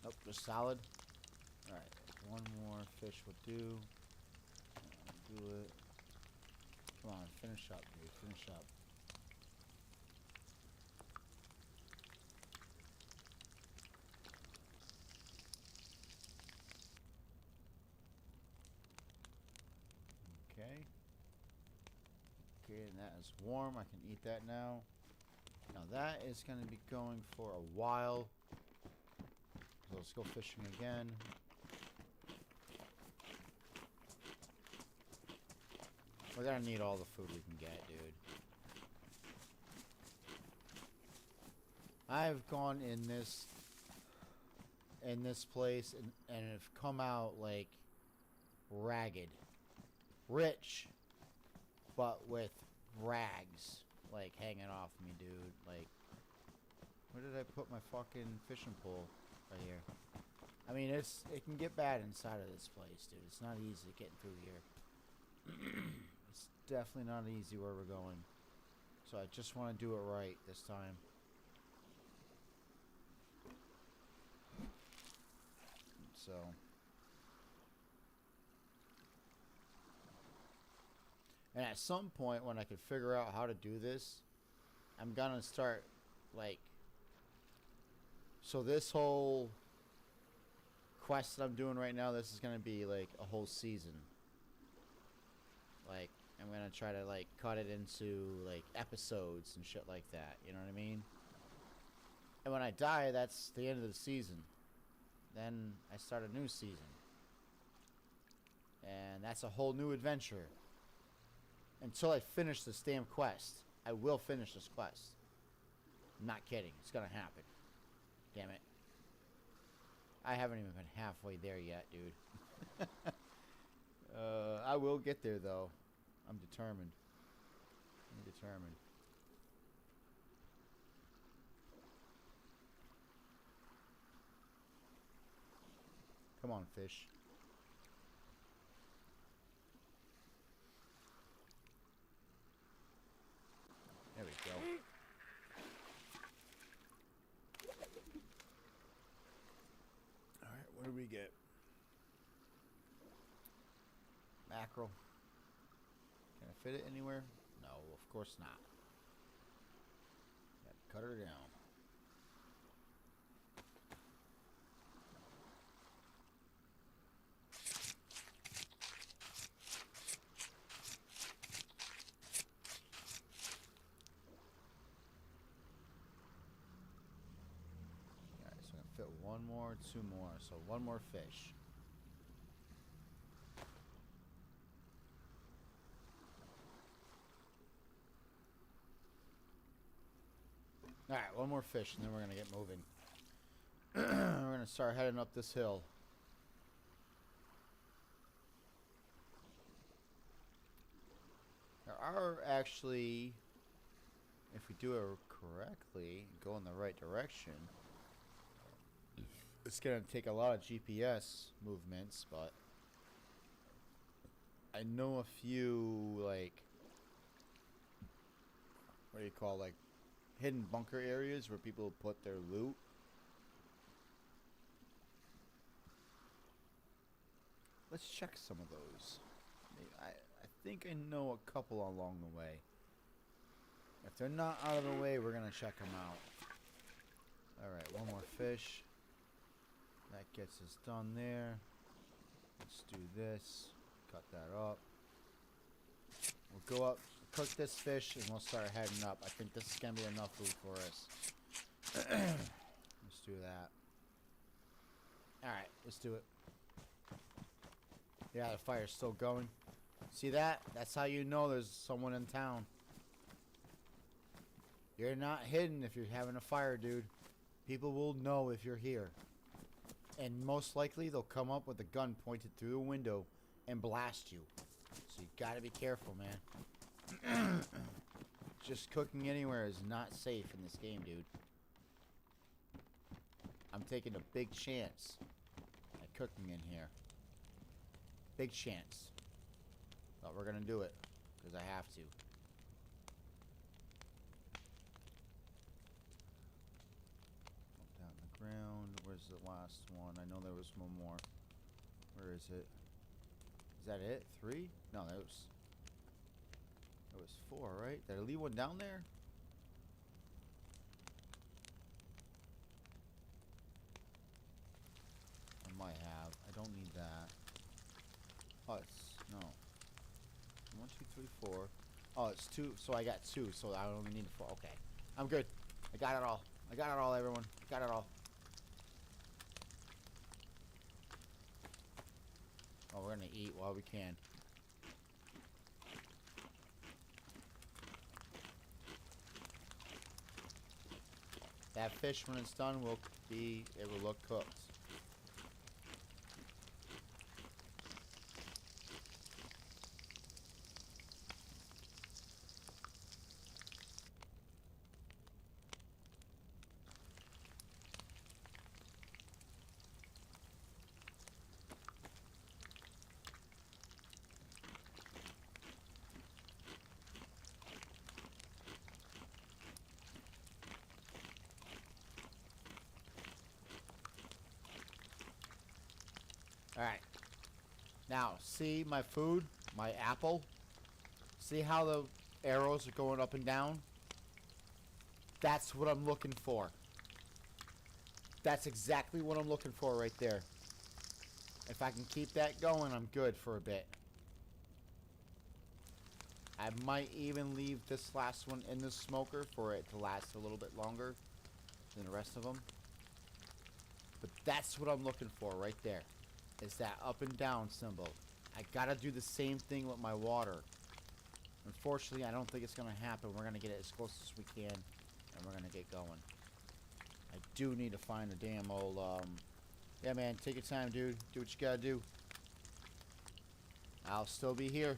Nope, just solid. Alright, 1 more fish will do. Do it. Come on, finish up, dude. Finish up. Okay. Okay, and that is warm. I can eat that now. Now that is going to be going for a while. So let's go fishing again. We're going to need all the food we can get, dude. I've gone in this place and have come out like ragged. Rich, but with rags like hanging off me, dude. Like, where did I put my fucking fishing pole? Right here. I mean, it can get bad inside of this place, dude. It's not easy getting through here. It's definitely not easy where we're going. So I just want to do it right this time. So and at some point when I can figure out how to do this, I'm gonna start like, so this whole quest that I'm doing right now, this is gonna be like a whole season. Like, I'm gonna try to like cut it into like episodes and shit like that, you know what I mean? And when I die, that's the end of the season. Then I start a new season. And that's a whole new adventure. Until I finish this damn quest. I will finish this quest. I'm not kidding. It's gonna happen. Damn it. I haven't even been halfway there yet, dude. I will get there, though. I'm determined. I'm determined. Come on, fish. There we go. Alright, what do we get? Mackerel. Can I fit it anywhere? No, of course not. Got to cut her down. Fit 1 more, 2 more, so 1 more fish. Alright, one more fish and then we're gonna get moving. We're gonna start heading up this hill. There are actually, if we do it correctly, go in the right direction, it's gonna take a lot of GPS movements, but I know a few, like, what do you call, like, hidden bunker areas where people put their loot. Let's check some of those. I think I know a couple along the way. If they're not out of the way, we're gonna check them out. Alright, one more fish. That gets us done there. Let's do this. Cut that up. We'll go up, cook this fish, and we'll start heading up. I think this is gonna be enough food for us. Let's do that. Alright, let's do it. Yeah, the fire's still going. See that? That's how you know there's someone in town. You're not hidden if you're having a fire, dude. People will know if you're here. And most likely, they'll come up with a gun pointed through a window and blast you. So you gotta be careful, man. Just cooking anywhere is not safe in this game, dude. I'm taking a big chance at cooking in here. Big chance. But we're gonna do it. Because I have to. Up down the ground. Where's the last one? I know there was one more. Where is it? Is that it? 3? No, there was 4, right? Did I leave one down there? I might have. I don't need that. Oh, it's no. 1, 2, 3, 4. Oh, it's 2. So I got 2. So I only need 4. Okay, I'm good. I got it all. I got it all, everyone. I got it all. Oh, we're gonna eat while we can. That fish, when it's done, it will look cooked. Alright. Now, see my food? My apple? See how the arrows are going up and down? That's what I'm looking for. That's exactly what I'm looking for right there. If I can keep that going, I'm good for a bit. I might even leave this last one in the smoker for it to last a little bit longer than the rest of them. But that's what I'm looking for right there. Is that up and down symbol. I gotta do the same thing with my water. Unfortunately, I don't think it's gonna happen. We're gonna get it as close as we can, and we're gonna get going. I do need to find a damn old, yeah, man, take your time, dude. Do what you gotta do. I'll still be here.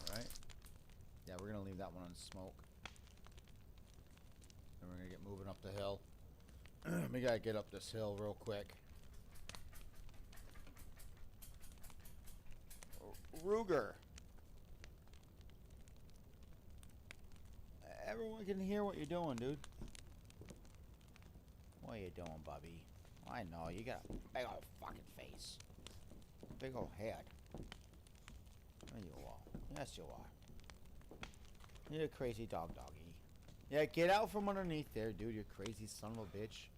Alright. Yeah, we're gonna leave that one on smoke. And we're gonna get moving up the hill. We gotta get up this hill real quick. Ruger. Everyone can hear what you're doing, dude. What are you doing, Bubby? I know, you got a big old fucking face. Big old head. There you are. Yes, you are. You're a crazy doggy. Yeah, get out from underneath there, dude, you crazy son of a bitch.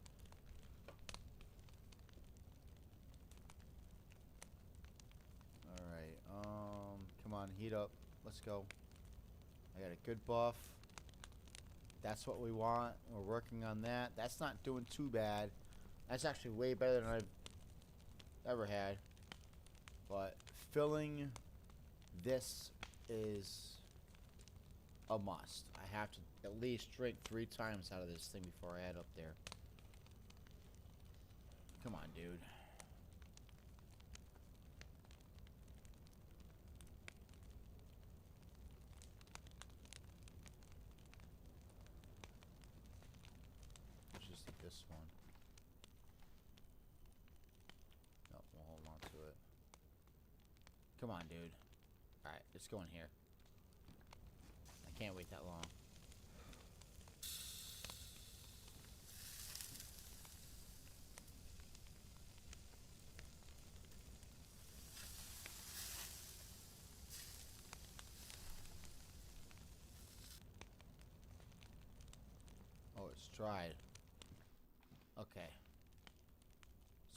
Alright, come on, heat up. Let's go. I got a good buff. That's what we want. We're working on that. That's not doing too bad. That's actually way better than I've ever had. But filling this is a must. I have to at least drink 3 times out of this thing before I head up there. Come on, dude. Let's just eat this one. Nope, we'll hold on to it. Come on, dude. Alright, let's go in here. I can't wait that long. Oh, it's dried. Okay.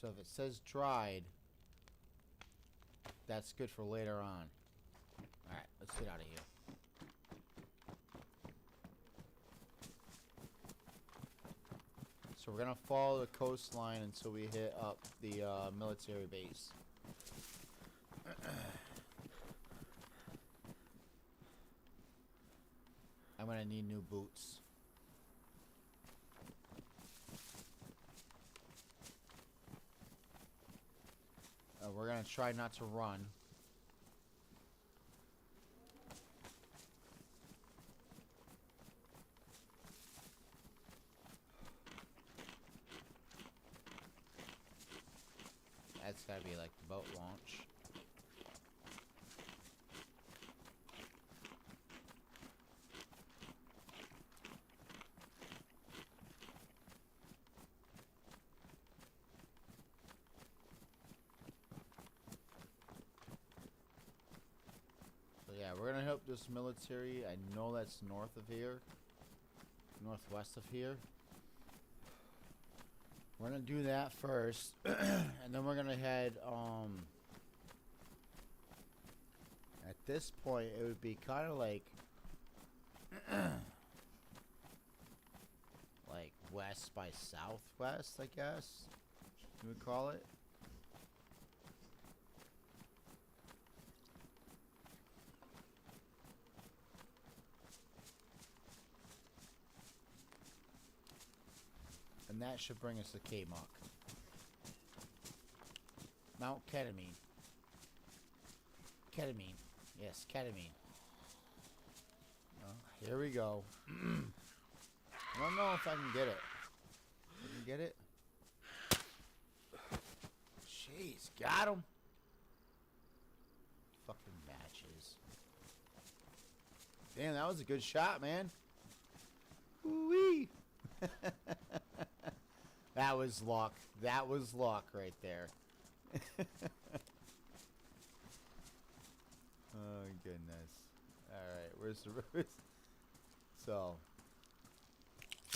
So if it says dried, that's good for later on. Alright, let's get out of here. So we're gonna follow the coastline until we hit up the military base. I'm gonna need new boots. We're gonna try not to run. That's gotta be like the boat launch. So yeah, we're gonna help this military. I know that's north of here. Northwest of here. We're gonna do that first, and then we're gonna head, at this point, it would be kind of like, like west by southwest, I guess, you would call it. And that should bring us to K-Muck. Mount Ketamine. Ketamine. Yes, ketamine. Here we go. I don't know if I can get it. Can you get it? Jeez, got him. Fucking matches. Damn, that was a good shot, man. Woo-wee. That was luck. That was luck right there. Oh, goodness. Alright, where's the road? So,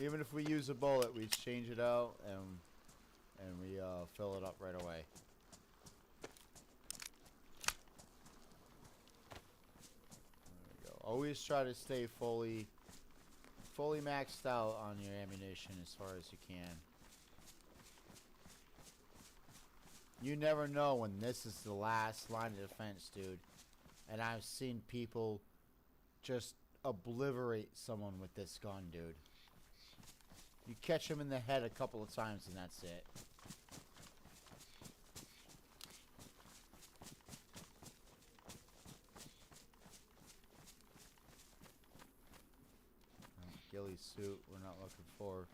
even if we use a bullet, we change it out and we fill it up right away. There we go. Always try to stay fully maxed out on your ammunition as far as you can. You never know when this is the last line of defense, dude. And I've seen people just obliterate someone with this gun, dude. You catch them in the head a couple of times and that's it. Ghillie suit we're not looking for.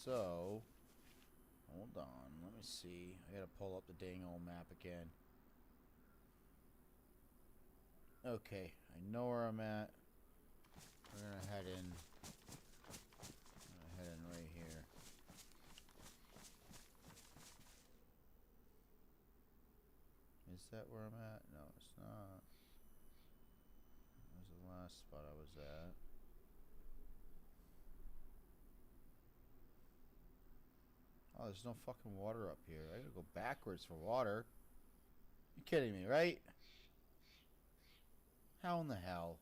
So, hold on, let me see. I gotta pull up the dang old map again. Okay, I know where I'm at. We're gonna head in. I'm gonna head in right here. Is that where I'm at? No, it's not. That was the last spot I was at. Oh, there's no fucking water up here. I gotta go backwards for water. You kidding me, right? How in the hell?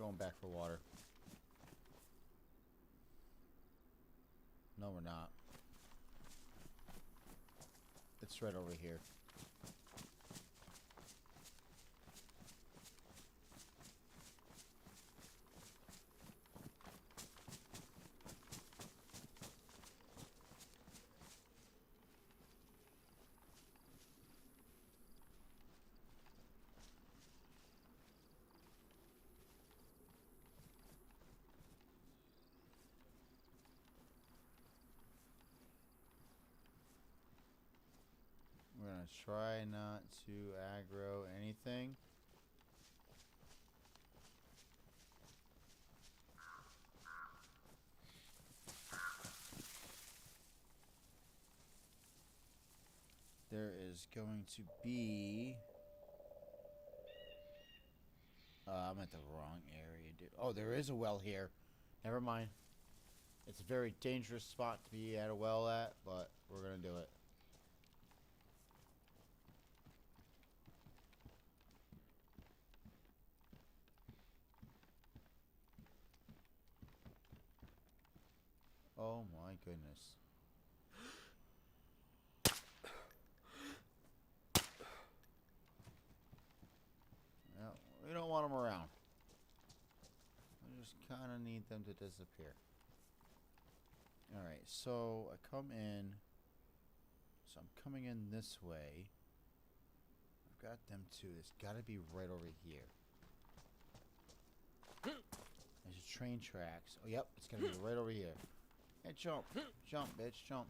Going back for water. No, we're not. It's right over here. We're gonna try not to aggro anything. There is going to be... I'm at the wrong area, dude. Oh, there is a well here. Never mind. It's a very dangerous spot to be at a well at, but we're gonna do it. Oh my goodness. Well, we don't want them around. We just kind of need them to disappear. Alright, so I come in. So I'm coming in this way. I've got them too. It's got to be right over here. There's a train tracks. Oh, yep. It's going to be right over here. Hey, jump. Jump, bitch. Jump.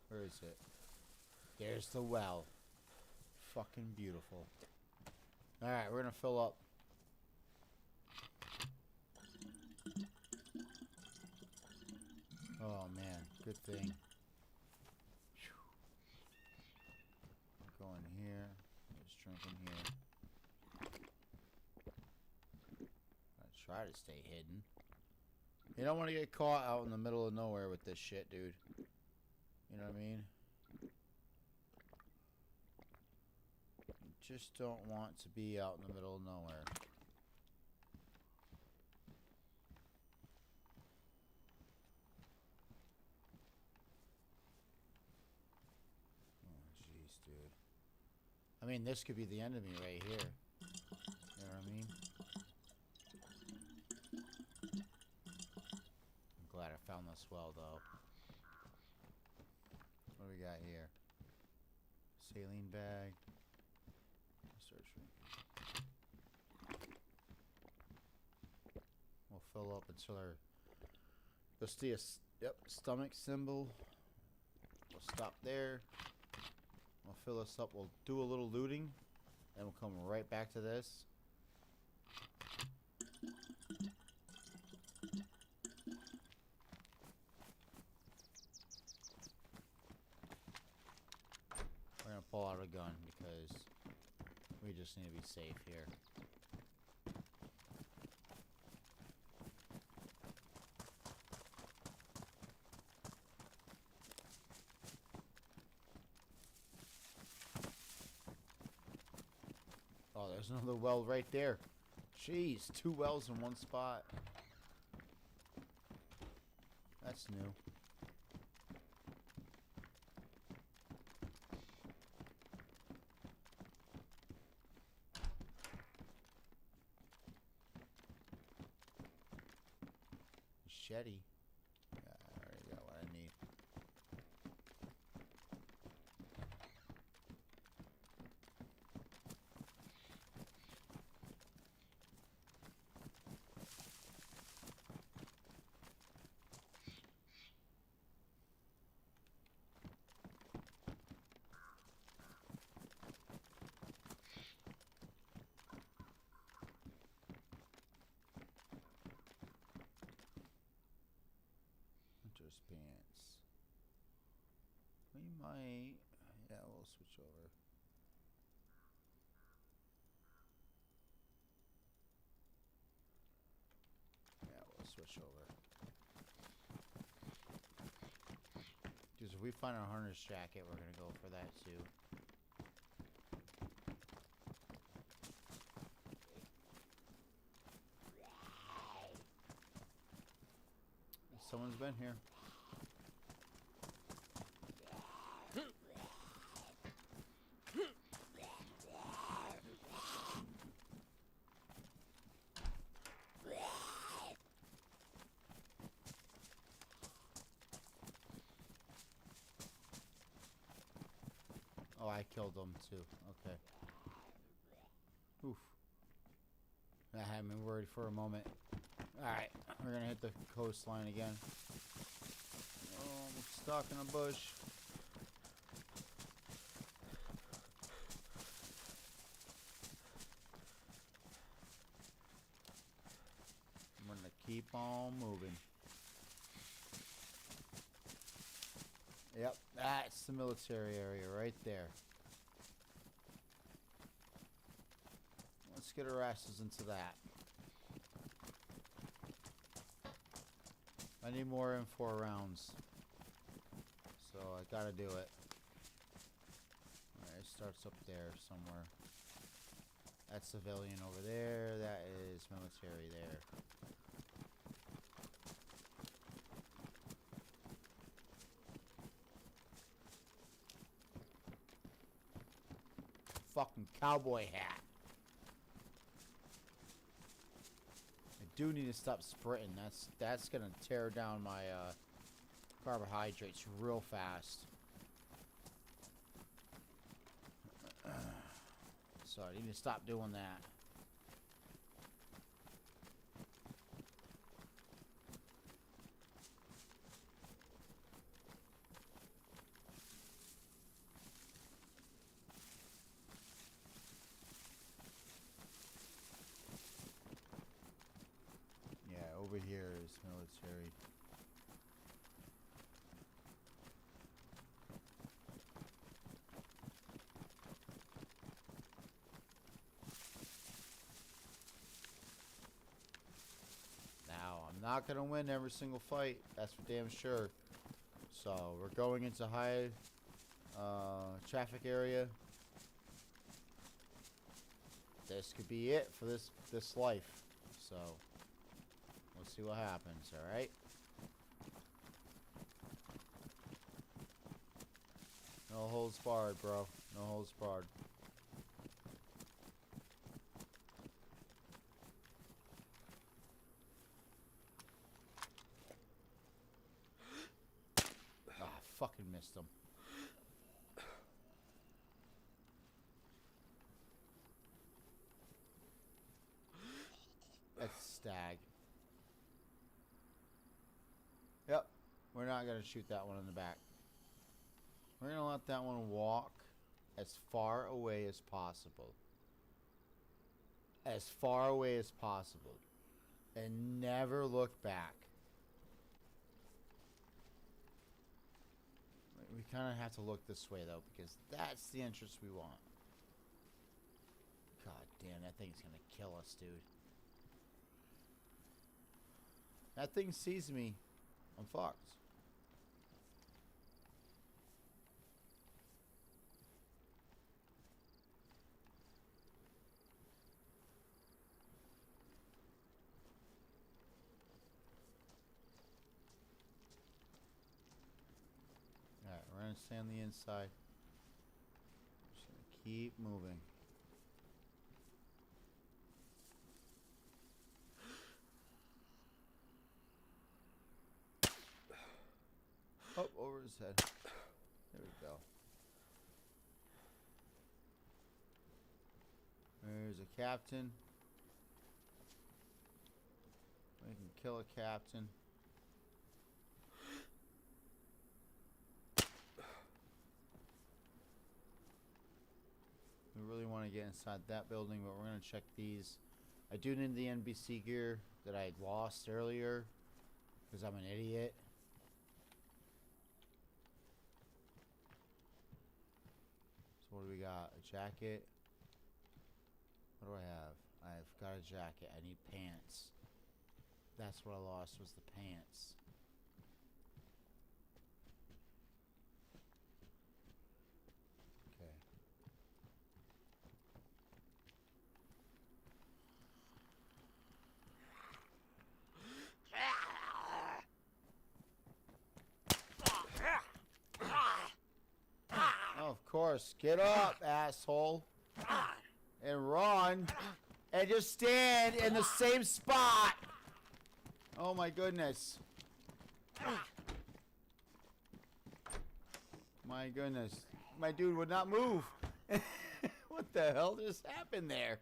Where is it? There's the well. Fucking beautiful. Alright, we're going to fill up. Oh, man. Good thing. Go in here. Just drink in here. I try to stay hidden. You don't want to get caught out in the middle of nowhere with this shit, dude. You know what I mean? You just don't want to be out in the middle of nowhere. Dude. I mean, this could be the enemy right here. You know what I mean? I'm glad I found this well, though. What do we got here? Saline bag. Searching. We'll fill up until our... You'll see a stomach symbol. We'll stop there. We'll fill this up. We'll do a little looting, and we'll come right back to this. We're gonna pull out a gun because we just need to be safe here. Oh, there's another well right there. Jeez, 2 wells in one spot. That's new. Machete. Yeah, I already got what I need. Hunter's pants. We might... Yeah, we'll switch over. Yeah, we'll switch over. Because if we find a hunter's jacket, we're going to go for that too. someone's been here. Oh, I killed them too. Okay. Oof. I had me worried for a moment. Alright, we're gonna hit the coastline again. Oh, I'm stuck in a bush. I'm gonna keep on moving. Yep, that's the military area right there. Let's get our asses into that. I need more M4 rounds. So I gotta do it. Alright, it starts up there somewhere. That's civilian over there. That is military there. Fucking cowboy hat. I do need to stop sprinting. That's gonna tear down my carbohydrates real fast. So I need to stop doing that. Yeah, over here is military. Not gonna win every single fight, that's for damn sure. So we're going into high traffic area. This could be it for this life. So we'll see what happens. All right. No holds barred, bro. No holds barred. Fucking missed him. That's stag. Yep. We're not going to shoot that one in the back. We're going to let that one walk as far away as possible. As far away as possible. And never look back. We kind of have to look this way, though, because that's the entrance we want. God damn, that thing's going to kill us, dude. That thing sees me. I'm fucked. Alright, we're going to stay on the inside. Just going to keep moving. Oh, over his head. There we go. There's a captain. We can kill a captain. We really want to get inside that building, but we're going to check these. I do need the NBC gear that I lost earlier because I'm an idiot. So what do we got? A jacket. What do I have? I've got a jacket. I need pants. That's what I lost, was the pants. Okay. horse. Get up, asshole. And run. And just stand in the same spot. Oh my goodness. My goodness. My dude would not move. What the hell just happened there?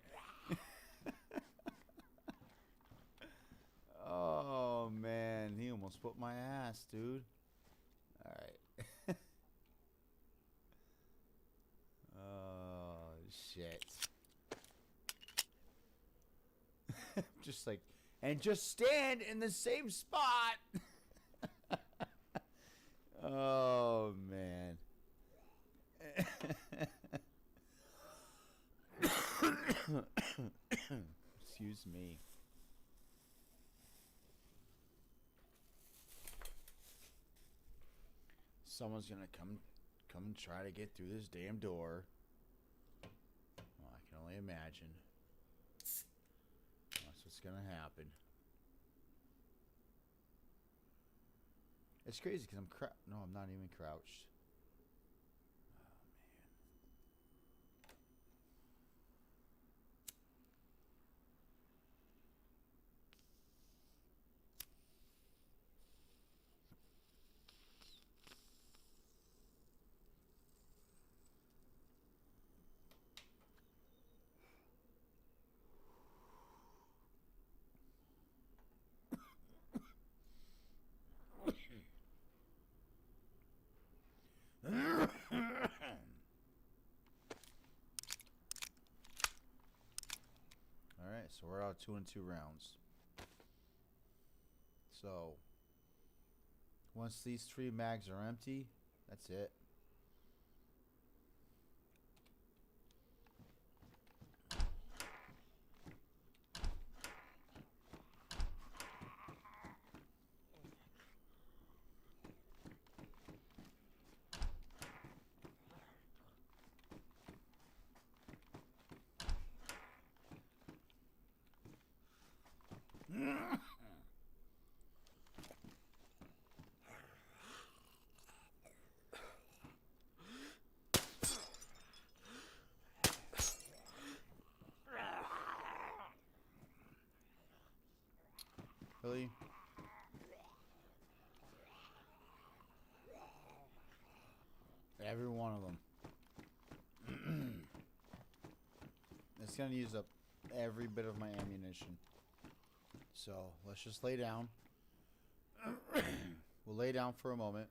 Oh man, he almost put my ass, dude. Alright. Oh shit. Just like, and just stand in the same spot. Oh man. Excuse me. Someone's gonna come and try to get through this damn door. Well, I can only imagine. That's what's gonna happen. It's crazy because no, I'm not even crouched. Alright, so we're out 2 and 2 rounds. So, once these 3 mags are empty, that's it. Really? Every one of them. It's gonna use up every bit of my ammunition. So let's just lay down. We'll lay down for a moment.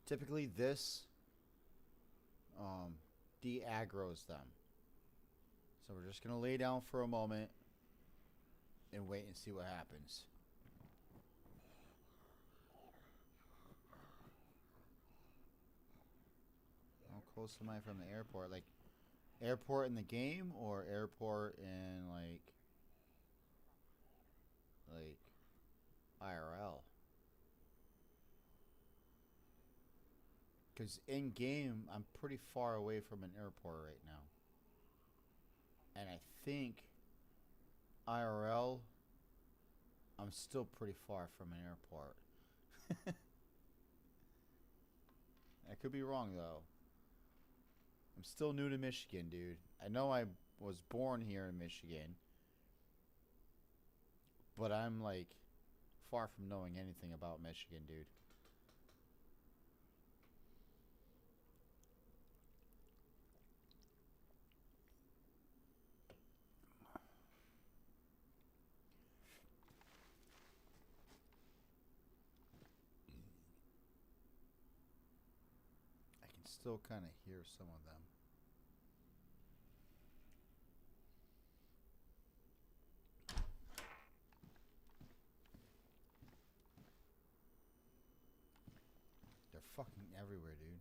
Typically this de-aggroes them. So we're just gonna lay down for a moment and wait and see what happens. How close am I from the airport? Like, airport in the game or airport in like IRL? Because in game, I'm pretty far away from an airport right now. And I think IRL, I'm still pretty far from an airport. I could be wrong though. I'm still new to Michigan, dude. I know I was born here in Michigan, but I'm like far from knowing anything about Michigan, dude. I can still kind of hear some of them. They're fucking everywhere, dude.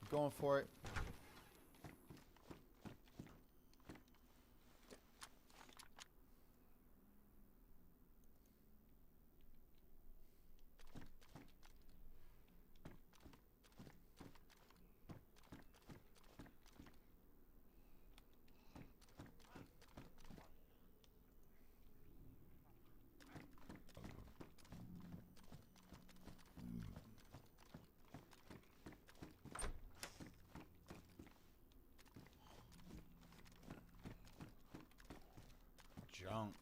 I'm going for it. junk.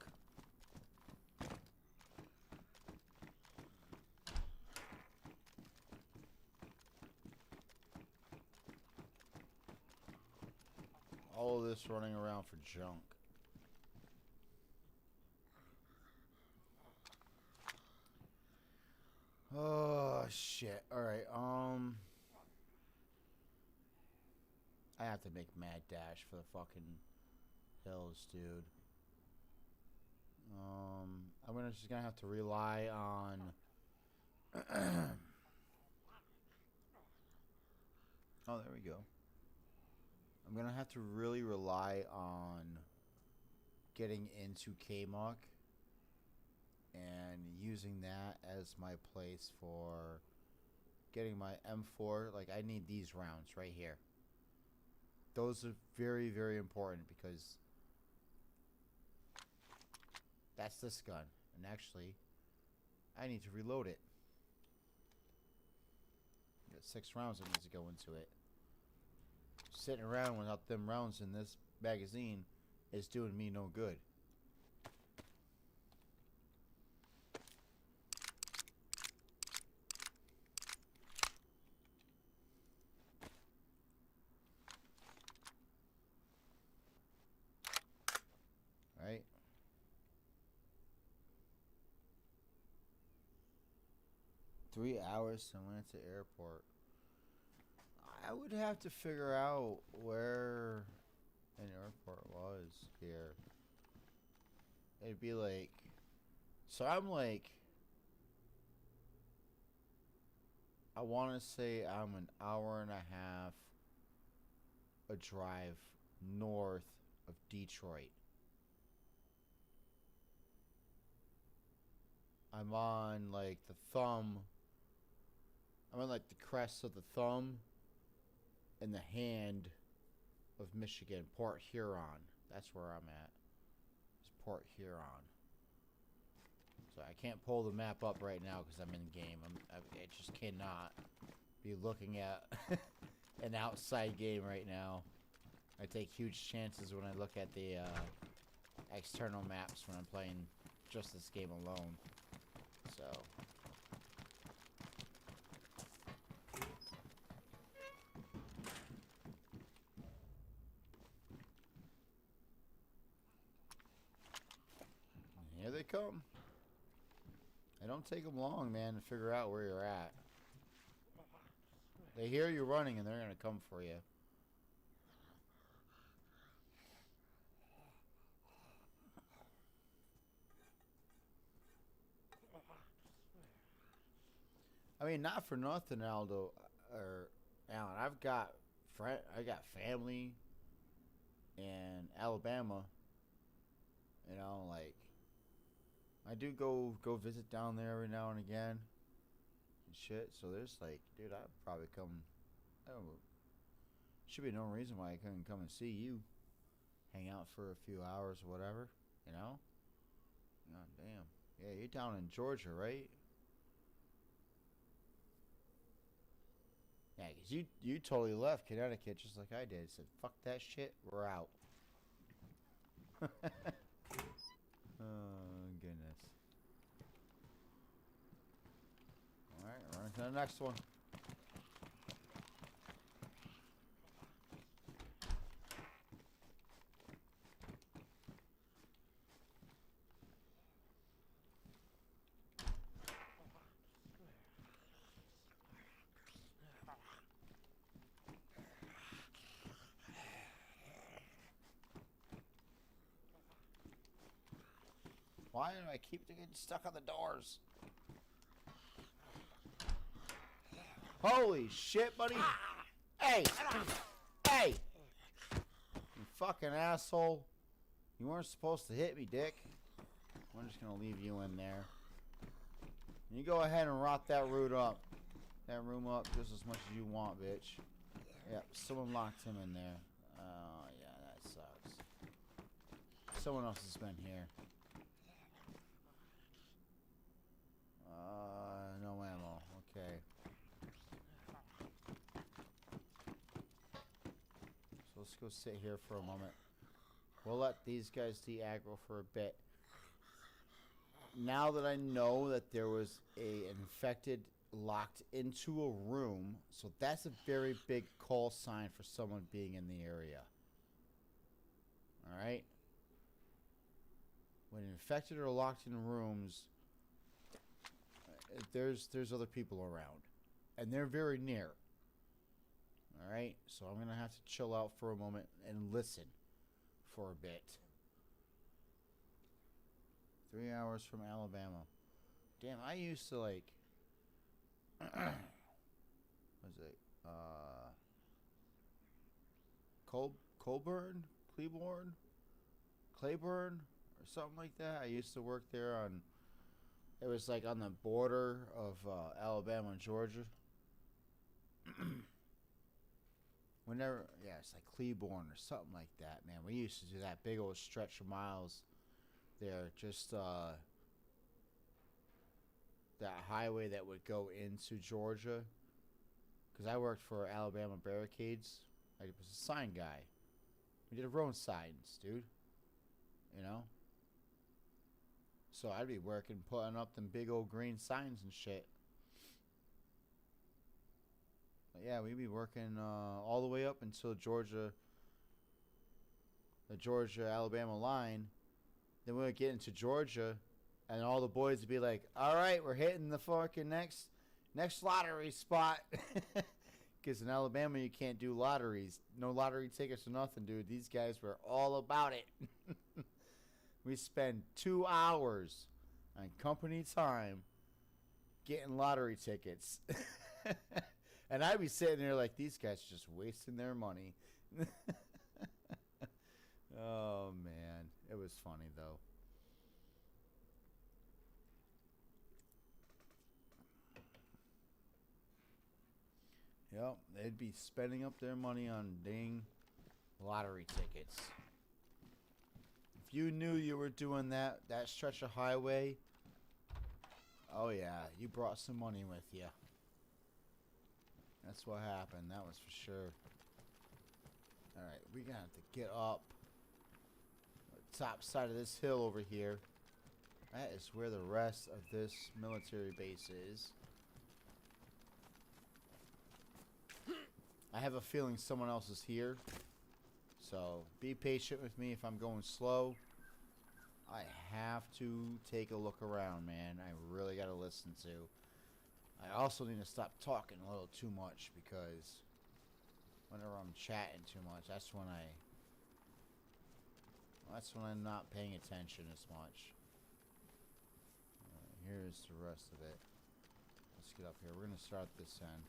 All of this running around for junk. Oh shit. Alright, I have to make mad dash for the fucking hills, dude. I'm just gonna have to rely on oh, there we go. I'm gonna have to really rely on getting into K-Muck and using that as my place for getting my M4. Like, I need these rounds right here. Those are very, very important because that's this gun. And actually, I need to reload it. Got 6 rounds that needs to go into it. Sitting around without them rounds in this magazine is doing me no good. Right? Three hours to Atlanta Airport. I would have to figure out where an airport was here. It'd be like, so I'm like, I want to say I'm an hour and a half a drive north of Detroit. I'm on like the thumb. I'm on like the crest of the thumb in the hand of Michigan, Port Huron. That's where I'm at. It's Port Huron. So I can't pull the map up right now because I'm in game. I just cannot be looking at an outside game right now. I take huge chances when I look at the external maps when I'm playing just this game alone. So. Here they come. It don't take them long, man, to figure out where you're at. They hear you running and they're going to come for you. I mean, not for nothing, Aldo or Alan. I got family in Alabama. You know, like, I do go visit down there every now and again and shit. So there's like, dude, I'd probably come. I don't know, should be no reason why I couldn't come and see you, hang out for a few hours or whatever. You know? God damn. Yeah, you're down in Georgia, right? Yeah, because you totally left Connecticut just like I did. Said, fuck that shit, we're out. Oh, goodness. Alright, running to the next one. Why do I keep getting stuck on the doors? Holy shit, buddy. Hey! Hey! You fucking asshole. You weren't supposed to hit me, dick. I'm just gonna leave you in there. You go ahead and rot that room up. That room up just as much as you want, bitch. Yep, someone locked him in there. Oh, yeah, that sucks. Someone else has been here. No ammo. Okay. So let's go sit here for a moment. We'll let these guys de-aggro for a bit. Now that I know that there was a infected locked into a room, so that's a very big call sign for someone being in the area. Alright? When infected or locked in rooms, there's other people around. And they're very near. Alright? So I'm going to have to chill out for a moment and listen for a bit. 3 hours from Alabama. Damn, I used to like... what is it? Colburn? Claiborne? Or something like that. I used to work there on... It was like on the border of Alabama and Georgia. Whenever... Yeah, it's like Claiborne or something like that, man. We used to do that big old stretch of miles there. Just that highway that would go into Georgia. Because I worked for Alabama Barricades. I was a sign guy. We did our own signs, dude. You know? So I'd be working, putting up them big old green signs and shit. But yeah, we'd be working all the way up until Georgia, the Georgia-Alabama line. Then we would get into Georgia, and all the boys would be like, all right, we're hitting the fucking next lottery spot. Because in Alabama, you can't do lotteries. No lottery tickets or nothing, dude. These guys were all about it. We spend 2 hours on company time getting lottery tickets. And I'd be sitting there like, these guys are just wasting their money. Oh, man. It was funny, though. Yep, they'd be spending up their money on dang lottery tickets. If you knew you were doing that stretch of highway, oh yeah, you brought some money with you. That's what happened, that was for sure. Alright, we're gonna have to get up the top side of this hill over here. That is where the rest of this military base is. I have a feeling someone else is here. So, be patient with me if I'm going slow. I have to take a look around, man. I really gotta listen to. I also need to stop talking a little too much because whenever I'm chatting too much, that's when I'm not paying attention as much. Here's the rest of it. Let's get up here. We're gonna start this end.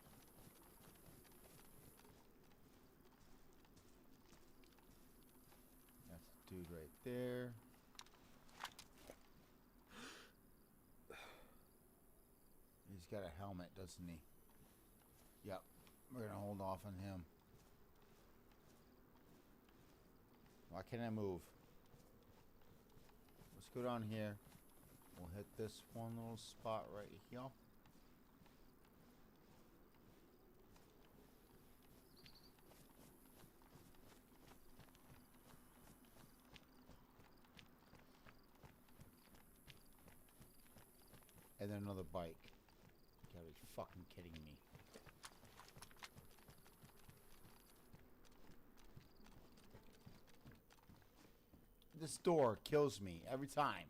That's the dude right there. He's got a helmet, doesn't he? Yep. We're gonna hold off on him. Why can't I move? Let's go down here. We'll hit this one little spot right here. And then another bike. You gotta be fucking kidding me. This door kills me every time.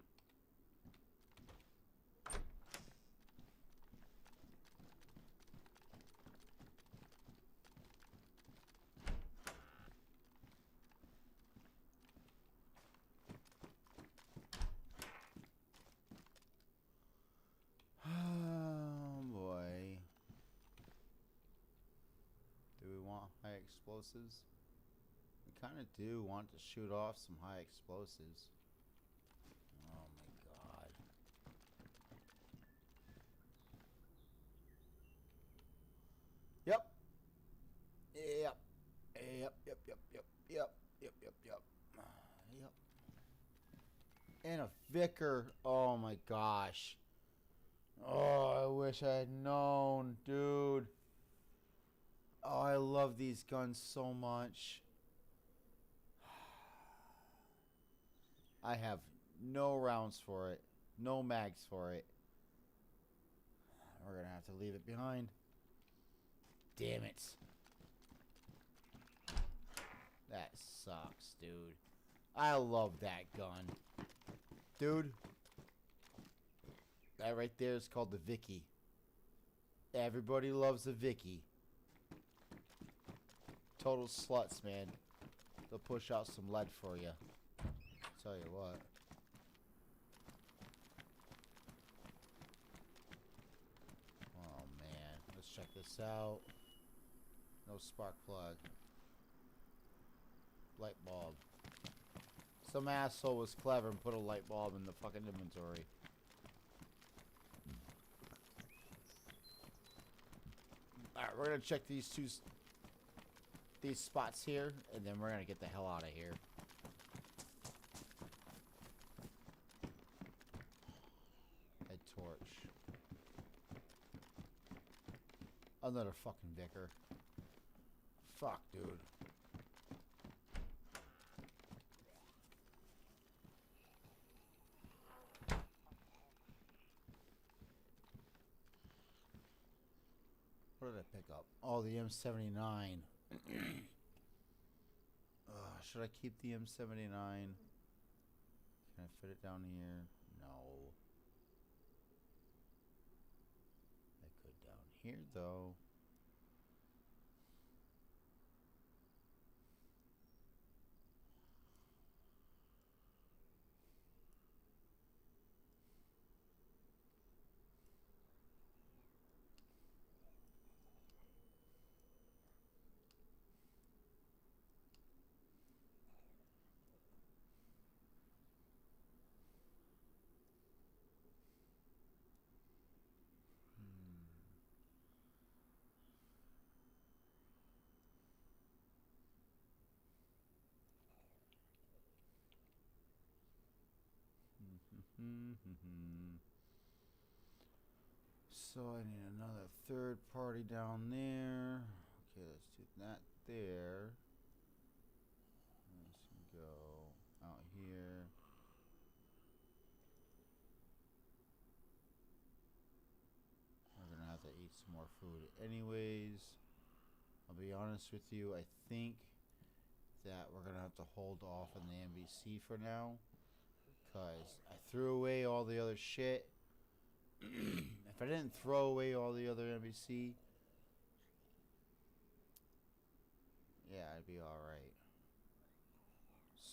Explosives. We kind of do want to shoot off some high explosives. Oh my god. Yep. Yep. Yep. Yep. Yep. Yep. Yep. Yep. Yep. Yep. Yep. And a Vicar. Oh my gosh. Oh, I wish I had known, dude. Oh, I love these guns so much. I have no rounds for it. No mags for it. We're gonna have to leave it behind. Damn it. That sucks, dude. I love that gun. Dude. That right there is called the Vicky. Everybody loves the Vicky. Total sluts, man. They'll push out some lead for you. Tell you what. Oh, man. Let's check this out. No spark plug. Light bulb. Some asshole was clever and put a light bulb in the fucking inventory. Alright, we're gonna check these spots here, and then we're gonna get the hell out of here. Head torch. Another fucking vicar. Fuck, dude. What did I pick up? Oh, the M79. Should I keep the M79? Can I fit it down here? No. I could down here, though. So I need another third party down there. Okay, let's do that there. Let's go out here. We're gonna have to eat some more food anyways. I'll be honest with you, I think that we're gonna have to hold off on the NBC for now. Because I threw away all the other shit. If I didn't throw away all the other NBC, yeah, I'd be alright.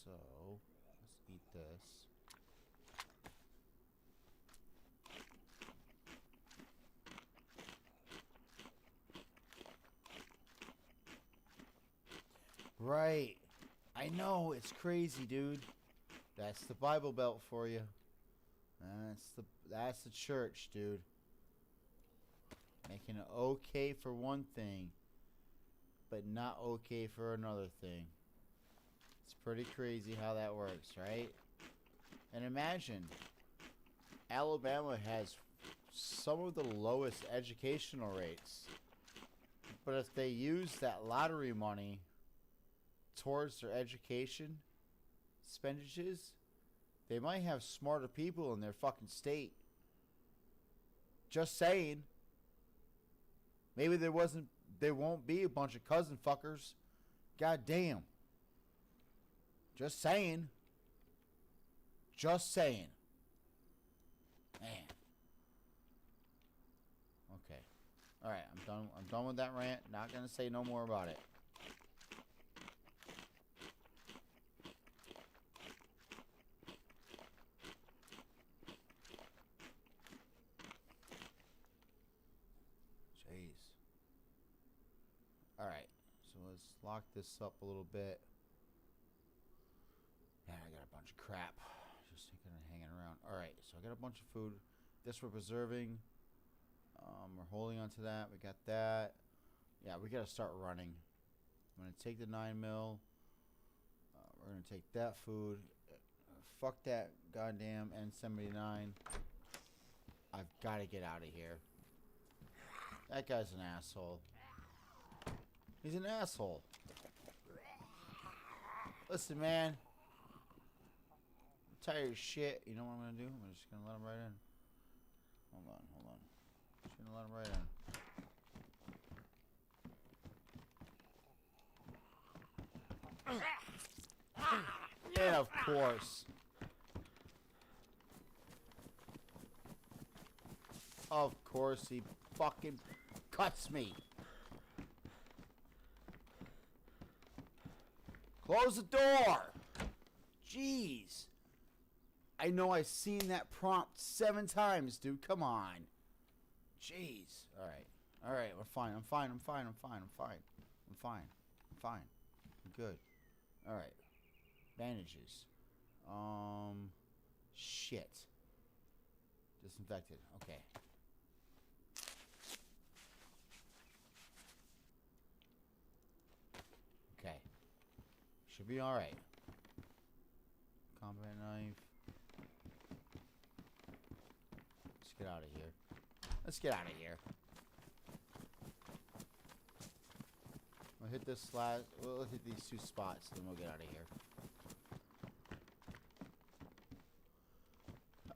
So, let's eat this. Right. I know, it's crazy, dude. That's the Bible Belt for you. That's the church, dude. Making it okay for one thing, but not okay for another thing. It's pretty crazy how that works, right? And imagine, Alabama has some of the lowest educational rates. But if they use that lottery money towards their education expenditures, they might have smarter people in their fucking state. Just saying. Maybe there won't be a bunch of cousin fuckers. God damn. Just saying. Just saying. Man. Okay. Alright, I'm done with that rant. Not gonna say no more about it. Alright, so let's lock this up a little bit. Man, I got a bunch of crap just kind of hanging around. Alright, so I got a bunch of food. This we're preserving. We're holding on to that. We got that. Yeah, we got to start running. I'm going to take the 9mm. We're going to take that food. Fuck that goddamn N79. I've got to get out of here. That guy's an asshole. He's an asshole. Listen, man. I'm tired of shit. You know what I'm gonna do? I'm just gonna let him right in. Hold on. Just gonna let him right in. Yeah, of course. Of course he fucking cuts me. Close the door. Jeez. I know I've seen that prompt 7 times, dude. Come on. Jeez. Alright, we're fine. I'm fine. I'm good. Alright. Bandages. Shit. Disinfected. Okay. Okay. Should be alright. Combat knife. Let's get out of here. We'll hit this last. We'll hit these 2 spots, then we'll get out of here.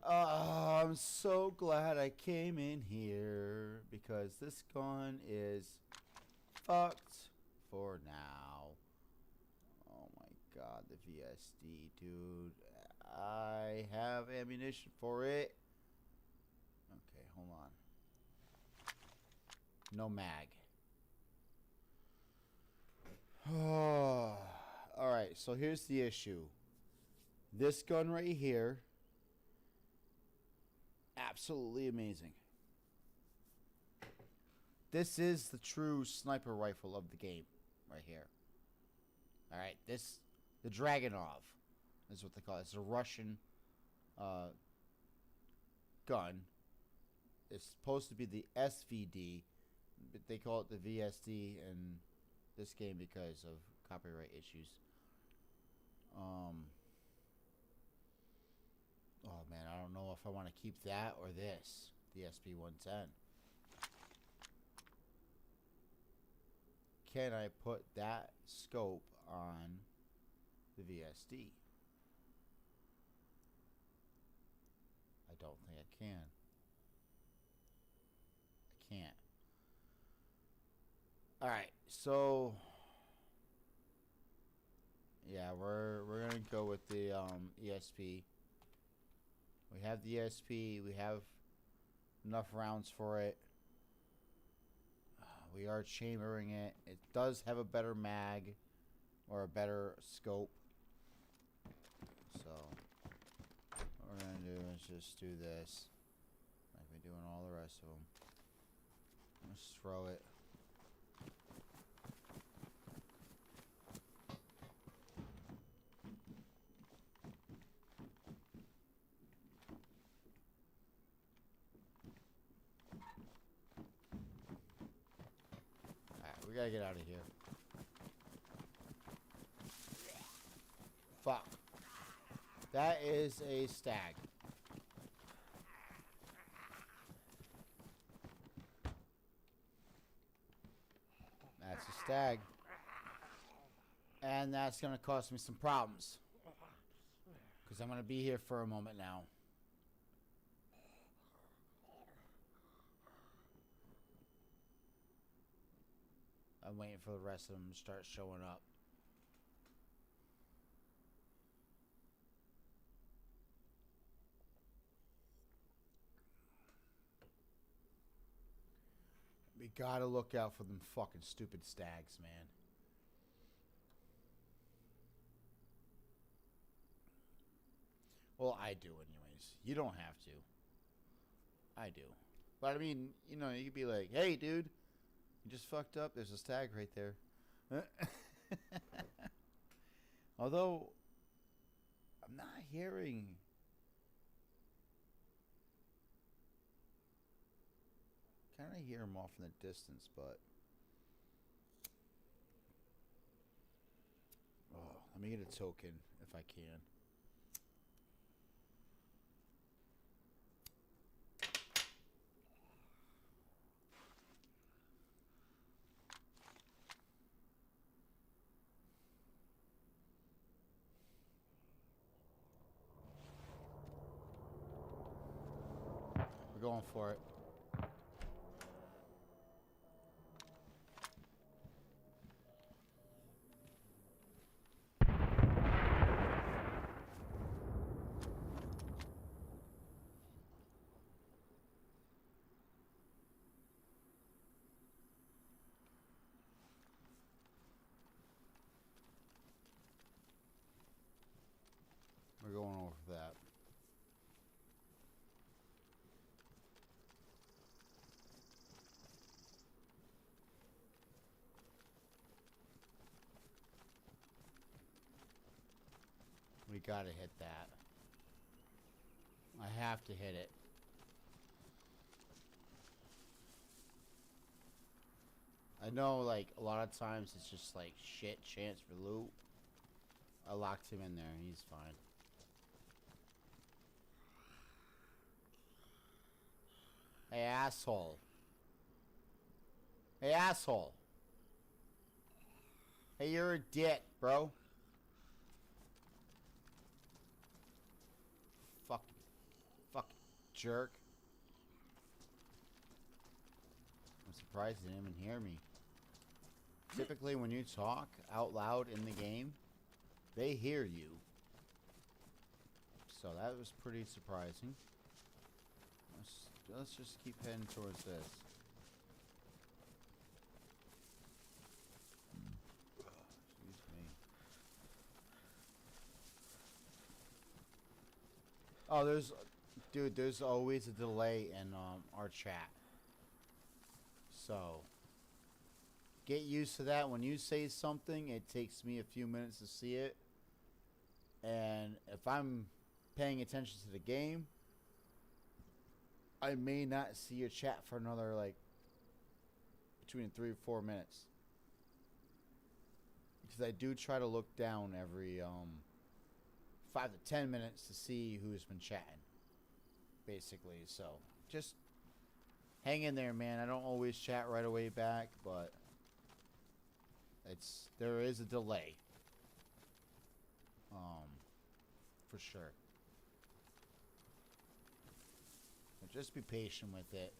I'm so glad I came in here because this gun is fucked for now. Oh my god, the VSD, dude. I have ammunition for it. Okay, hold on. No mag. Alright, so here's the issue. This gun right here, absolutely amazing. This is the true sniper rifle of the game right here. Alright, the Dragunov is what they call it. It's a Russian gun. It's supposed to be the SVD, but they call it the VSD in this game because of copyright issues. Oh man, I don't know if I want to keep that or this, the SP-110. Can I put that scope on the VSD? I don't think I can. I can't. Alright, so yeah, we're gonna go with the ESP. We have the ESP, we have enough rounds for it. We are chambering it. It does have a better mag or a better scope. So what we're gonna do is just do this like we're doing all the rest of them. Just throw it. Alright, we gotta get out of here. Fuck. That is a stag. That's a stag. And that's gonna cause me some problems. Because I'm gonna be here for a moment now. I'm waiting for the rest of them to start showing up. We gotta look out for them fucking stupid stags, man. Well, I do anyways. You don't have to. I do. But I mean, you know, you could be like, hey, dude, you just fucked up. There's a stag right there. Although, I'm not hearing... kind of hear him off in the distance, but... oh, let me get a token if I can. going for it. We're going over that. We gotta hit that. I have to hit it. I know, like, a lot of times it's just like shit chance for loot. I locked him in there. He's fine. Hey, asshole. Hey, asshole. Hey, you're a dick, bro. Fuck, jerk. I'm surprised he didn't even hear me. Typically, when you talk out loud in the game, they hear you. So that was pretty surprising. Let's just keep heading towards this. Excuse me. Oh, there's always a delay in our chat. So get used to that. When you say something, it takes me a few minutes to see it. And if I'm paying attention to the game, I may not see your chat for another, like, between 3 or 4 minutes. Because I do try to look down every 5 to 10 minutes to see who's been chatting. Basically, so just hang in there, man. I don't always chat right away back, but there is a delay. For sure. But just be patient with it.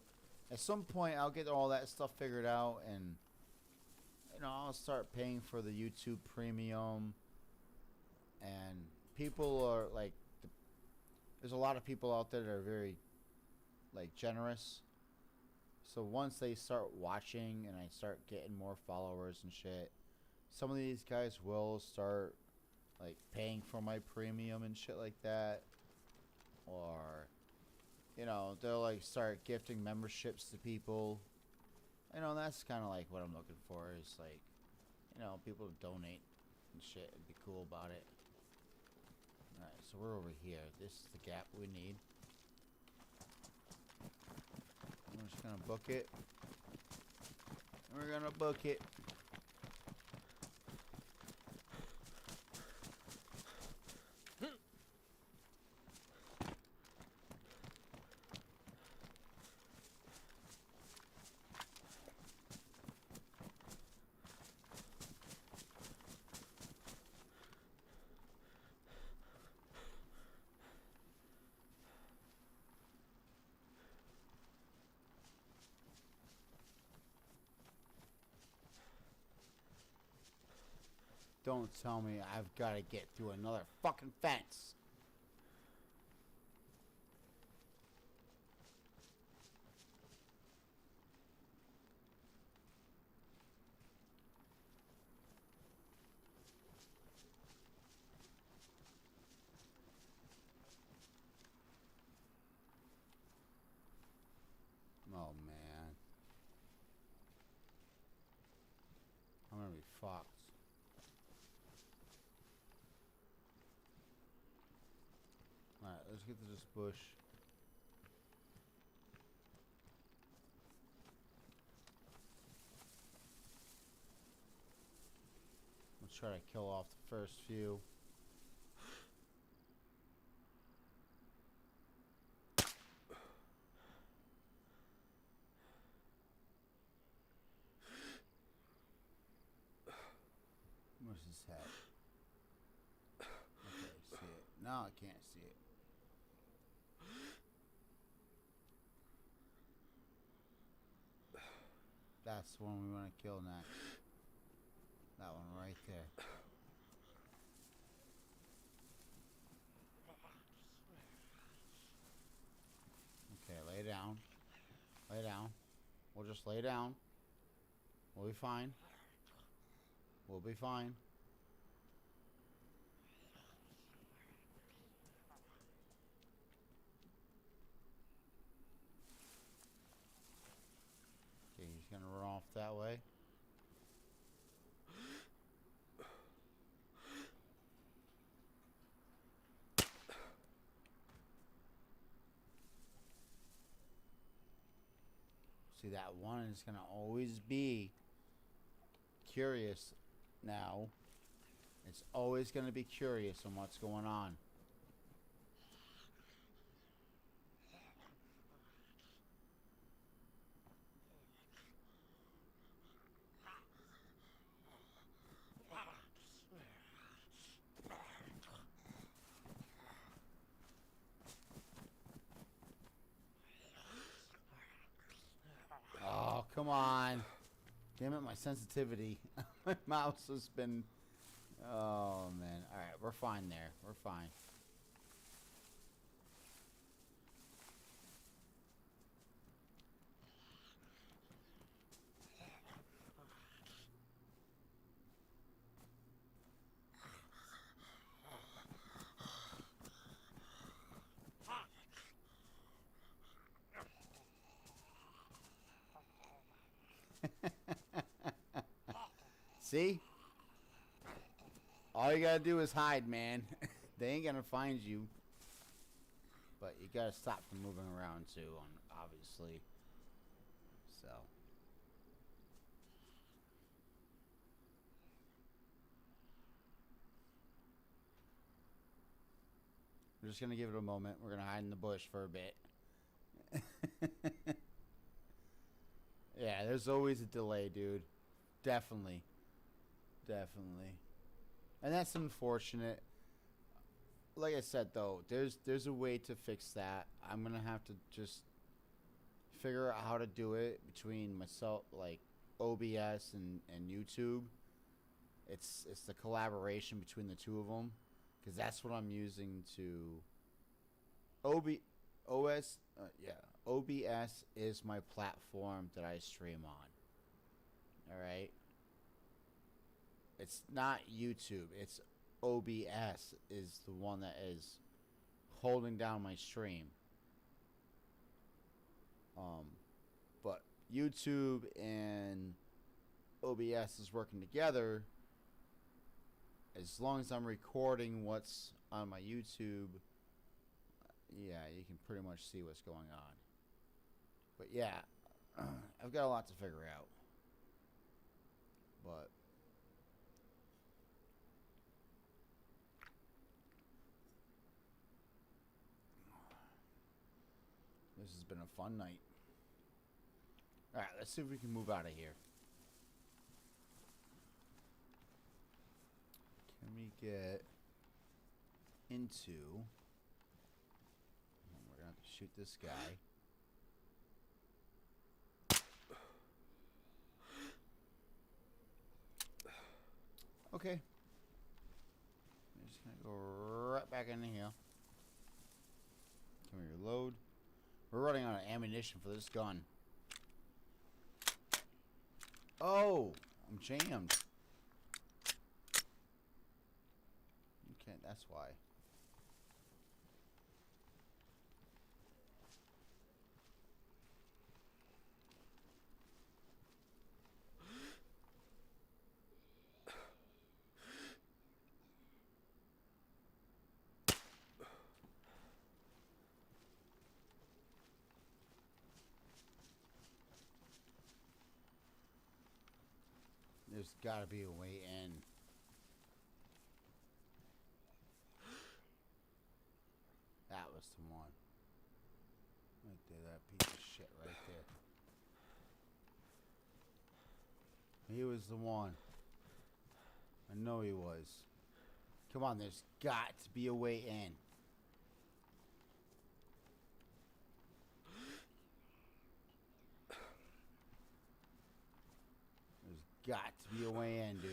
At some point, I'll get all that stuff figured out, and I'll start paying for the YouTube Premium. And people are like, there's a lot of people out there that are very, like, generous. So once they start watching and I start getting more followers and shit, some of these guys will start, like, paying for my premium and shit like that. Or, they'll, like, start gifting memberships to people. That's kind of like what I'm looking for, is, like, people to donate and shit and be cool about it. Alright, so we're over here. This is the gap we need. We're just gonna book it. We're gonna book it. Don't tell me I've got to get through another fucking fence. Oh, man. I'm gonna be fucked. Alright, let's get to this bush. Let's try to kill off the first few. Where's his head? Okay, see it. No, I can't see it. That's the one we want to kill next. That one right there. Okay, lay down. Lay down. We'll just lay down. We'll be fine. We'll be fine. Okay, he's gonna run off that way. See, that one is gonna always be curious now. It's always gonna be curious on what's going on. Oh, come on. Damn it, my sensitivity. My mouse has been... Oh, man. Alright, we're fine there. We're fine. See? All you gotta do is hide, man. They ain't gonna find you. But you gotta stop from moving around too, obviously. So. We're just gonna give it a moment. We're gonna hide in the bush for a bit. Yeah, there's always a delay, dude. Definitely. Definitely. And that's unfortunate. Like I said, though, there's a way to fix that. I'm gonna have to just figure out how to do it between myself, like OBS and YouTube. It's the collaboration between the two of them, because that's what I'm using to. OBS is my platform that I stream on. All right. It's not YouTube. It's OBS is the one that is holding down my stream. But YouTube and OBS is working together. As long as I'm recording what's on my YouTube, yeah, you can pretty much see what's going on. But yeah, I've got a lot to figure out. But this has been a fun night. Alright, let's see if we can move out of here. Can we get into... We're gonna have to shoot this guy. Okay. I'm just gonna go right back into here. Can we reload? We're running out of ammunition for this gun. Oh, I'm jammed. Okay, that's why. There's gotta be a way in. That was the one. Right there, that piece of shit right there. He was the one. I know he was. Come on, there's got to be a way in. got to be a way in, dude.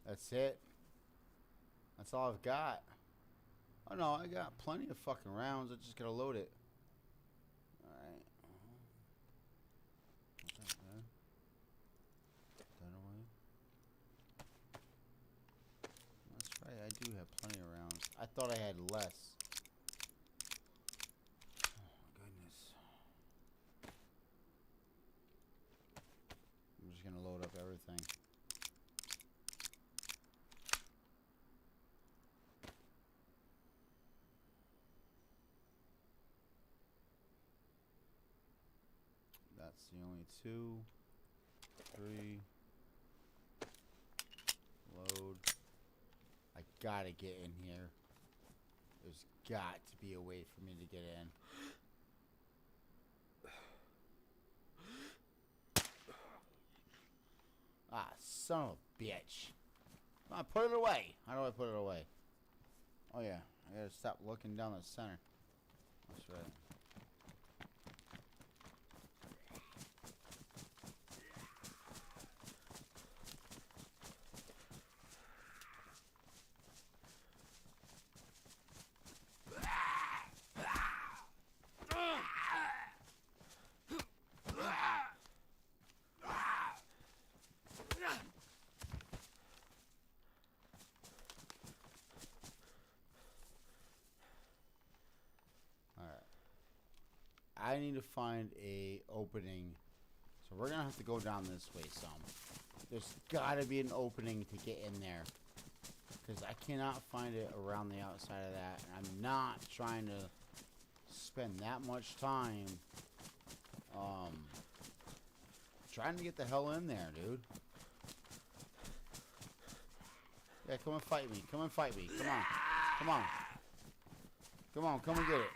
That's it. That's all I've got. Oh no, I got plenty of fucking rounds. I just gotta load it. Alright. That away. That's right, I do have plenty of rounds. I thought I had less. Oh goodness. I'm just gonna load up everything. That's the only 2, 3. Load. I gotta get in here. There's got to be a way for me to get in. Ah, son of a bitch. Come on, put it away. How do I put it away? Oh yeah, I gotta stop looking down the center. That's right. I need to find a opening. So we're gonna have to go down this way some. There's gotta be an opening to get in there. Because I cannot find it around the outside of that. And I'm not trying to spend that much time trying to get the hell in there, dude. Yeah, come and fight me. Come and fight me. Come on. Come on. Come on, come and get it.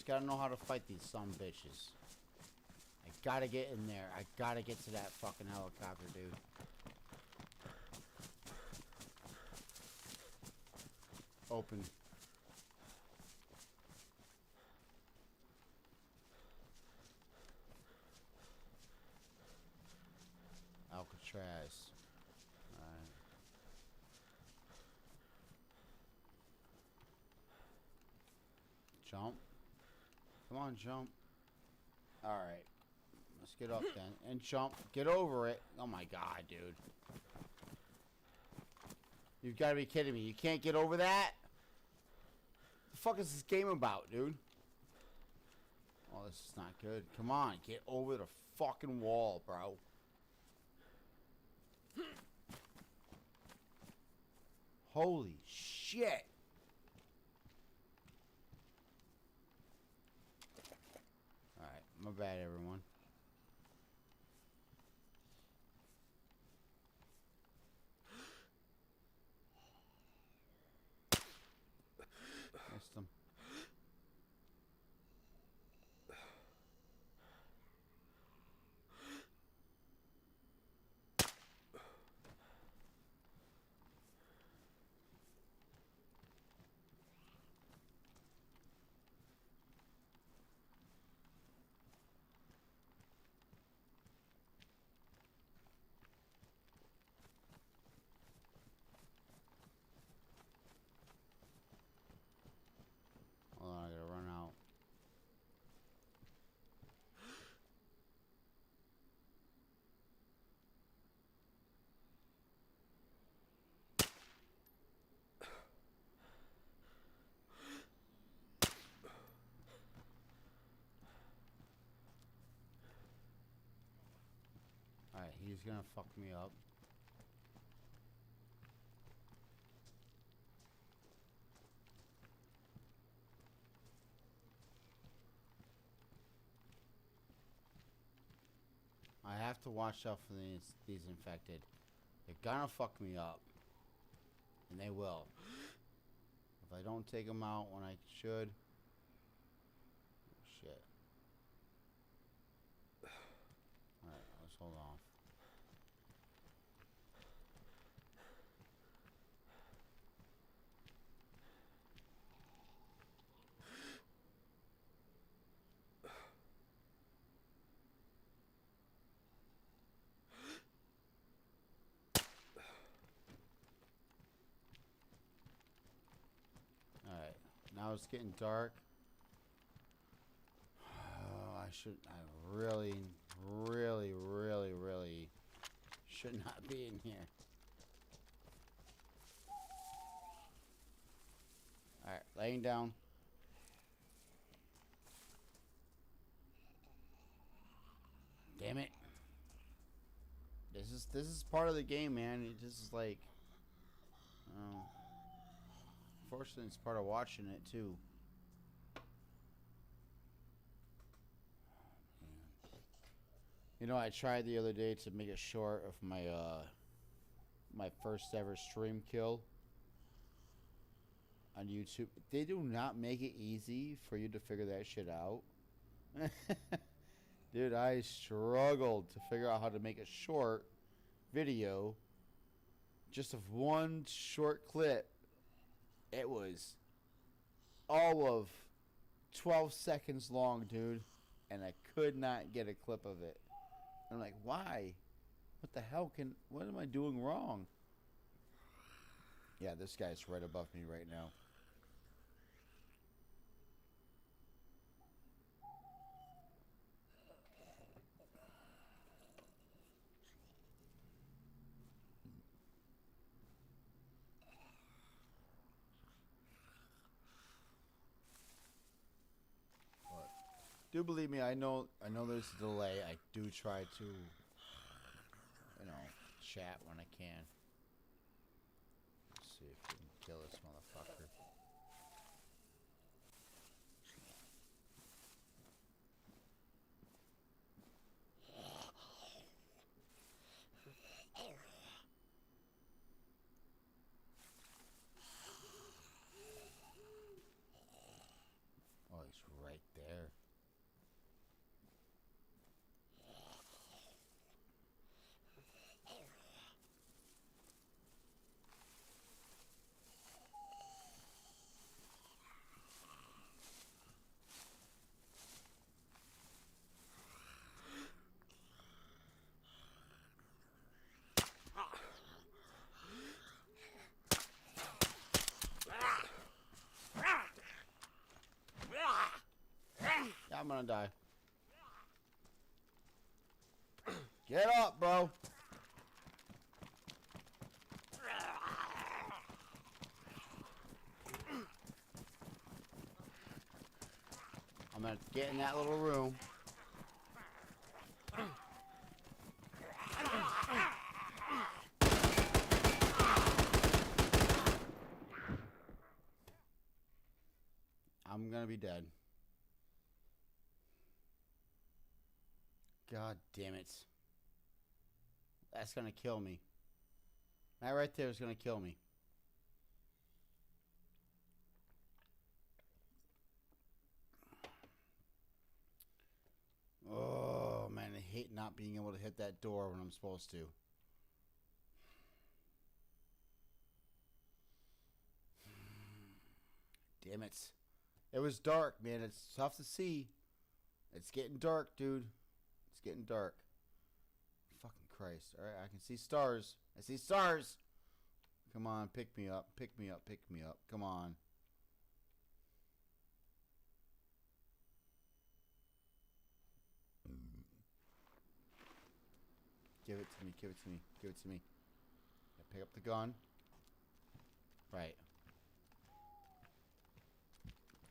Gotta know how to fight these son bitches. I gotta get in there. I gotta get to that fucking helicopter, dude. Open. Alcatraz. Alright. Jump. Come on, jump. Alright. Let's get up then. And jump. Get over it. Oh my god, dude. You've got to be kidding me. You can't get over that? What the fuck is this game about, dude? Oh, this is not good. Come on. Get over the fucking wall, bro. Holy shit. My bad, everyone. Missed him. Hold on, I gotta run out. Alright, he's gonna fuck me up. have to watch out for these infected. They're gonna fuck me up. And they will. If I don't take them out when I should. Shit. Alright, let's hold off. Alright, now it's getting dark. Oh, I really should not be in here. Alright, laying down. Damn it. This is part of the game, man. It just is like, oh. Unfortunately, it's part of watching it too. You know, I tried the other day to make it short of my my first ever stream kill on YouTube. They do not make it easy for you to figure that shit out. Dude, I struggled to figure out how to make a short video just of one short clip. It was all of 12 seconds long, dude, and I could not get a clip of it. I'm like, why? What the hell what am I doing wrong? Yeah, this guy's right above me right now. But do believe me, I know there's a delay. I do try to, you know, chat when I can. Let's see if we can kill this motherfucker. Oh, he's right there. Yeah, I'm gonna die. Get up, bro. I'm gonna get in that little room. I'm gonna be dead. God damn it. That's gonna kill me. That right there is gonna kill me. Oh man, I hate not being able to hit that door when I'm supposed to. Damn it. It was dark, man. It's tough to see. It's getting dark, dude. It's getting dark. Fucking Christ. Alright, I can see stars. I see stars. Come on, pick me up. Pick me up. Pick me up. Come on. Give it to me. Give it to me. Give it to me. I pick up the gun. Right.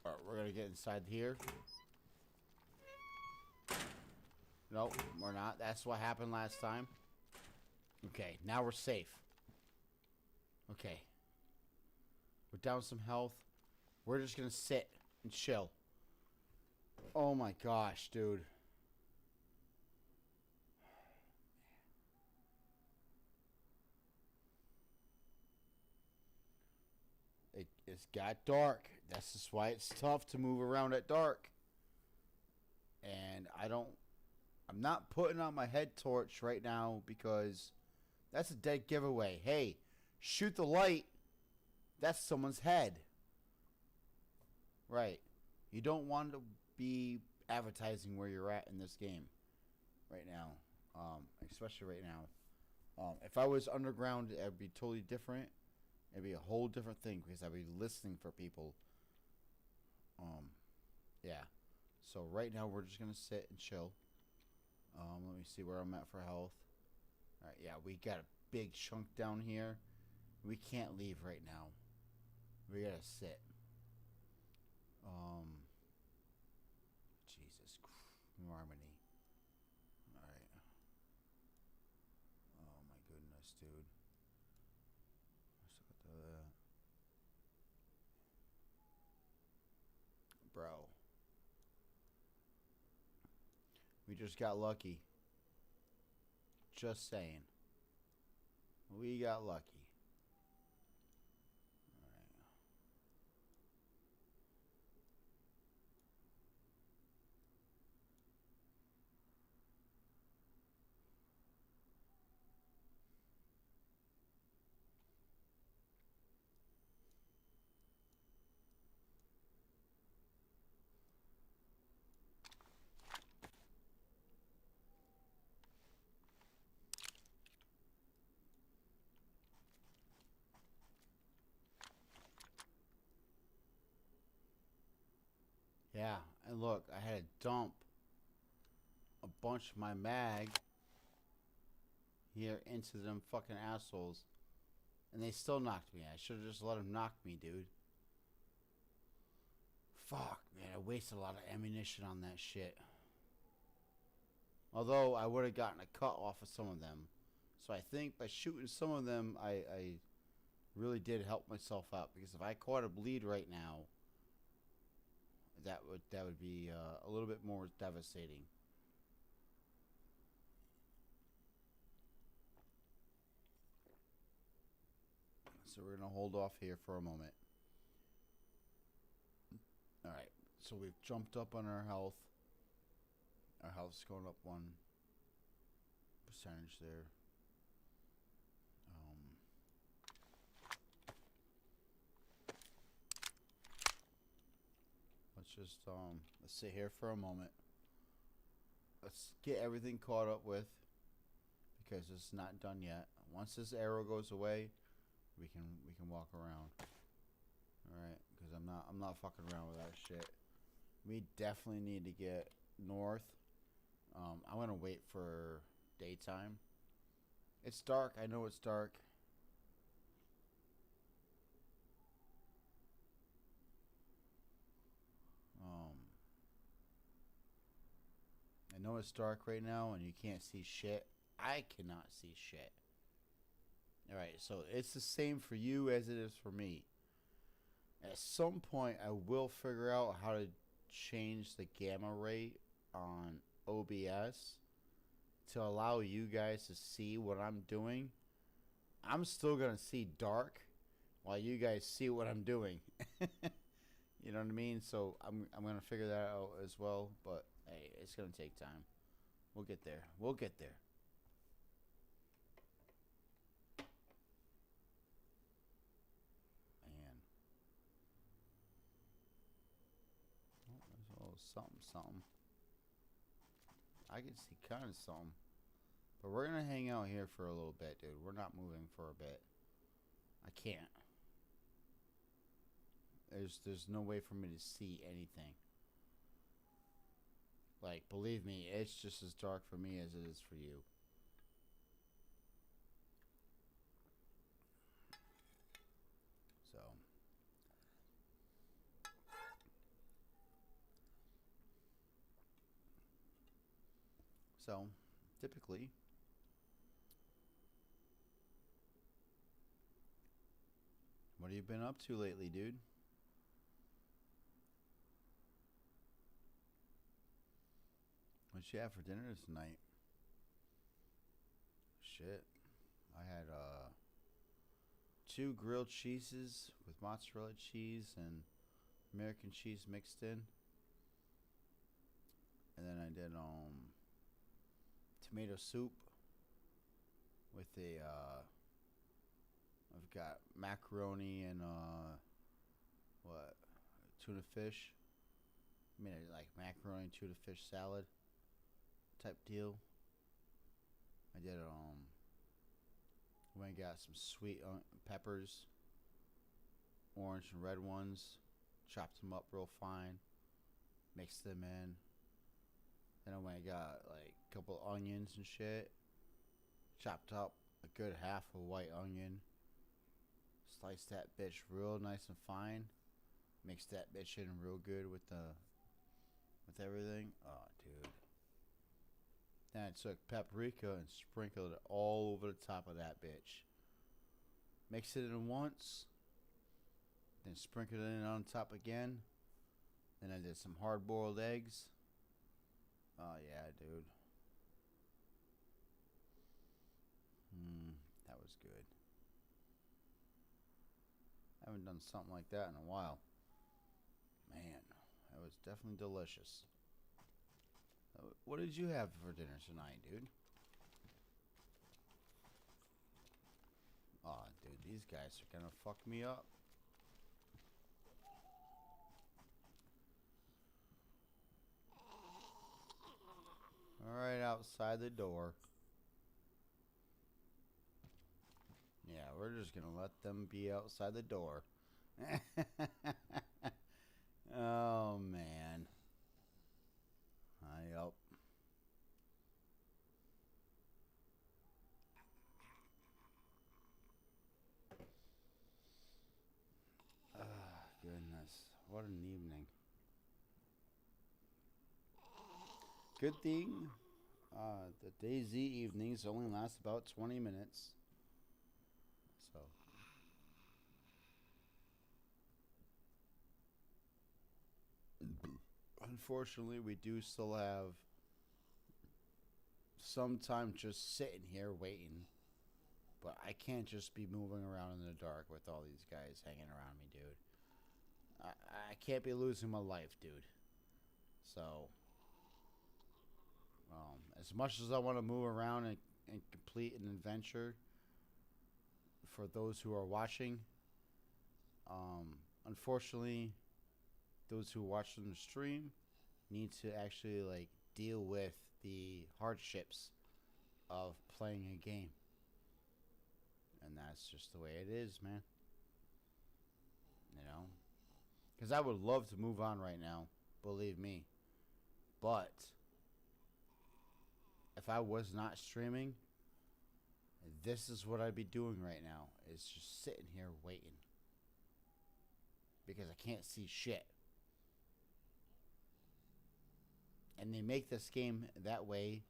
Alright, we're gonna get inside here. Nope, we're not. That's what happened last time. Okay, now we're safe. Okay. We're down some health. We're just gonna sit and chill. Oh my gosh, dude. It's got dark. That's just why it's tough to move around at dark. And I'm not putting on my head torch right now because that's a dead giveaway. Hey, shoot the light. That's someone's head. Right. You don't want to be advertising where you're at in this game right now. Especially right now. If I was underground, it would be totally different. It'd be a whole different thing because I'd be listening for people. Yeah. So right now we're just gonna sit and chill. Let me see where I'm at for health. All right, yeah, we got a big chunk down here. We can't leave right now. We gotta sit. Jesus, harmony. All right. Oh my goodness, dude. Bro. We just got lucky. Just saying. We got lucky. Yeah, and look, I had to dump a bunch of my mag here into them fucking assholes. And they still knocked me. I should have just let them knock me, dude. Fuck, man, I wasted a lot of ammunition on that shit. Although I would have gotten a cut off of some of them. So I think by shooting some of them, I really did help myself out. Because if I caught a bleed right now, that would be a little bit more devastating. So we're going to hold off here for a moment. Alright, so we've jumped up on our health. Our health's going up 1% there. Let's sit here for a moment. Let's get everything caught up with, because it's not done yet. Once this arrow goes away, we can walk around. All right, because I'm not fucking around with that shit. We definitely need to get north. I'm gonna wait for daytime. It's dark. I know it's dark. I know it's dark right now and you can't see shit. I cannot see shit. Alright, so it's the same for you as it is for me. At some point, I will figure out how to change the gamma rate on OBS to allow you guys to see what I'm doing. I'm still going to see dark while you guys see what I'm doing. You know what I mean? So I'm going to figure that out as well. But hey, it's going to take time. We'll get there. We'll get there. Man. Oh, there's a little something. I can see kind of something. But we're going to hang out here for a little bit, dude. We're not moving for a bit. I can't. There's no way for me to see anything. Like, believe me, it's just as dark for me as it is for you. So, typically, what have you been up to lately, dude? What you have for dinner tonight? Shit. I had 2 grilled cheeses with mozzarella cheese and American cheese mixed in. And then I did tomato soup with a I've got macaroni and what, tuna fish. I mean, like macaroni and tuna fish salad type deal. I did went and got some sweet peppers, orange and red ones, chopped them up real fine, mixed them in. Then I went and got like a couple onions and shit, chopped up a good half a white onion, sliced that bitch real nice and fine, mixed that bitch in real good with everything. Oh, dude. Then I took paprika and sprinkled it all over the top of that bitch. Mixed it in once, then sprinkled it in on top again. Then I did some hard-boiled eggs. Oh yeah, dude. That was good. I haven't done something like that in a while. Man, that was definitely delicious. What did you have for dinner tonight, dude? Oh, dude, these guys are gonna fuck me up. Alright, outside the door. Yeah, we're just gonna let them be outside the door. Oh, man. Yup. Goodness. What an evening. Good thing the DayZ evenings only last about 20 minutes. So. Unfortunately, we do still have some time just sitting here waiting. But I can't just be moving around in the dark with all these guys hanging around me, dude. I can't be losing my life, dude. So, as much as I want to move around and complete an adventure for those who are watching, unfortunately, those who watch the stream need to actually like deal with the hardships of playing a game. And that's just the way it is, man. You know? Because I would love to move on right now, believe me. But if I was not streaming, this is what I'd be doing right now. Is just sitting here waiting. Because I can't see shit. And they make this game that way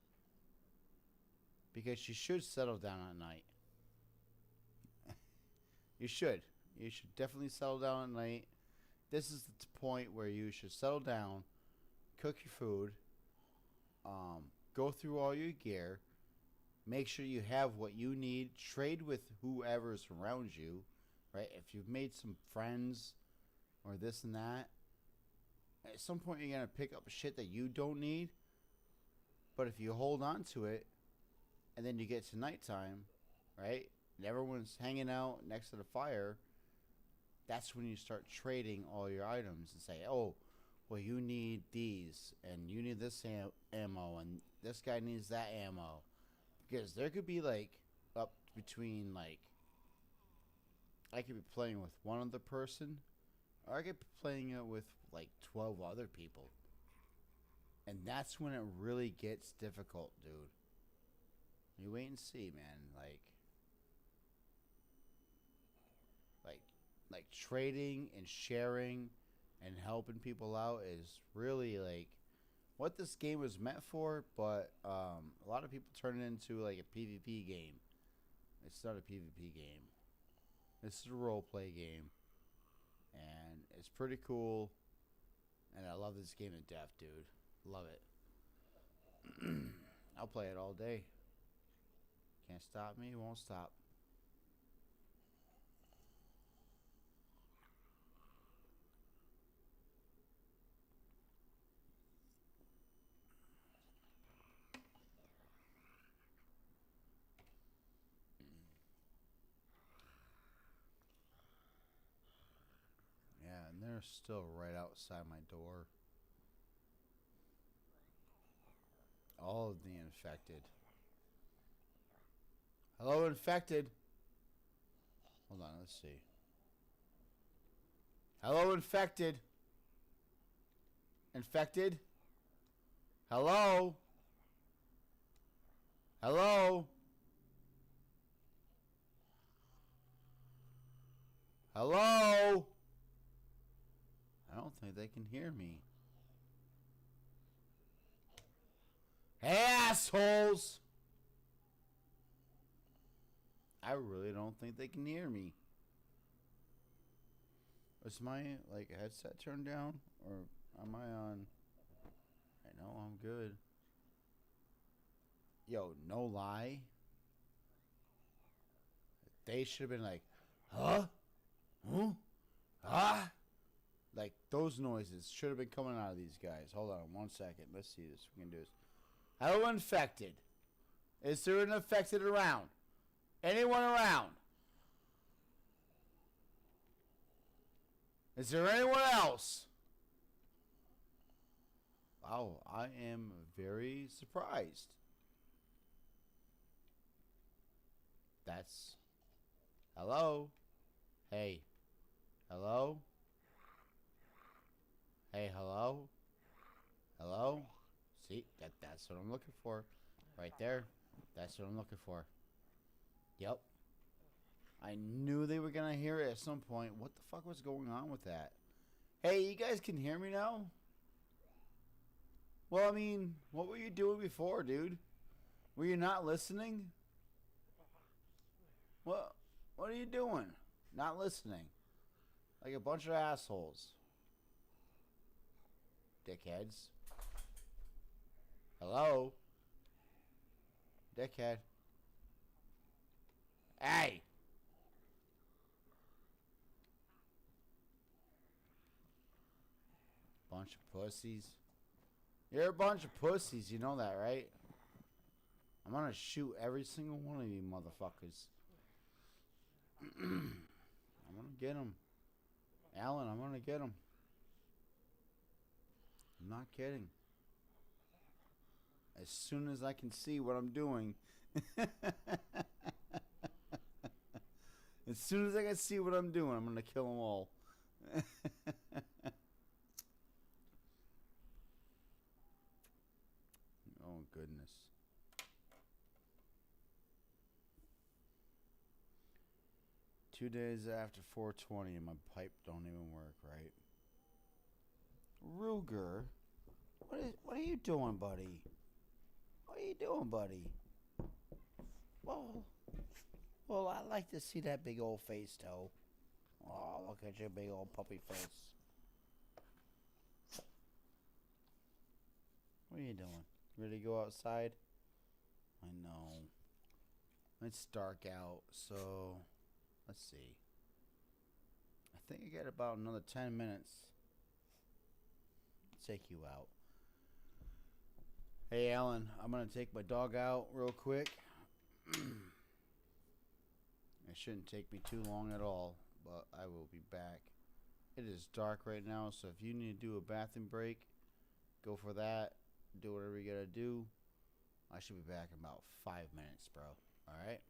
because you should settle down at night. You should. You should definitely settle down at night. This is the point where you should settle down, cook your food, go through all your gear, make sure you have what you need, trade with whoever's around you, right? If you've made some friends or this and that, at some point you're going to pick up shit that you don't need. But if you hold on to it, and then you get to nighttime, right? And everyone's hanging out next to the fire, that's when you start trading all your items and say, oh, well, you need these, and you need this ammo, and this guy needs that ammo. Because there could be, like, up between, like, I could be playing with one other person, or I could be playing it with, like, 12 other people. And that's when it really gets difficult, dude. You wait and see, man. Like trading and sharing and helping people out is really like what this game was meant for, but a lot of people turn it into like a PvP game. It's not a PvP game. This is a roleplay game. And it's pretty cool. And I love this game to death, dude. Love it. I'll play it all day. Can't stop me, won't stop. they're still right outside my door. All of the infected. Hello, infected. Hold on, let's see. Hello, infected. Infected? Hello? Hello? Hello? I don't think they can hear me. Hey, assholes! I really don't think they can hear me. Is my, like, headset turned down? Or am I on? I know I'm good. Yo, no lie. They should have been like, huh? Huh? Ah? Like, those noises should have been coming out of these guys. Hold on 1 second. Let's see this. We can do this. Hello, infected. Is there an infected around? Anyone around? Is there anyone else? Wow, I am very surprised. That's... Hello? Hey. Hello? Hey, hello? Hello? See, that's what I'm looking for. Right there. That's what I'm looking for. Yep. I knew they were going to hear it at some point. What the fuck was going on with that? Hey, you guys can hear me now? Well, I mean, what were you doing before, dude? Were you not listening? What are you doing? Not listening. Like a bunch of assholes. Dickheads. Hello? Dickhead. Hey! Bunch of pussies. You're a bunch of pussies, you know that, right? I'm gonna shoot every single one of you motherfuckers. I'm gonna get him. Alan, I'm gonna get him. I'm not kidding. As soon as I can see what I'm doing. As soon as I can see what I'm doing, I'm gonna kill them all. Oh, goodness. Two days after 420 and my pipe don't even work, right? Ruger, what are you doing, buddy? What are you doing, buddy? Well, I like to see that big old face, Toe. Oh, look at your big old puppy face. What are you doing? Ready to go outside? I know. It's dark out, so let's see. I think I got about another 10 minutes to take you out. Hey, Alan, I'm going to take my dog out real quick. It shouldn't take me too long at all, but I will be back. It is dark right now, so if you need to do a bathroom break, go for that. Do whatever you got to do. I should be back in about 5 minutes, bro. All right?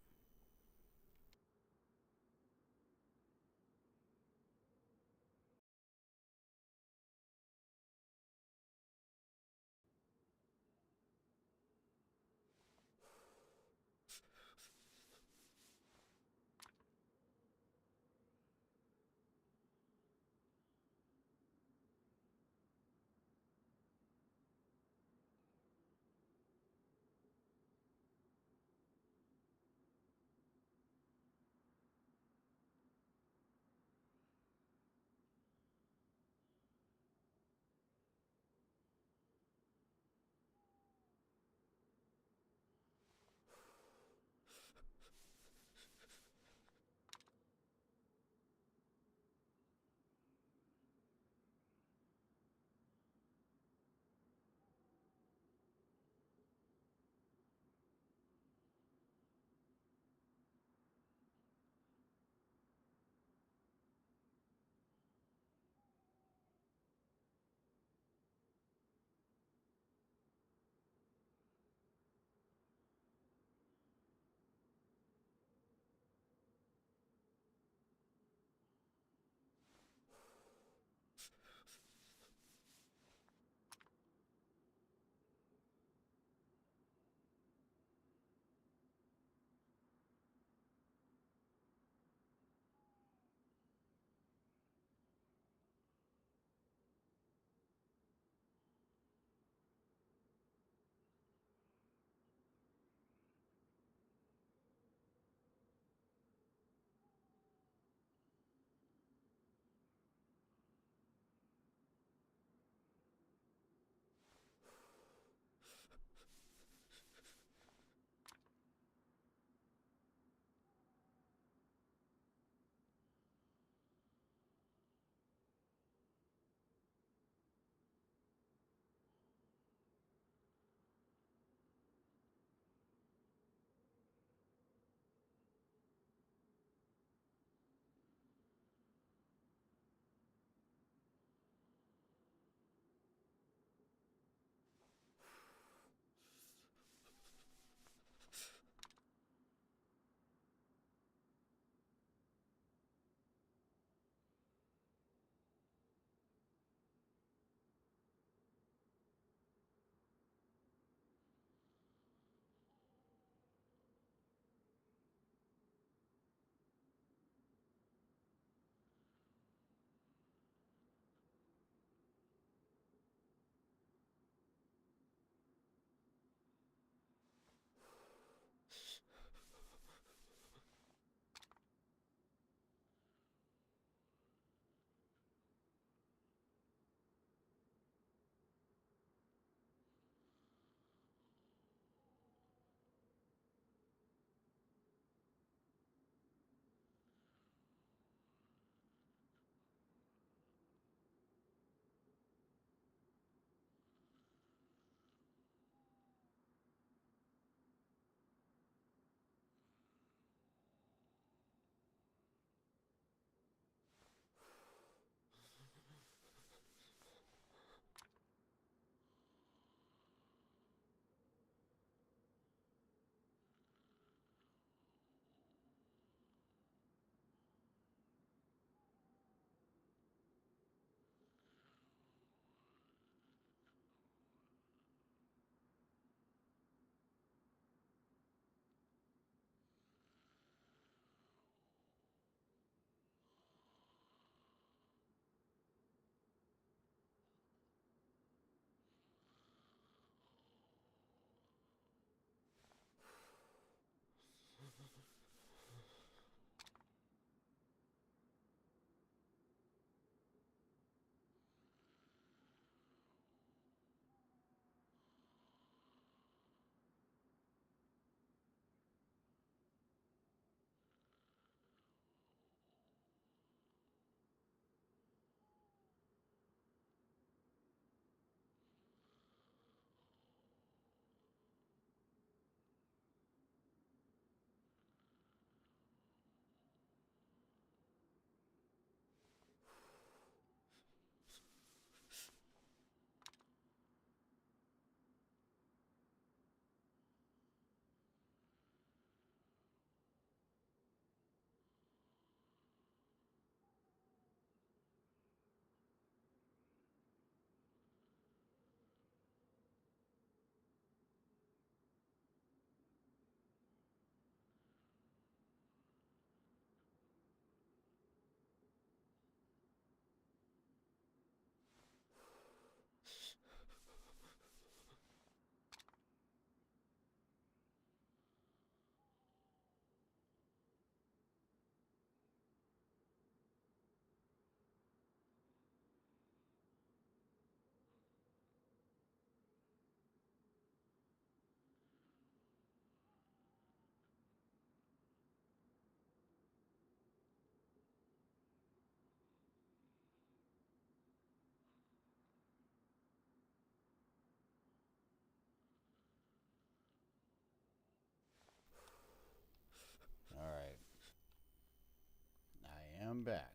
back.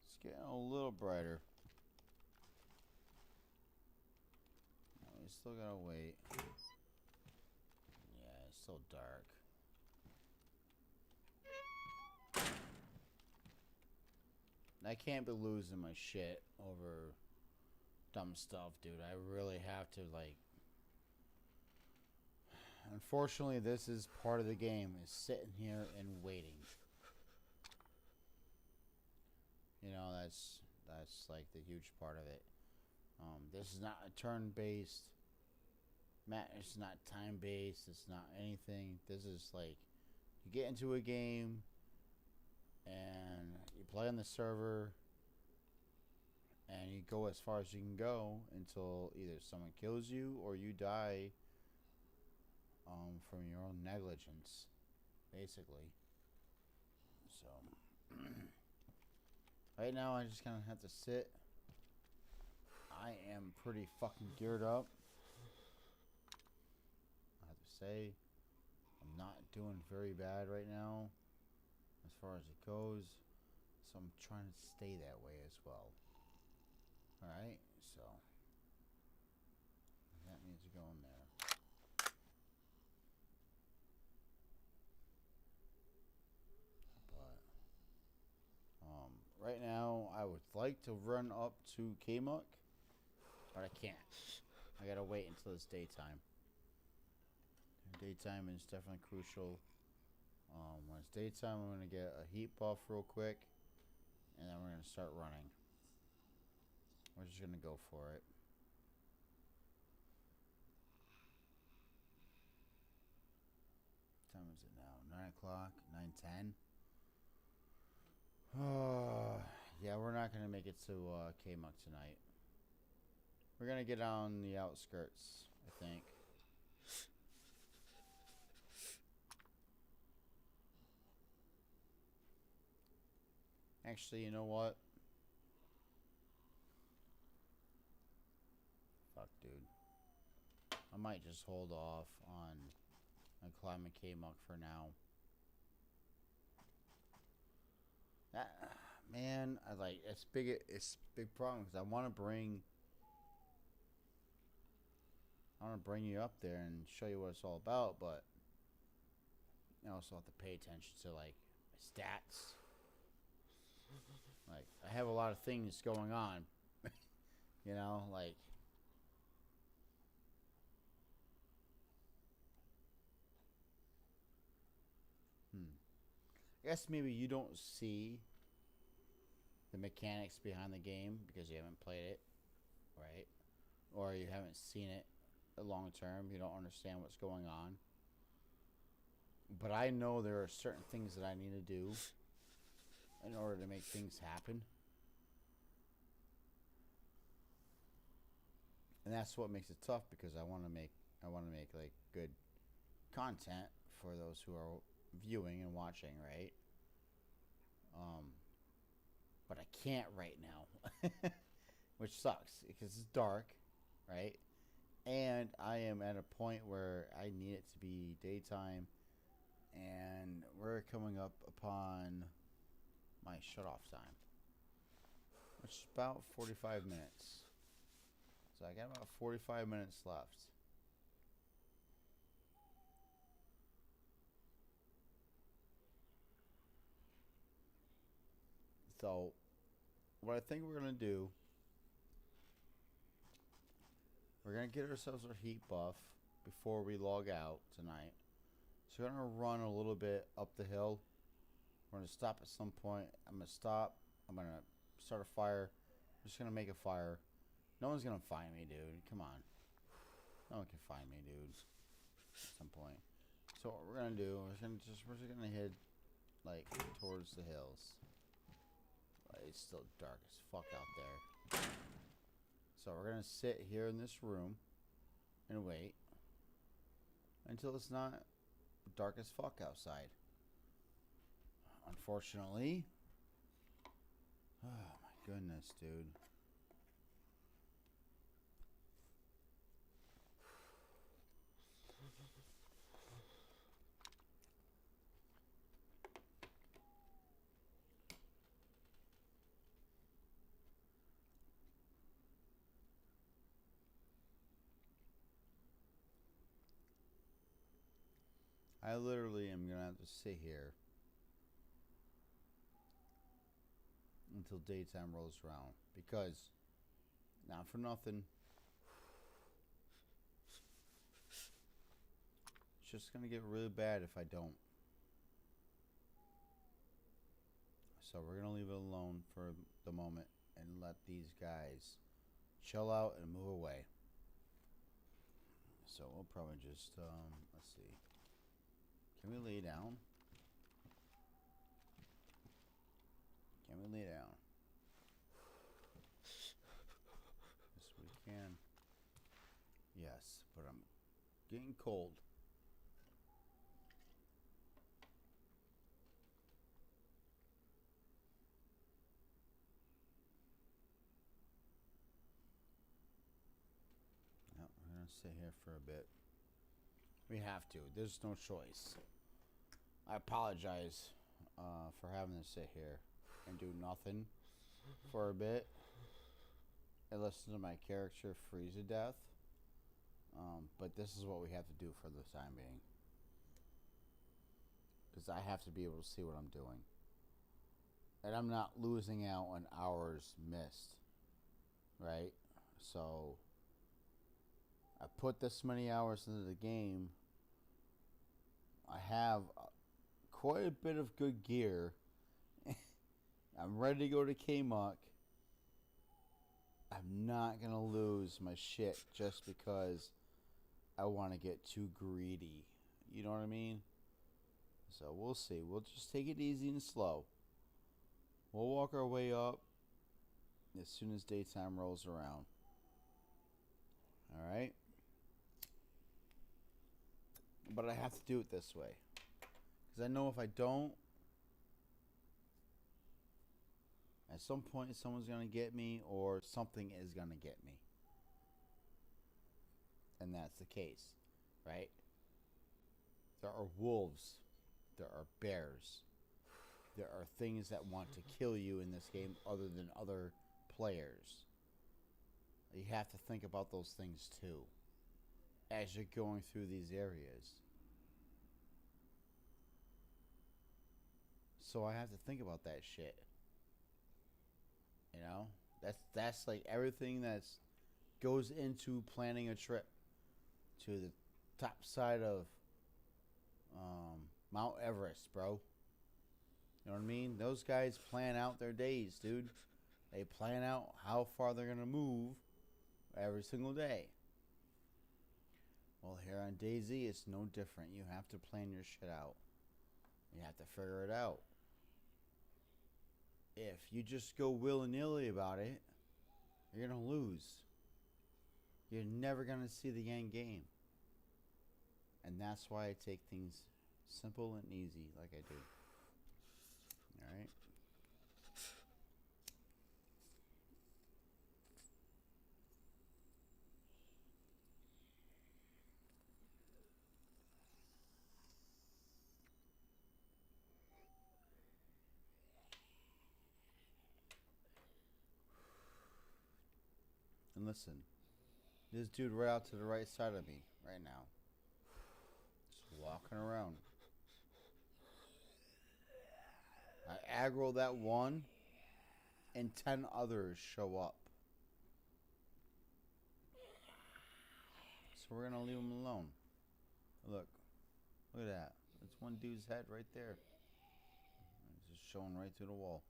It's getting a little brighter. We still gotta wait. Yeah, it's still dark. I can't be losing my shit over dumb stuff, dude. I really have to, like... Unfortunately, this is part of the game, is sitting here and waiting. You know, that's like the huge part of it. This is not a turn-based... It's not time-based. It's not anything. This is like... You get into a game... And you play on the server, and you go as far as you can go until either someone kills you or you die from your own negligence, basically. So, right now I just kind of have to sit. I am pretty fucking geared up. I have to say, I'm not doing very bad right now as far as it goes, so I'm trying to stay that way as well. Alright, so that means you go in there. But right now I would like to run up to Kmuck, but I can't. I gotta wait until it's daytime. Daytime is definitely crucial. When it's daytime, I'm going to get a heat buff real quick, and then we're going to start running. We're just going to go for it. What time is it now? 9 o'clock? 9:10? Yeah, we're not going to make it to Kmuck tonight. We're going to get on the outskirts, I think. Actually, you know what? Fuck, dude. I might just hold off on climbing Kmuck for now. Man, it's a big problem because I want to bring you up there and show you what it's all about, but I also have to pay attention to like my stats. Like, I have a lot of things going on. You know, like... I guess maybe you don't see the mechanics behind the game because you haven't played it, right? Or you haven't seen it long term. You don't understand what's going on. But I know there are certain things that I need to do in order to make things happen. And that's what makes it tough because I want to make like good content for those who are viewing and watching, right? But I can't right now. Which sucks because it's dark, right? And I am at a point where I need it to be daytime, and we're coming up upon my shut-off time, which is about 45 minutes. So I got about 45 minutes left. So, what I think we're going to do, we're going to get ourselves our heat buff before we log out tonight. So we're going to run a little bit up the hill. We're going to stop at some point. I'm going to stop. I'm going to start a fire. I'm just going to make a fire. No one's going to find me, dude. Come on. No one can find me, dude. At some point. So what we're going to do is we're just going to head like towards the hills. It's still dark as fuck out there. So we're going to sit here in this room and wait until it's not dark as fuck outside. Unfortunately. Oh my goodness, dude. I literally am gonna have to sit here until daytime rolls around, because, not for nothing, it's just gonna get really bad if I don't. So we're gonna leave it alone for the moment and let these guys chill out and move away. So we'll probably just let's see. Can we lay down? Can we lay down? Yes, we can. Yes, but I'm getting cold. Yep, we're gonna sit here for a bit. We have to. There's no choice. I apologize for having to sit here and do nothing for a bit and listen to my character freeze to death. But this is what we have to do for the time being. Because I have to be able to see what I'm doing. And I'm not losing out on hours missed. Right? So I put this many hours into the game. I have quite a bit of good gear. I'm ready to go to K-Muck. I'm not going to lose my shit just because I want to get too greedy. You know what I mean? So we'll see. We'll just take it easy and slow. We'll walk our way up as soon as daytime rolls around. Alright? But I have to do it this way. Because I know if I don't, at some point someone's going to get me or something is going to get me. And that's the case, right? There are wolves. There are bears. There are things that want to kill you in this game other than other players. You have to think about those things too as you're going through these areas. So I have to think about that shit. You know? That's like everything that's goes into planning a trip to the top side of Mount Everest, bro. You know what I mean? Those guys plan out their days, dude. They plan out how far they're going to move every single day. Well, here on DayZ, it's no different. You have to plan your shit out. You have to figure it out. If you just go willy-nilly about it, you're going to lose. You're never going to see the end game. And that's why I take things simple and easy like I do. Alright? And listen, this dude right out to the right side of me right now. Just walking around. I aggro that one, and 10 others show up. So we're gonna leave him alone. Look at that. That's one dude's head right there. It's just showing right through the wall.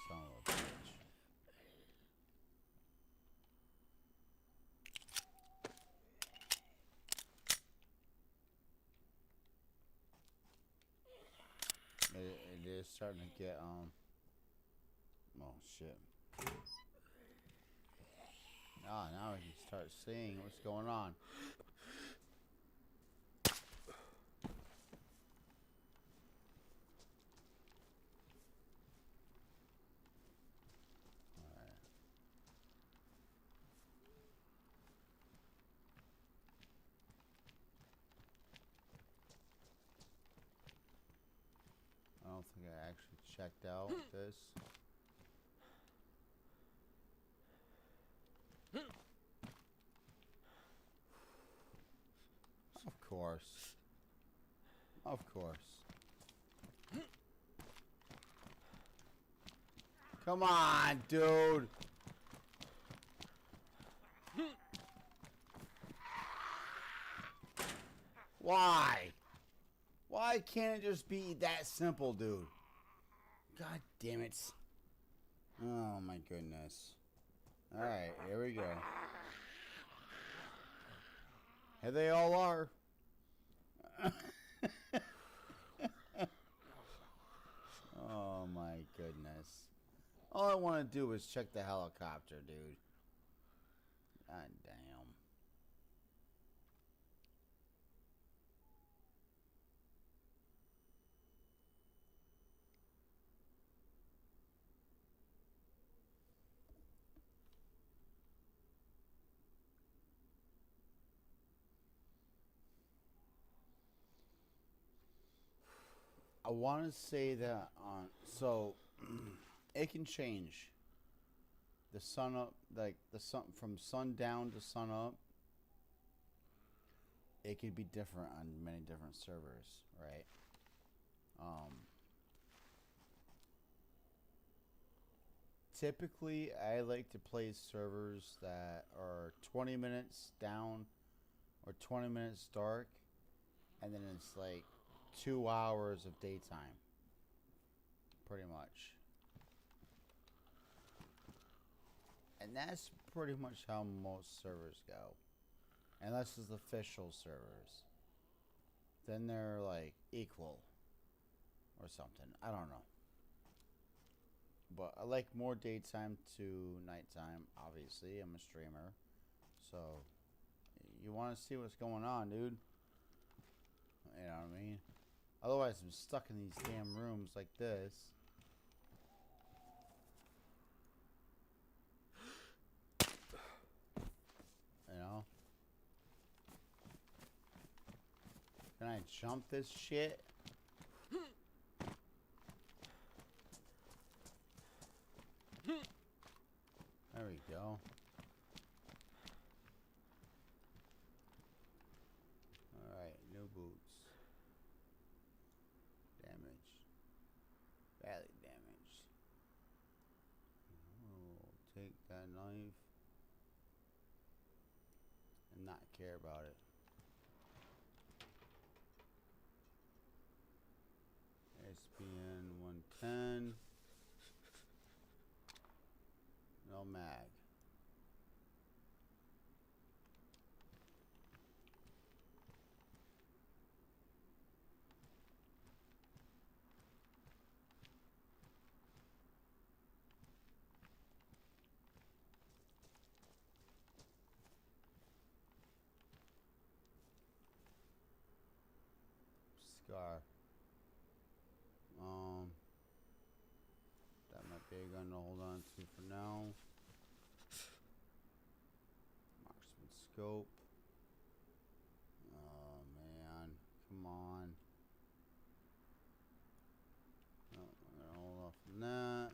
Son of a bitch. It is starting to get oh shit. Now we can start seeing what's going on. don't think I actually checked out this. Of course. Of course. Come on, dude. Why? Why can't it just be that simple, dude? God damn it. Oh my goodness. Alright, here we go. Here they all are. Oh my goodness. All I want to do is check the helicopter, dude. God damn. I want to say that on so it can change. The sun up, like the sun from sundown to sun up. It could be different on many different servers, right? Typically, I like to play servers that are 20 minutes down or 20 minutes dark, and then it's like 2 hours of daytime, pretty much. And that's pretty much how most servers go, unless it's official servers. Then they're like equal or something. I don't know. But I like more daytime to nighttime. Obviously, I'm a streamer, so you want to see what's going on, dude. You know what I mean? Otherwise, I'm stuck in these damn rooms like this. You know? Can I jump this shit? There we go. Alright, new boots. Damage. Badly damaged. Oh, take that knife and not care about it. SPN 110. No mag. Scar. That might be a gun to hold on to for now. Marksman scope. Oh man, come on. No, I'm gonna hold off on that.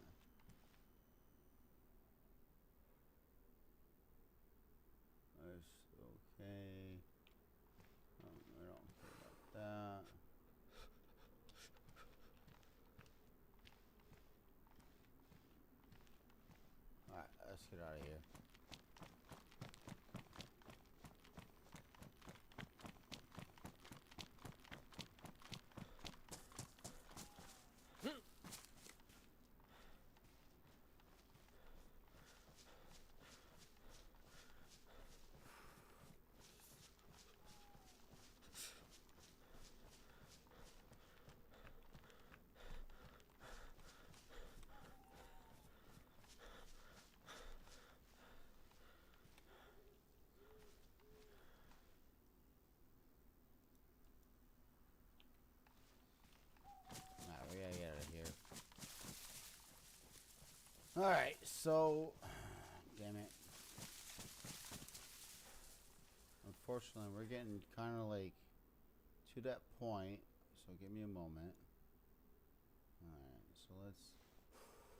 That's okay. I don't care about that. Alright, let's get out of here. Alright, we gotta get out of here. Alright, so damn it. Unfortunately, we're getting kind of like to that point, so give me a moment. Alright, so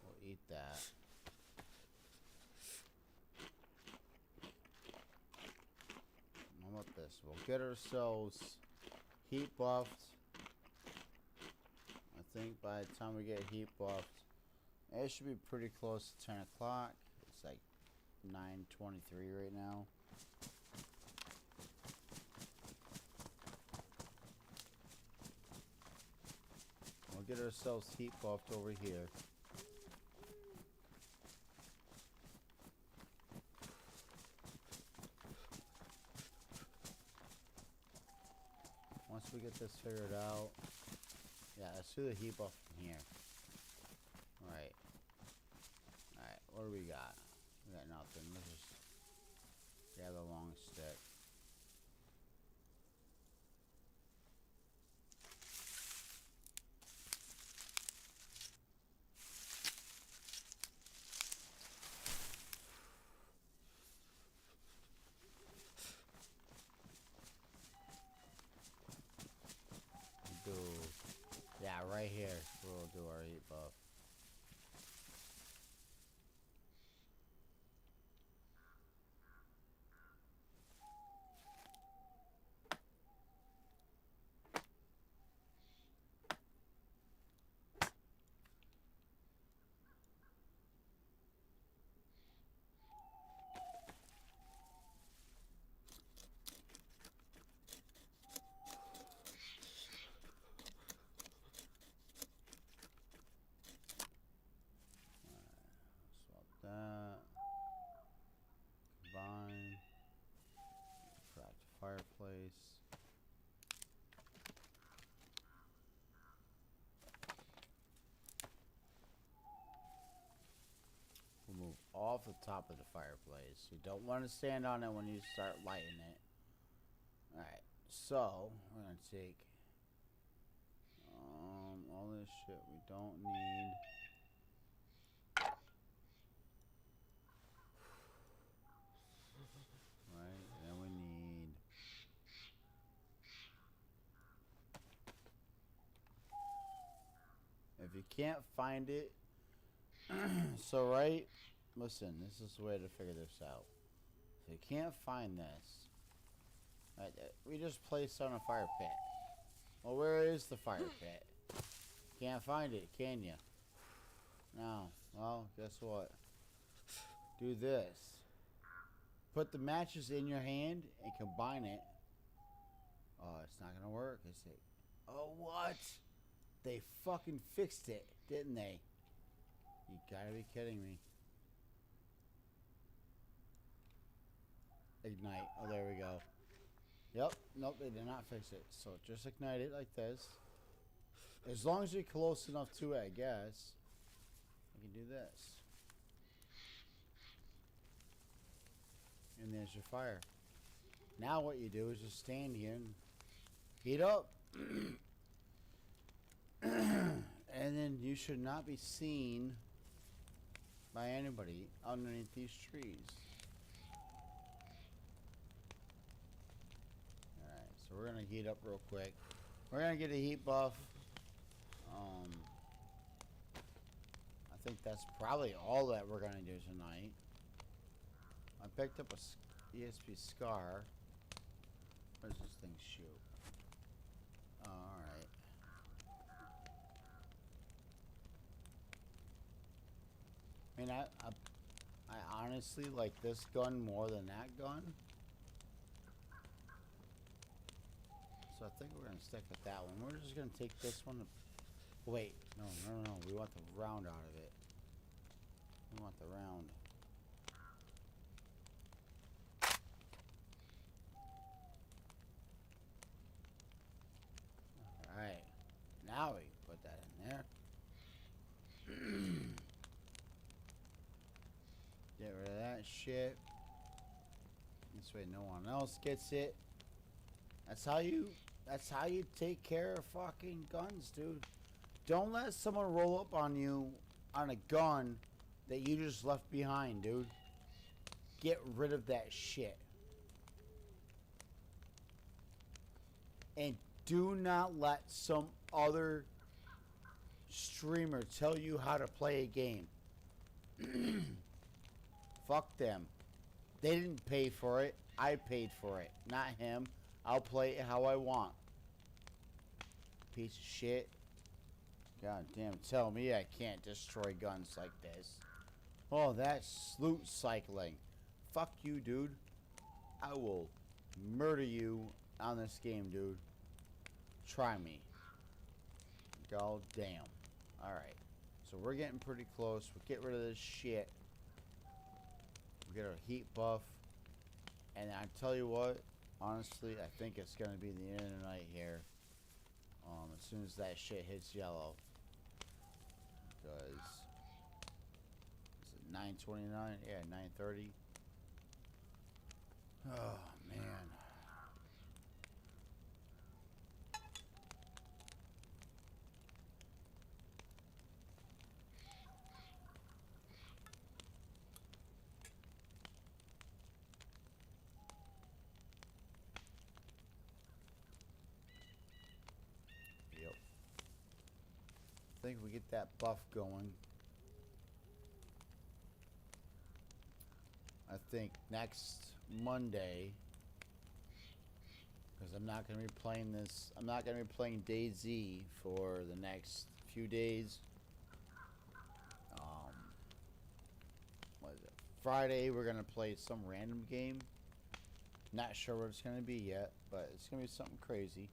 we'll eat that. How about this? We'll get ourselves heat buffed. I think by the time we get heat buffed, it should be pretty close to 10 o'clock. It's like 9:23 right now. We'll get ourselves heat buffed over here. Once we get this figured out, yeah, let's do the heat buff from here. Alright. Alright, what do we got? We got nothing. Let's just grab the long stick. Yeah, right here we'll do our heat buff. That combine, craft a fireplace. We'll move off the top of the fireplace. You don't want to stand on it when you start lighting it. Alright, so we're gonna take all this shit we don't need. Right, and we need if you can't find it, so right, listen, this is the way to figure this out. If you can't find this, right, we just placed on a fire pit. Well, where is the fire pit? Can't find it, can you? No. Well, guess what? Do this. Put the matches in your hand and combine it. Oh, it's not gonna work, is it? Oh, what? They fucking fixed it, didn't they? You gotta be kidding me. Ignite. Oh, there we go. Yep. Nope, they did not fix it. So just ignite it like this. As long as you're close enough to it, I guess. You can do this. And there's your fire. Now what you do is just stand here and heat up. And then you should not be seen by anybody underneath these trees. Alright, so we're going to heat up real quick. We're going to get a heat buff. I think that's probably all that we're going to do tonight. I picked up a ESP scar. What does this thing shoot? Alright. I mean, I honestly like this gun more than that gun. So I think we're going to stick with that one. We're just going to take this one. Wait. No. We want the round out of it. We want the round. Alright. Now we can put that in there. Get rid of that shit. This way no one else gets it. That's how you take care of fucking guns, dude. Don't let someone roll up on you on a gun that you just left behind, dude. Get rid of that shit. And do not let some other streamer tell you how to play a game. Fuck them. They didn't pay for it. I paid for it, not him. I'll play it how I want. Piece of shit. God damn, tell me I can't destroy guns like this. Oh, that's loot cycling. Fuck you, dude. I will murder you on this game, dude. Try me. God damn. Alright. So we're getting pretty close. We'll get rid of this shit. We'll get our heat buff. And I tell you what, honestly, I think it's going to be the end of the night here. As soon as that shit hits yellow. Because... is it 9:29? Yeah, 9:30. Oh, man. Yep. I think we get that buff going. I think next Monday, because I'm not going to be playing this, I'm not going to be playing DayZ for the next few days. What is it? Friday we're going to play some random game. Not sure what it's going to be yet, but it's going to be something crazy.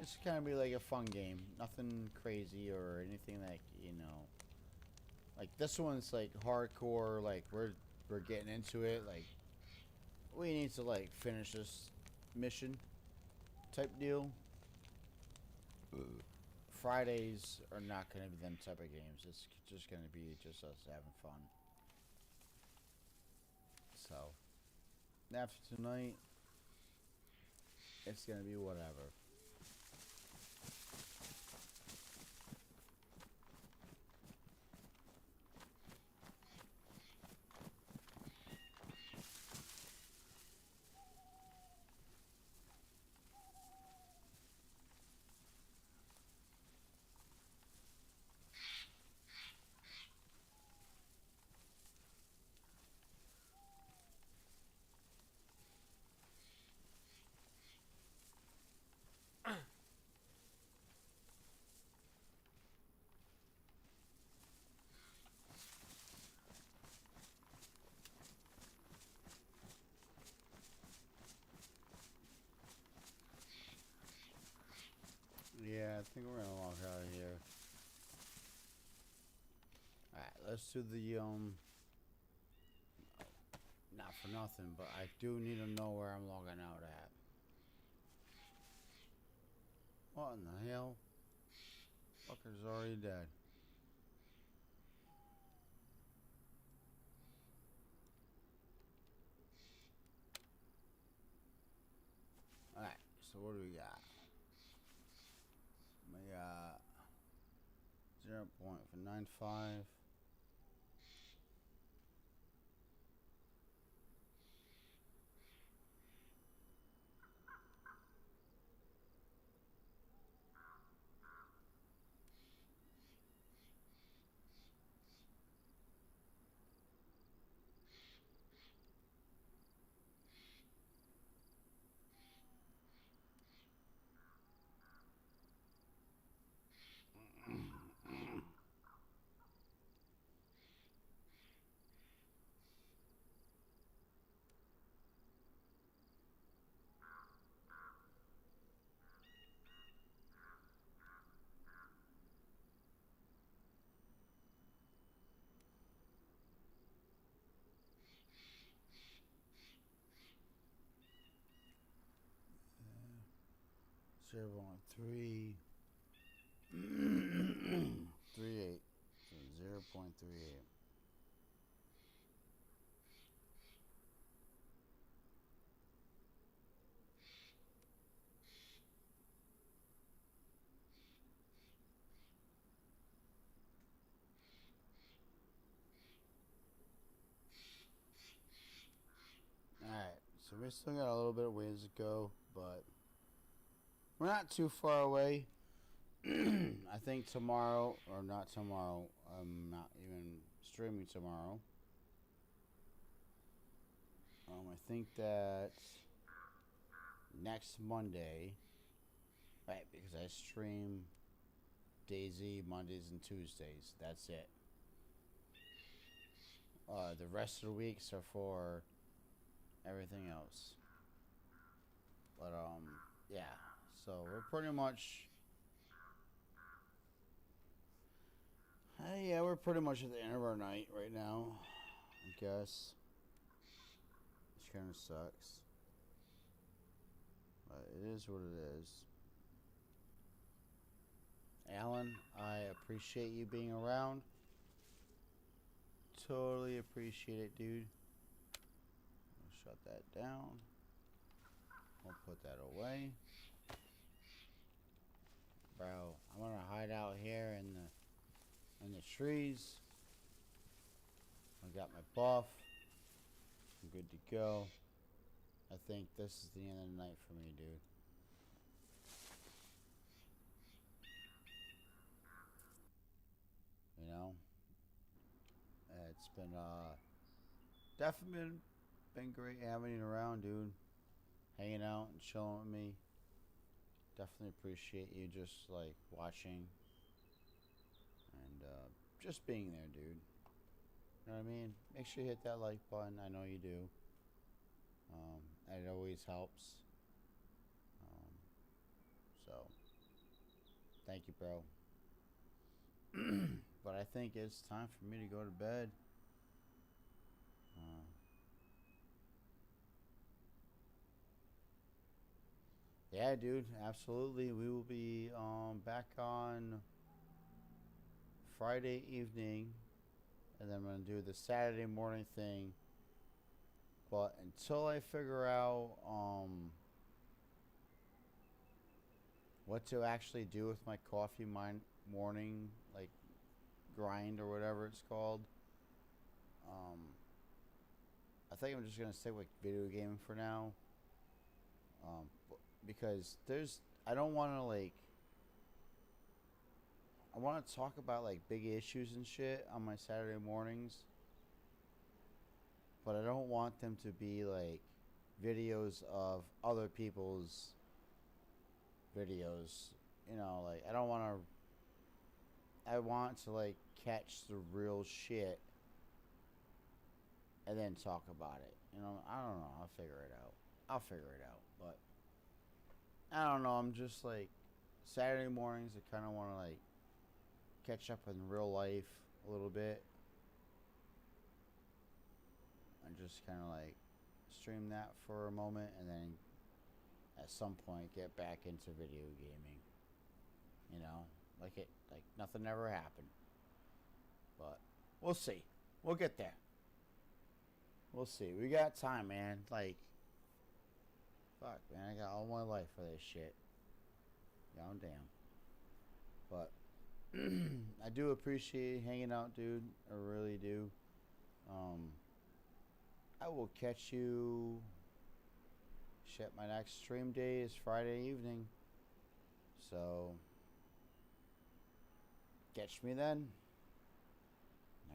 It's going to be like a fun game. Nothing crazy or anything that, you know. Like this one's like hardcore, like we're getting into it, like we need to like finish this mission type deal. Fridays are not gonna be them type of games. It's just gonna be just us having fun. So after tonight it's gonna be whatever. Yeah, I think we're gonna walk out of here. Alright, let's do the, not for nothing, but I do need to know where I'm logging out at. What in the hell? Fucker's already dead. Alright, so what do we got? We got 0.95. Zero point 3 38. So 0.38. Alright, so we still got a little bit of ways to go, but we're not too far away. I think tomorrow, or not tomorrow, I'm not even streaming tomorrow. I think that next Monday, right, because I stream DayZ Mondays and Tuesdays. That's it. The rest of the weeks are for everything else. But yeah. So we're pretty much. Yeah, we're pretty much at the end of our night right now. I guess. Which kind of sucks. But it is what it is. Alan, I appreciate you being around. Totally appreciate it, dude. I'll shut that down. We'll put that away. Bro, I'm gonna hide out here in the trees. I got my buff. I'm good to go. I think this is the end of the night for me, dude. You know? It's been definitely been great having you around, dude. Hanging out and chilling with me. Definitely appreciate you just like watching and just being there, dude. You know what I mean? Make sure you hit that like button. I know you do. It always helps. So, thank you, bro. But I think it's time for me to go to bed. Yeah, dude, absolutely. We will be back on Friday evening, and then I'm gonna do the Saturday morning thing. But until I figure out what to actually do with my coffee morning like grind or whatever it's called, I think I'm just gonna stick with video gaming for now. Because I don't want to I want to talk about like big issues and shit on my Saturday mornings, but I don't want them to be like videos of other people's videos. You know, like I don't want to. I want to like catch the real shit and then talk about it. You know, I don't know. I'll figure it out. But I don't know. I'm just like Saturday mornings. I kind of want to like catch up in real life a little bit and just kind of like stream that for a moment and then at some point get back into video gaming. You know, like nothing ever happened. But we'll see. We'll get there. We'll see. We got time, man. Like, fuck, man. I got all my life for this shit. God damn. But I do appreciate hanging out, dude. I really do. I will catch you. Shit, my next stream day is Friday evening. So, catch me then.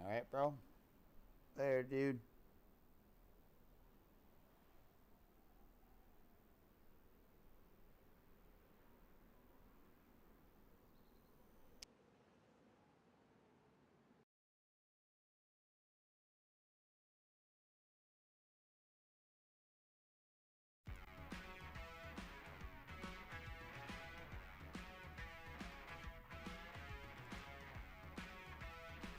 Alright, bro. Later, dude.